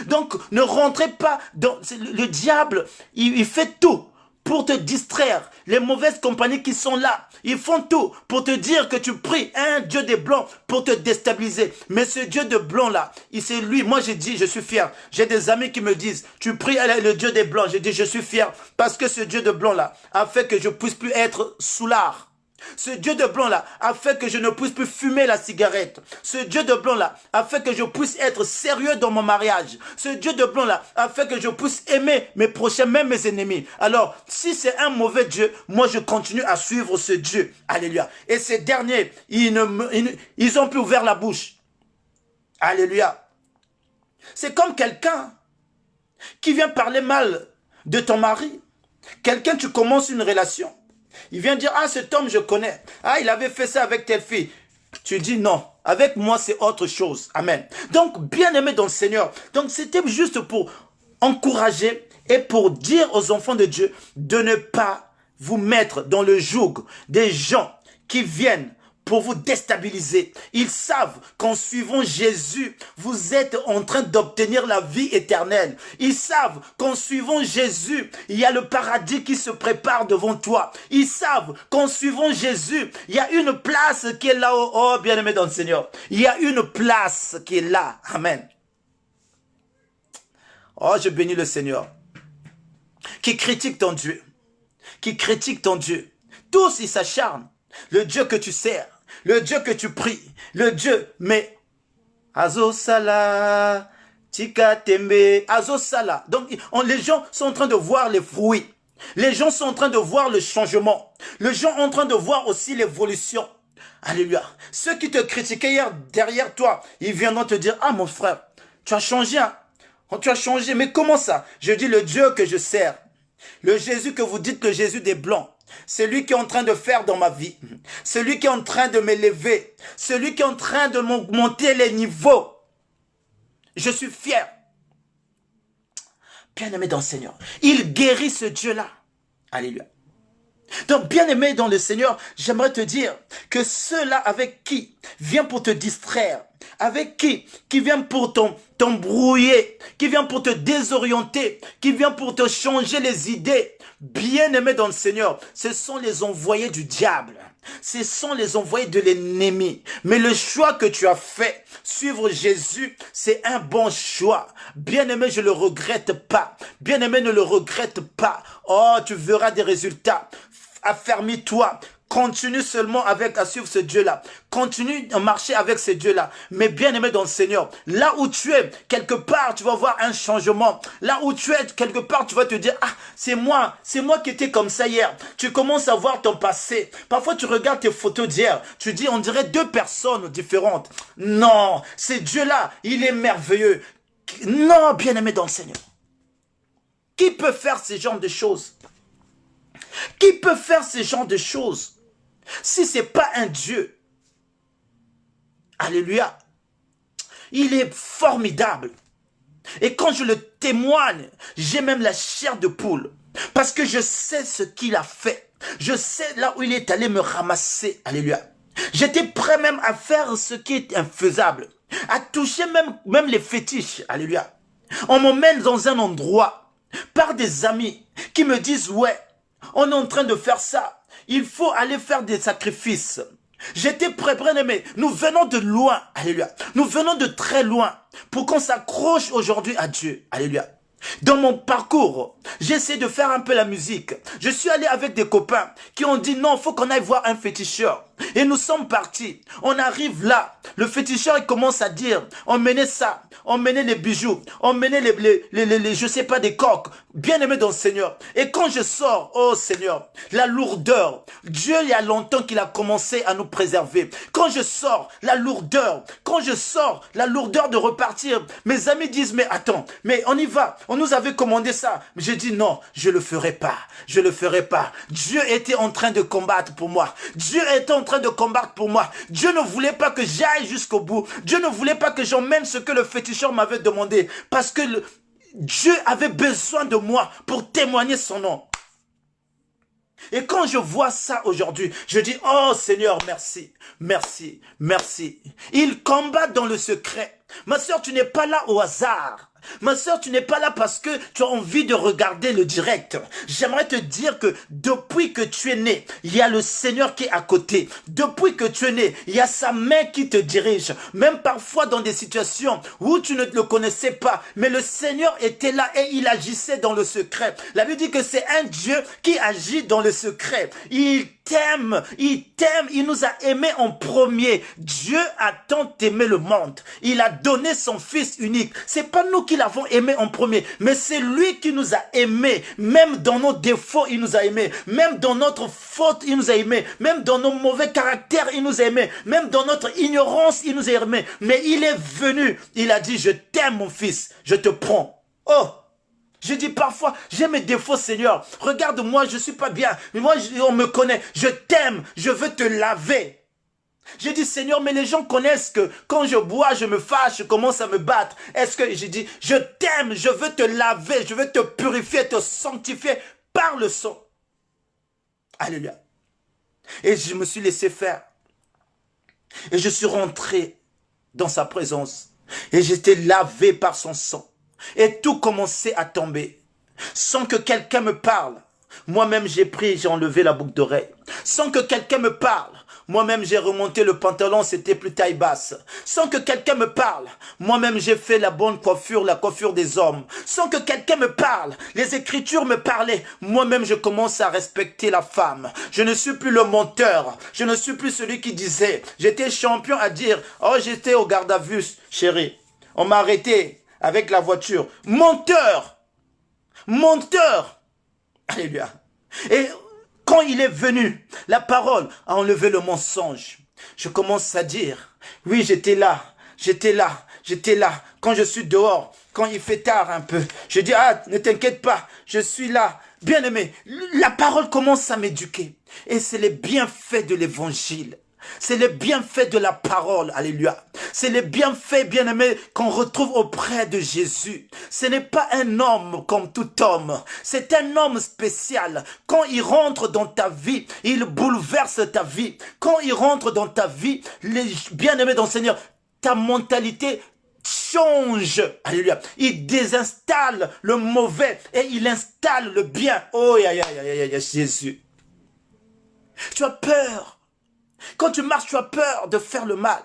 Donc, ne rentrez pas dans... Le diable, il fait tout pour te distraire. Les mauvaises compagnies qui sont là, ils font tout pour te dire que tu pries un Dieu des Blancs pour te déstabiliser. Mais ce Dieu de Blancs là, c'est lui. Moi j'ai dit, je suis fier. J'ai des amis qui me disent, tu pries le Dieu des Blancs. J'ai dit, je suis fier parce que ce Dieu de Blancs là a fait que je puisse plus être soulard. Ce Dieu de blanc là a fait que je ne puisse plus fumer la cigarette. Ce Dieu de blanc là a fait que je puisse être sérieux dans mon mariage. Ce Dieu de blanc là a fait que je puisse aimer mes prochains, même mes ennemis. Alors, si c'est un mauvais Dieu, moi je continue à suivre ce Dieu. Alléluia. Et ces derniers, ils ont pu ouvrir la bouche. Alléluia. C'est comme quelqu'un qui vient parler mal de ton mari. Quelqu'un, tu commences une relation. Il vient dire, ah, cet homme, je connais. Ah, il avait fait ça avec telle fille. Tu dis non. Avec moi, c'est autre chose. Amen. Donc, bien aimé dans le Seigneur. Donc, c'était juste pour encourager et pour dire aux enfants de Dieu de ne pas vous mettre dans le joug des gens qui viennent pour vous déstabiliser. Ils savent qu'en suivant Jésus, vous êtes en train d'obtenir la vie éternelle. Ils savent qu'en suivant Jésus, il y a le paradis qui se prépare devant toi. Ils savent qu'en suivant Jésus, il y a une place qui est là-haut. Oh, bien-aimé dans le Seigneur. Il y a une place qui est là. Amen. Oh, je bénis le Seigneur. Qui critique ton Dieu. Qui critique ton Dieu. Tous, ils s'acharnent. Le Dieu que tu sers, le Dieu que tu pries, le Dieu, mais Azosala, Tika Tembe, Azosala. Donc, les gens sont en train de voir les fruits. Les gens sont en train de voir le changement. Les gens sont en train de voir aussi l'évolution. Alléluia. Ceux qui te critiquaient hier derrière toi, ils viendront te dire, ah mon frère, tu as changé, hein? Tu as changé, mais comment ça? Je dis le Dieu que je sers. Le Jésus que vous dites, le Jésus des Blancs. C'est lui qui est en train de faire dans ma vie. Celui qui est en train de m'élever. Celui qui est en train de monter les niveaux. Je suis fier. Bien-aimé dans le Seigneur. Il guérit ce Dieu-là. Alléluia. Donc, bien-aimé dans le Seigneur, j'aimerais te dire que ceux-là avec qui vient pour te distraire, avec qui vient pour t'embrouiller, qui vient pour te désorienter, qui vient pour te changer les idées, bien-aimé dans le Seigneur, ce sont les envoyés du diable. Ce sont les envoyés de l'ennemi. Mais le choix que tu as fait, suivre Jésus, c'est un bon choix. Bien-aimé, je ne le regrette pas. Bien-aimé, ne le regrette pas. Oh, tu verras des résultats. Affermis-toi. Continue seulement à suivre ce Dieu-là. Continue à marcher avec ce Dieu-là. Mais bien aimé dans le Seigneur, là où tu es, quelque part, tu vas voir un changement. Là où tu es, quelque part, tu vas te dire, ah, c'est moi qui étais comme ça hier. Tu commences à voir ton passé. Parfois, tu regardes tes photos d'hier. Tu dis, on dirait deux personnes différentes. Non, c'est Dieu-là, il est merveilleux. Non, bien aimé dans le Seigneur. Qui peut faire ce genre de choses? Qui peut faire ce genre de choses? Si ce n'est pas un Dieu, alléluia, il est formidable. Et quand je le témoigne, j'ai même la chair de poule. Parce que je sais ce qu'il a fait. Je sais là où il est allé me ramasser, alléluia. J'étais prêt même à faire ce qui est infaisable. À toucher même les fétiches, alléluia. On m'emmène dans un endroit par des amis qui me disent, ouais, on est en train de faire ça. Il faut aller faire des sacrifices. J'étais prêt, bien-aimé. Nous venons de loin. Alléluia. Nous venons de très loin pour qu'on s'accroche aujourd'hui à Dieu. Alléluia. Dans mon parcours, j'ai essayé de faire un peu la musique. Je suis allé avec des copains qui ont dit non, il faut qu'on aille voir un féticheur. Et nous sommes partis. On arrive là. Le féticheur, il commence à dire, on menait ça, on menait les bijoux, on menait je sais pas, des coques. Bien aimé dans le Seigneur. Et quand je sors, oh Seigneur, la lourdeur. Dieu, il y a longtemps qu'il a commencé à nous préserver. Quand je sors, la lourdeur. Quand je sors, la lourdeur de repartir. Mes amis disent, mais attends, mais on y va. On nous avait commandé ça. Mais j'ai dit non, je le ferai pas. Je le ferai pas. Dieu était en train de combattre pour moi. Dieu était en train de combattre pour moi. Dieu ne voulait pas que j'aille jusqu'au bout. Dieu ne voulait pas que j'emmène ce que le féticheur m'avait demandé. Parce que Dieu avait besoin de moi pour témoigner son nom. Et quand je vois ça aujourd'hui, je dis, oh Seigneur, merci, merci, merci. Il combat dans le secret. Ma soeur, tu n'es pas là au hasard. Ma soeur, tu n'es pas là parce que tu as envie de regarder le direct. J'aimerais te dire que depuis que tu es né, il y a le Seigneur qui est à côté. Depuis que tu es né, il y a sa main qui te dirige. Même parfois dans des situations où tu ne le connaissais pas, mais le Seigneur était là et il agissait dans le secret. La Bible dit que c'est un Dieu qui agit dans le secret. Il t'aime, il nous a aimés en premier. Dieu a tant aimé le monde. Il a donné son Fils unique. C'est pas nous qui l'avons aimé en premier, mais c'est lui qui nous a aimés. Même dans nos défauts, il nous a aimés. Même dans notre faute, il nous a aimés. Même dans nos mauvais caractères, il nous a aimés. Même dans notre ignorance, il nous a aimés. Mais il est venu. Il a dit, je t'aime mon fils, je te prends. Oh! Je dis parfois, j'ai mes défauts, Seigneur. Regarde-moi, je suis pas bien. Moi, on me connaît. Je t'aime. Je veux te laver. J'ai dit, Seigneur, mais les gens connaissent que quand je bois, je me fâche, je commence à me battre. Est-ce que j'ai dit, je t'aime, je veux te laver, je veux te purifier, te sanctifier par le sang. Alléluia. Et je me suis laissé faire. Et je suis rentré dans sa présence. Et j'étais lavé par son sang. Et tout commençait à tomber. Sans que quelqu'un me parle. Moi-même, j'ai pris, j'ai enlevé la boucle d'oreille. Sans que quelqu'un me parle. Moi-même, j'ai remonté le pantalon, c'était plus taille basse. Sans que quelqu'un me parle. Moi-même, j'ai fait la bonne coiffure, la coiffure des hommes. Sans que quelqu'un me parle. Les Écritures me parlaient. Moi-même, je commence à respecter la femme. Je ne suis plus le menteur. Je ne suis plus celui qui disait. J'étais champion à dire, oh, j'étais au garde à vue, chérie. On m'a arrêté avec la voiture. Menteur! Menteur! Alléluia. Et quand il est venu, la parole a enlevé le mensonge. Je commence à dire, oui, j'étais là, j'étais là, j'étais là. Quand je suis dehors, quand il fait tard un peu, je dis, ah, ne t'inquiète pas, je suis là. Bien aimé, la parole commence à m'éduquer. Et c'est les bienfaits de l'évangile. C'est les bienfaits de la parole, alléluia. C'est les bienfaits, bien-aimés, qu'on retrouve auprès de Jésus. Ce n'est pas un homme comme tout homme. C'est un homme spécial. Quand il rentre dans ta vie, il bouleverse ta vie. Quand il rentre dans ta vie, les bien-aimés dans le Seigneur, ta mentalité change. Alléluia. Il désinstalle le mauvais et il installe le bien. Oh, Jésus. Tu as peur. Quand tu marches, tu as peur de faire le mal.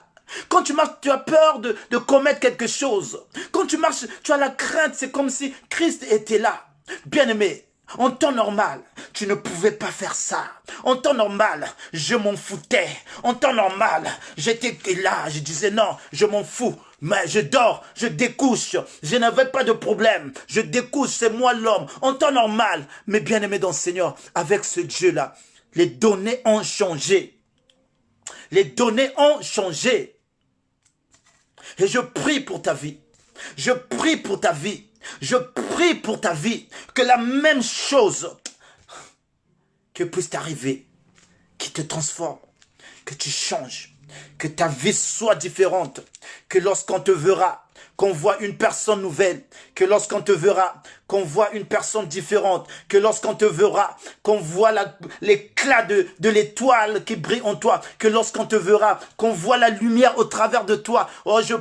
Quand tu marches, tu as peur de commettre quelque chose. Quand tu marches, tu as la crainte. C'est comme si Christ était là. Bien-aimé, en temps normal, tu ne pouvais pas faire ça. En temps normal, je m'en foutais. En temps normal, j'étais là, je disais non, je m'en fous. Mais je dors, je découche. Je n'avais pas de problème. Je découche, c'est moi l'homme. En temps normal. Mais bien-aimé dans le Seigneur, avec ce Dieu-là, les données ont changé. Les données ont changé. Et je prie pour ta vie. Je prie pour ta vie. Je prie pour ta vie. Que la même chose que puisse t'arriver. Qui te transforme. Que tu changes. Que ta vie soit différente. Que lorsqu'on te verra, qu'on voit une personne nouvelle. Que lorsqu'on te verra, qu'on voit une personne différente, que lorsqu'on te verra, qu'on voit l'éclat de l'étoile qui brille en toi, que lorsqu'on te verra, qu'on voit la lumière au travers de toi. Oh, je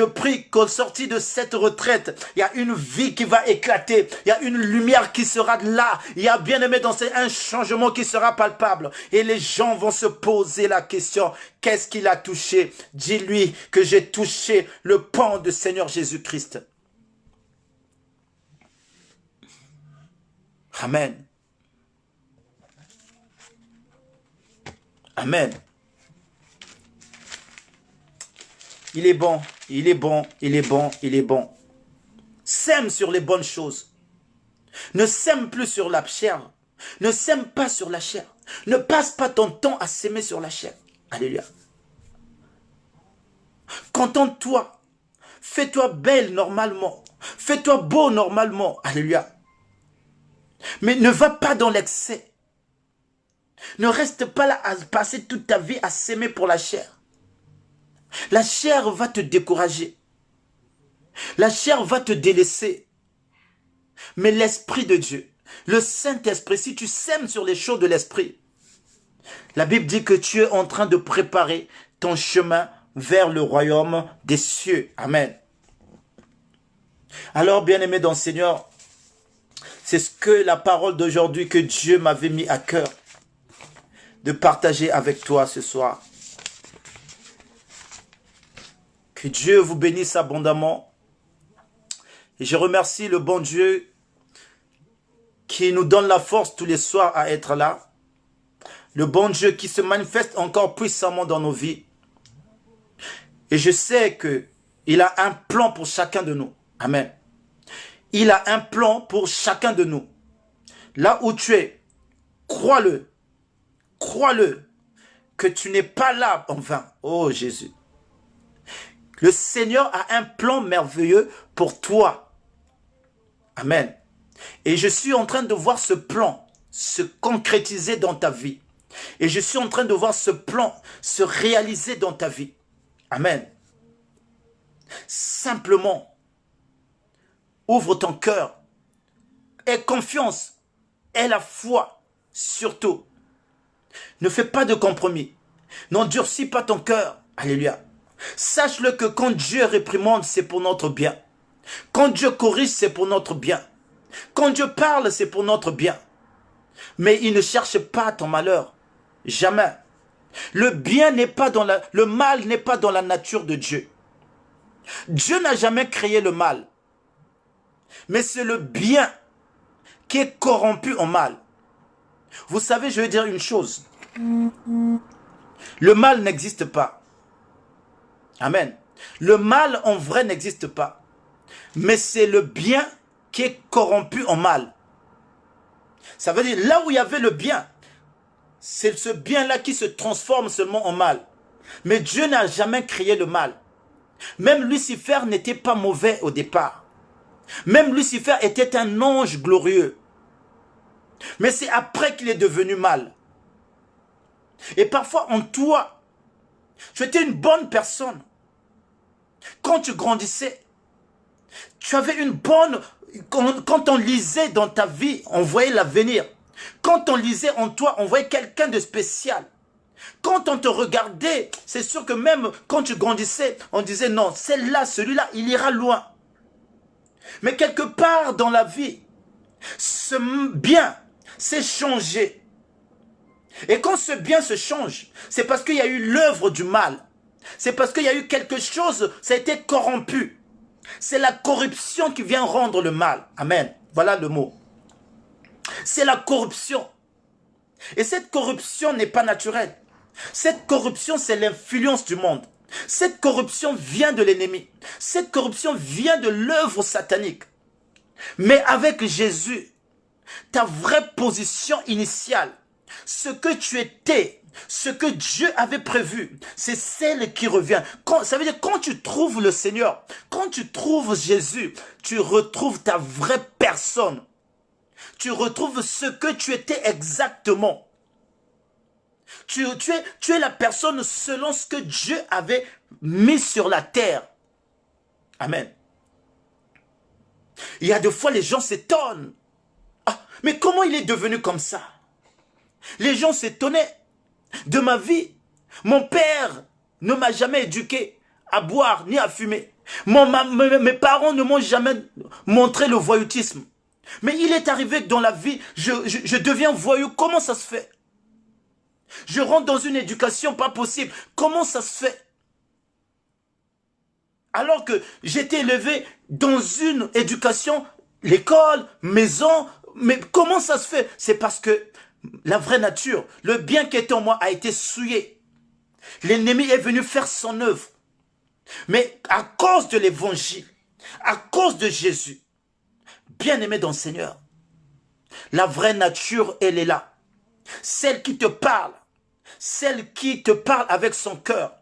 prie qu'au sorti de cette retraite, il y a une vie qui va éclater, il y a une lumière qui sera là, il y a bien aimé dans un changement qui sera palpable. Et les gens vont se poser la question, qu'est-ce qu'il a touché? Dis-lui que j'ai touché le pan du Seigneur Jésus-Christ. Amen. Amen. Il est bon, il est bon, il est bon, il est bon. Sème sur les bonnes choses. Ne sème plus sur la chair. Ne sème pas sur la chair. Ne passe pas ton temps à s'aimer sur la chair. Alléluia. Contente-toi. Fais-toi belle normalement. Fais-toi beau normalement. Alléluia. Mais ne va pas dans l'excès. Ne reste pas là à passer toute ta vie à s'aimer pour la chair. La chair va te décourager. La chair va te délaisser. Mais l'Esprit de Dieu, le Saint-Esprit, si tu sèmes sur les choses de l'Esprit, la Bible dit que tu es en train de préparer ton chemin vers le royaume des cieux. Amen. Alors, bien-aimés dans le Seigneur, c'est ce que la parole d'aujourd'hui que Dieu m'avait mis à cœur de partager avec toi ce soir. Que Dieu vous bénisse abondamment. Et je remercie le bon Dieu qui nous donne la force tous les soirs à être là. Le bon Dieu qui se manifeste encore puissamment dans nos vies. Et je sais qu'il a un plan pour chacun de nous. Amen. Il a un plan pour chacun de nous. Là où tu es, crois-le. Crois-le que tu n'es pas là en vain. Oh Jésus. Le Seigneur a un plan merveilleux pour toi. Amen. Et je suis en train de voir ce plan se concrétiser dans ta vie. Et je suis en train de voir ce plan se réaliser dans ta vie. Amen. Simplement, ouvre ton cœur. Aie confiance. Aie la foi. Surtout. Ne fais pas de compromis. N'endurcis pas ton cœur. Alléluia. Sache-le que quand Dieu réprimande, c'est pour notre bien. Quand Dieu corrige, c'est pour notre bien. Quand Dieu parle, c'est pour notre bien. Mais il ne cherche pas ton malheur. Jamais. Le bien n'est pas dans le mal n'est pas dans la nature de Dieu. Dieu n'a jamais créé le mal. Mais c'est le bien qui est corrompu en mal. Vous savez, je vais dire une chose. Le mal n'existe pas. Amen. Le mal en vrai n'existe pas. Mais c'est le bien qui est corrompu en mal. Ça veut dire, là où il y avait le bien, c'est ce bien-là qui se transforme seulement en mal. Mais Dieu n'a jamais créé le mal. Même Lucifer n'était pas mauvais au départ. Même Lucifer était un ange glorieux. Mais c'est après qu'il est devenu mal. Et parfois en toi, tu étais une bonne personne. Quand tu grandissais, tu avais une bonne... Quand on lisait dans ta vie, on voyait l'avenir. Quand on lisait en toi, on voyait quelqu'un de spécial. Quand on te regardait, c'est sûr que même quand tu grandissais, on disait non, celle-là, celui-là, il ira loin. Mais quelque part dans la vie, ce bien s'est changé. Et quand ce bien se change, c'est parce qu'il y a eu l'œuvre du mal. C'est parce qu'il y a eu quelque chose, ça a été corrompu. C'est la corruption qui vient rendre le mal. Amen. Voilà le mot. C'est la corruption. Et cette corruption n'est pas naturelle. Cette corruption, c'est l'influence du monde. Cette corruption vient de l'ennemi. Cette corruption vient de l'œuvre satanique. Mais avec Jésus, ta vraie position initiale, ce que tu étais, ce que Dieu avait prévu, c'est celle qui revient. Ça veut dire quand tu trouves le Seigneur, quand tu trouves Jésus, tu retrouves ta vraie personne. Tu retrouves ce que tu étais exactement. Tu es la personne selon ce que Dieu avait mis sur la terre. Amen. Il y a des fois, les gens s'étonnent. Ah, mais comment il est devenu comme ça? Les gens s'étonnaient de ma vie. Mon père ne m'a jamais éduqué à boire ni à fumer. Mes parents ne m'ont jamais montré le voyoutisme. Mais il est arrivé que dans la vie, je deviens voyou. Comment ça se fait? Je rentre dans une éducation pas possible. Comment ça se fait? Alors que j'étais élevé dans une éducation, l'école, maison. Mais comment ça se fait? C'est parce que la vraie nature, le bien qui est en moi a été souillé. L'ennemi est venu faire son œuvre. Mais à cause de l'évangile, à cause de Jésus, bien-aimé dans le Seigneur, la vraie nature, elle est là. Celle qui te parle avec son cœur.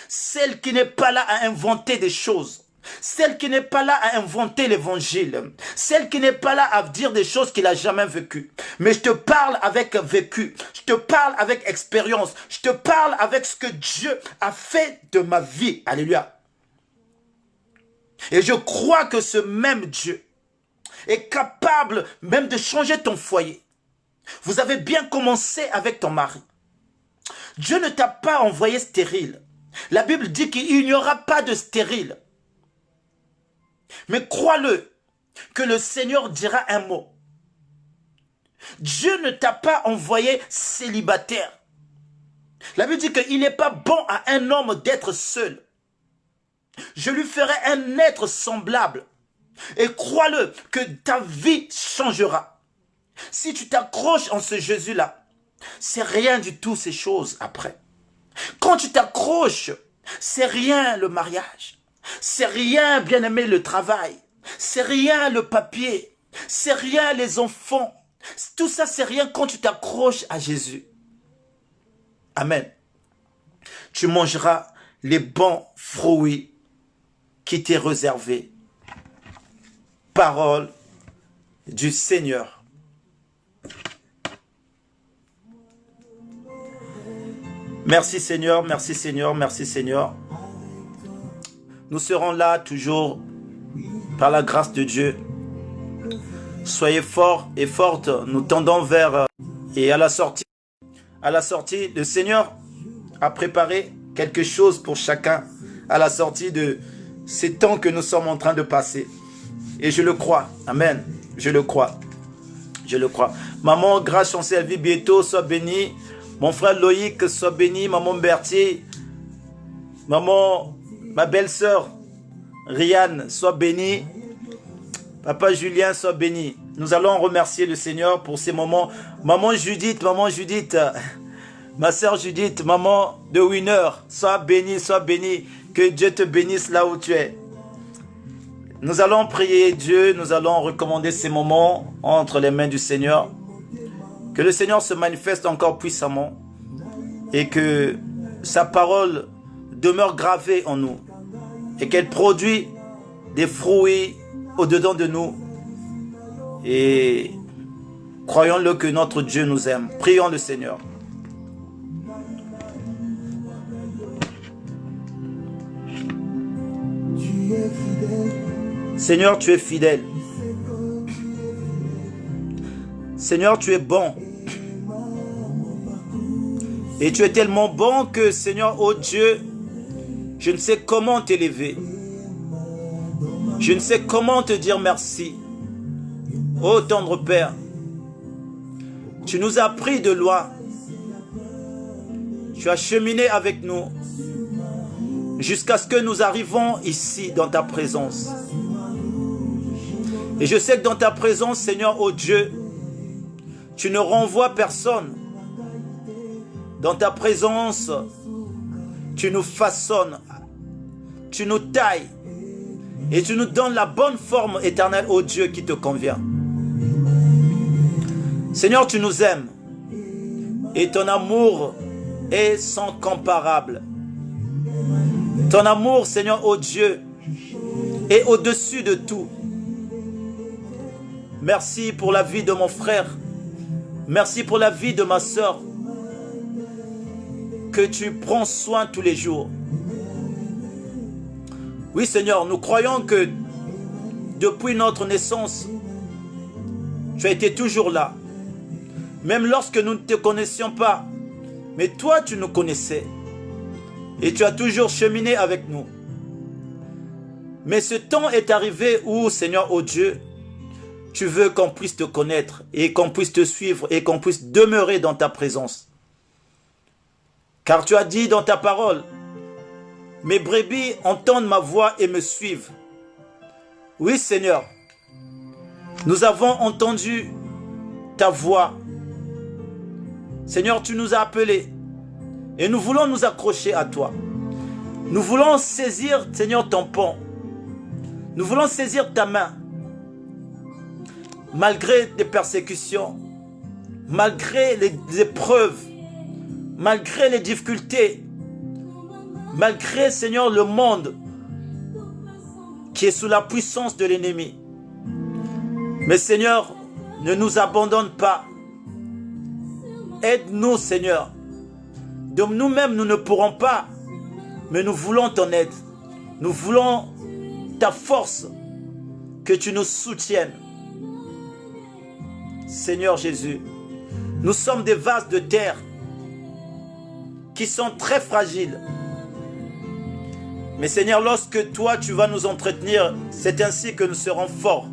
Celle qui n'est pas là à inventer des choses. Celle qui n'est pas là à inventer l'évangile. Celle qui n'est pas là à dire des choses qu'il n'a jamais vécues. Mais je te parle avec vécu. Je te parle avec expérience. Je te parle avec ce que Dieu a fait de ma vie. Alléluia. Et je crois que ce même Dieu est capable même de changer ton foyer. Vous avez bien commencé avec ton mari. Dieu ne t'a pas envoyé stérile. La Bible dit qu'il n'y aura pas de stérile. Mais crois-le, que le Seigneur dira un mot. Dieu ne t'a pas envoyé célibataire. La Bible dit qu'il n'est pas bon à un homme d'être seul. Je lui ferai un être semblable. Et crois-le, que ta vie changera. Si tu t'accroches en ce Jésus-là, c'est rien du tout ces choses après. Quand tu t'accroches, c'est rien le mariage. C'est rien, bien-aimé, le travail. C'est rien le papier. C'est rien les enfants. Tout ça, c'est rien quand tu t'accroches à Jésus. Amen. Tu mangeras les bons fruits qui t'est réservé. Parole du Seigneur. Merci Seigneur, merci Seigneur, merci Seigneur. Nous serons là toujours par la grâce de Dieu. Soyez forts et fortes. Nous tendons vers et à la sortie, le Seigneur a préparé quelque chose pour chacun à la sortie de ces temps que nous sommes en train de passer. Et je le crois. Amen. Je le crois. Je le crois. Maman, grâce en servie, bientôt, sois bénie. Mon frère Loïc, sois béni. Maman Berthier. Maman, ma belle-sœur, Rianne, sois bénie. Papa Julien, sois béni. Nous allons remercier le Seigneur pour ces moments. Maman Judith, ma sœur Judith, maman de Winner, sois bénie, sois bénie. Que Dieu te bénisse là où tu es. Nous allons prier Dieu, nous allons recommander ces moments entre les mains du Seigneur. Que le Seigneur se manifeste encore puissamment et que sa parole demeure gravée en nous et qu'elle produit des fruits au-dedans de nous. Et croyons-le que notre Dieu nous aime. Prions le Seigneur. Seigneur, tu es fidèle. Seigneur, tu es bon. Et tu es tellement bon que, Seigneur, oh Dieu, je ne sais comment t'élever. Je ne sais comment te dire merci. Ô tendre Père, tu nous as pris de loin. Tu as cheminé avec nous jusqu'à ce que nous arrivons ici dans ta présence. Et je sais que dans ta présence, Seigneur, oh Dieu, tu ne renvoies personne. Dans ta présence, tu nous façonnes, tu nous tailles et tu nous donnes la bonne forme éternelle, ô Dieu, qui te convient. Seigneur, tu nous aimes et ton amour est sans comparable. Ton amour, Seigneur, ô Dieu, est au-dessus de tout. Merci pour la vie de mon frère. Merci pour la vie de ma sœur. Que tu prends soin tous les jours. Oui, Seigneur, nous croyons que depuis notre naissance, tu as été toujours là. Même lorsque nous ne te connaissions pas, mais toi tu nous connaissais. Et tu as toujours cheminé avec nous. Mais ce temps est arrivé où, Seigneur, oh Dieu, tu veux qu'on puisse te connaître et qu'on puisse te suivre et qu'on puisse demeurer dans ta présence. Car tu as dit dans ta parole, mes brebis entendent ma voix et me suivent. Oui, Seigneur, nous avons entendu ta voix. Seigneur, tu nous as appelés et nous voulons nous accrocher à toi. Nous voulons saisir, Seigneur, ton pont. Nous voulons saisir ta main. Malgré les persécutions, malgré les épreuves, malgré les difficultés, malgré, Seigneur, le monde qui est sous la puissance de l'ennemi. Mais Seigneur, ne nous abandonne pas. Aide-nous, Seigneur. De nous-mêmes, nous ne pourrons pas, mais nous voulons ton aide. Nous voulons ta force, que tu nous soutiennes. Seigneur Jésus, nous sommes des vases de terre qui sont très fragiles. Mais Seigneur, lorsque toi, tu vas nous entretenir, c'est ainsi que nous serons forts.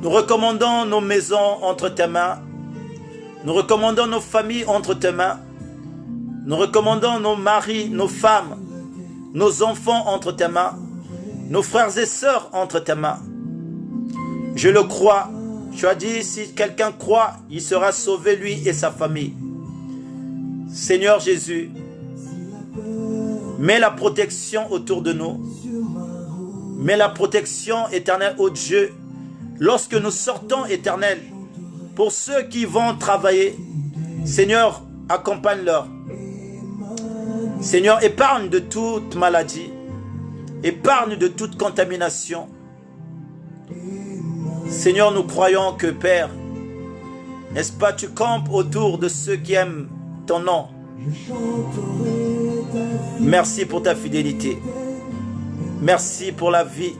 Nous recommandons nos maisons entre tes mains. Nous recommandons nos familles entre tes mains. Nous recommandons nos maris, nos femmes, nos enfants entre tes mains. Nos frères et sœurs entre tes mains. Je le crois. Tu as dit, si quelqu'un croit, il sera sauvé, lui et sa famille. Seigneur Jésus, mets la protection autour de nous. Mets la protection éternelle, ô Dieu, lorsque nous sortons, éternel, pour ceux qui vont travailler. Seigneur, accompagne-leur. Seigneur, épargne de toute maladie. Épargne de toute contamination. Seigneur, nous croyons que, Père, n'est-ce pas, tu campes autour de ceux qui aiment ton nom. Merci pour ta fidélité. Merci pour la vie.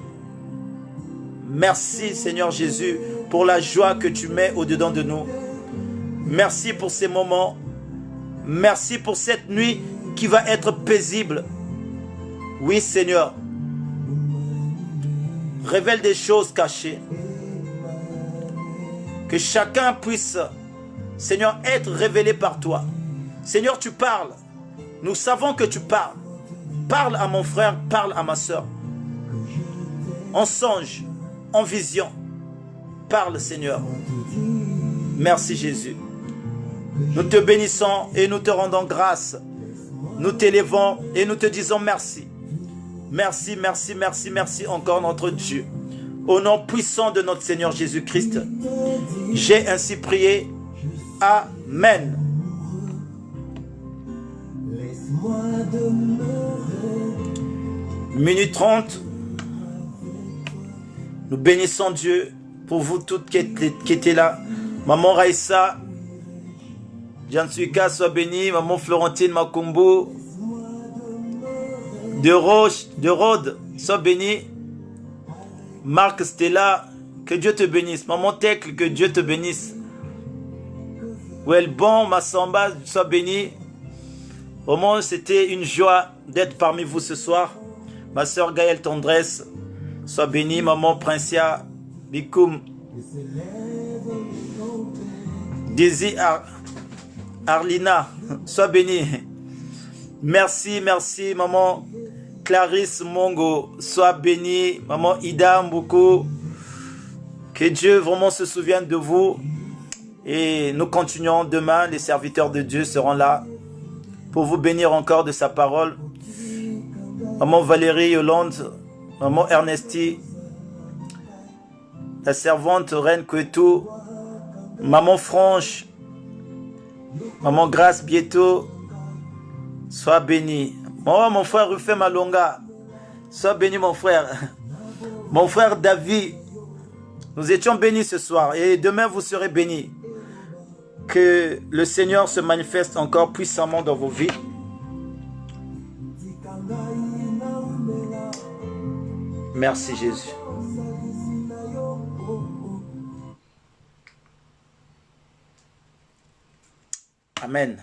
Merci, Seigneur Jésus, pour la joie que tu mets au-dedans de nous. Merci pour ces moments. Merci pour cette nuit qui va être paisible. Oui, Seigneur. Révèle des choses cachées. Que chacun puisse, Seigneur, être révélé par toi. Seigneur, tu parles. Nous savons que tu parles. Parle à mon frère, parle à ma soeur. En songe, en vision. Parle, Seigneur. Merci, Jésus. Nous te bénissons et nous te rendons grâce. Nous t'élevons et nous te disons merci. Merci, merci, merci, merci encore notre Dieu. Au nom puissant de notre Seigneur Jésus-Christ, j'ai ainsi prié. Amen. Minute 30. Nous bénissons Dieu pour vous toutes qui étaient là. Maman Raïssa, Jansuika, sois bénie. Maman Florentine Makumbu, de Rhodes, sois bénie. Marc Stella, que Dieu te bénisse. Maman Tecle, que Dieu te bénisse. Welbon Massamba, sois bénie. Vraiment, c'était une joie d'être parmi vous ce soir. Ma soeur Gaëlle Tendresse, sois bénie. Maman Princia Bikoum. Daisy Arlina, sois bénie. Merci, merci, maman Clarisse Mongo, sois bénie. Maman Ida Mboukou, que Dieu vraiment se souvienne de vous. Et nous continuons demain, les serviteurs de Dieu seront là pour vous bénir encore de sa parole. Maman Valérie Yolande, maman Ernestie, la servante Reine Kouetou, maman Franche, maman Grâce Bieto, sois béni. Oh, mon frère Rufin Malonga, sois béni mon frère. Mon frère David, nous étions bénis ce soir et demain vous serez bénis. Que le Seigneur se manifeste encore puissamment dans vos vies. Merci Jésus. Amen.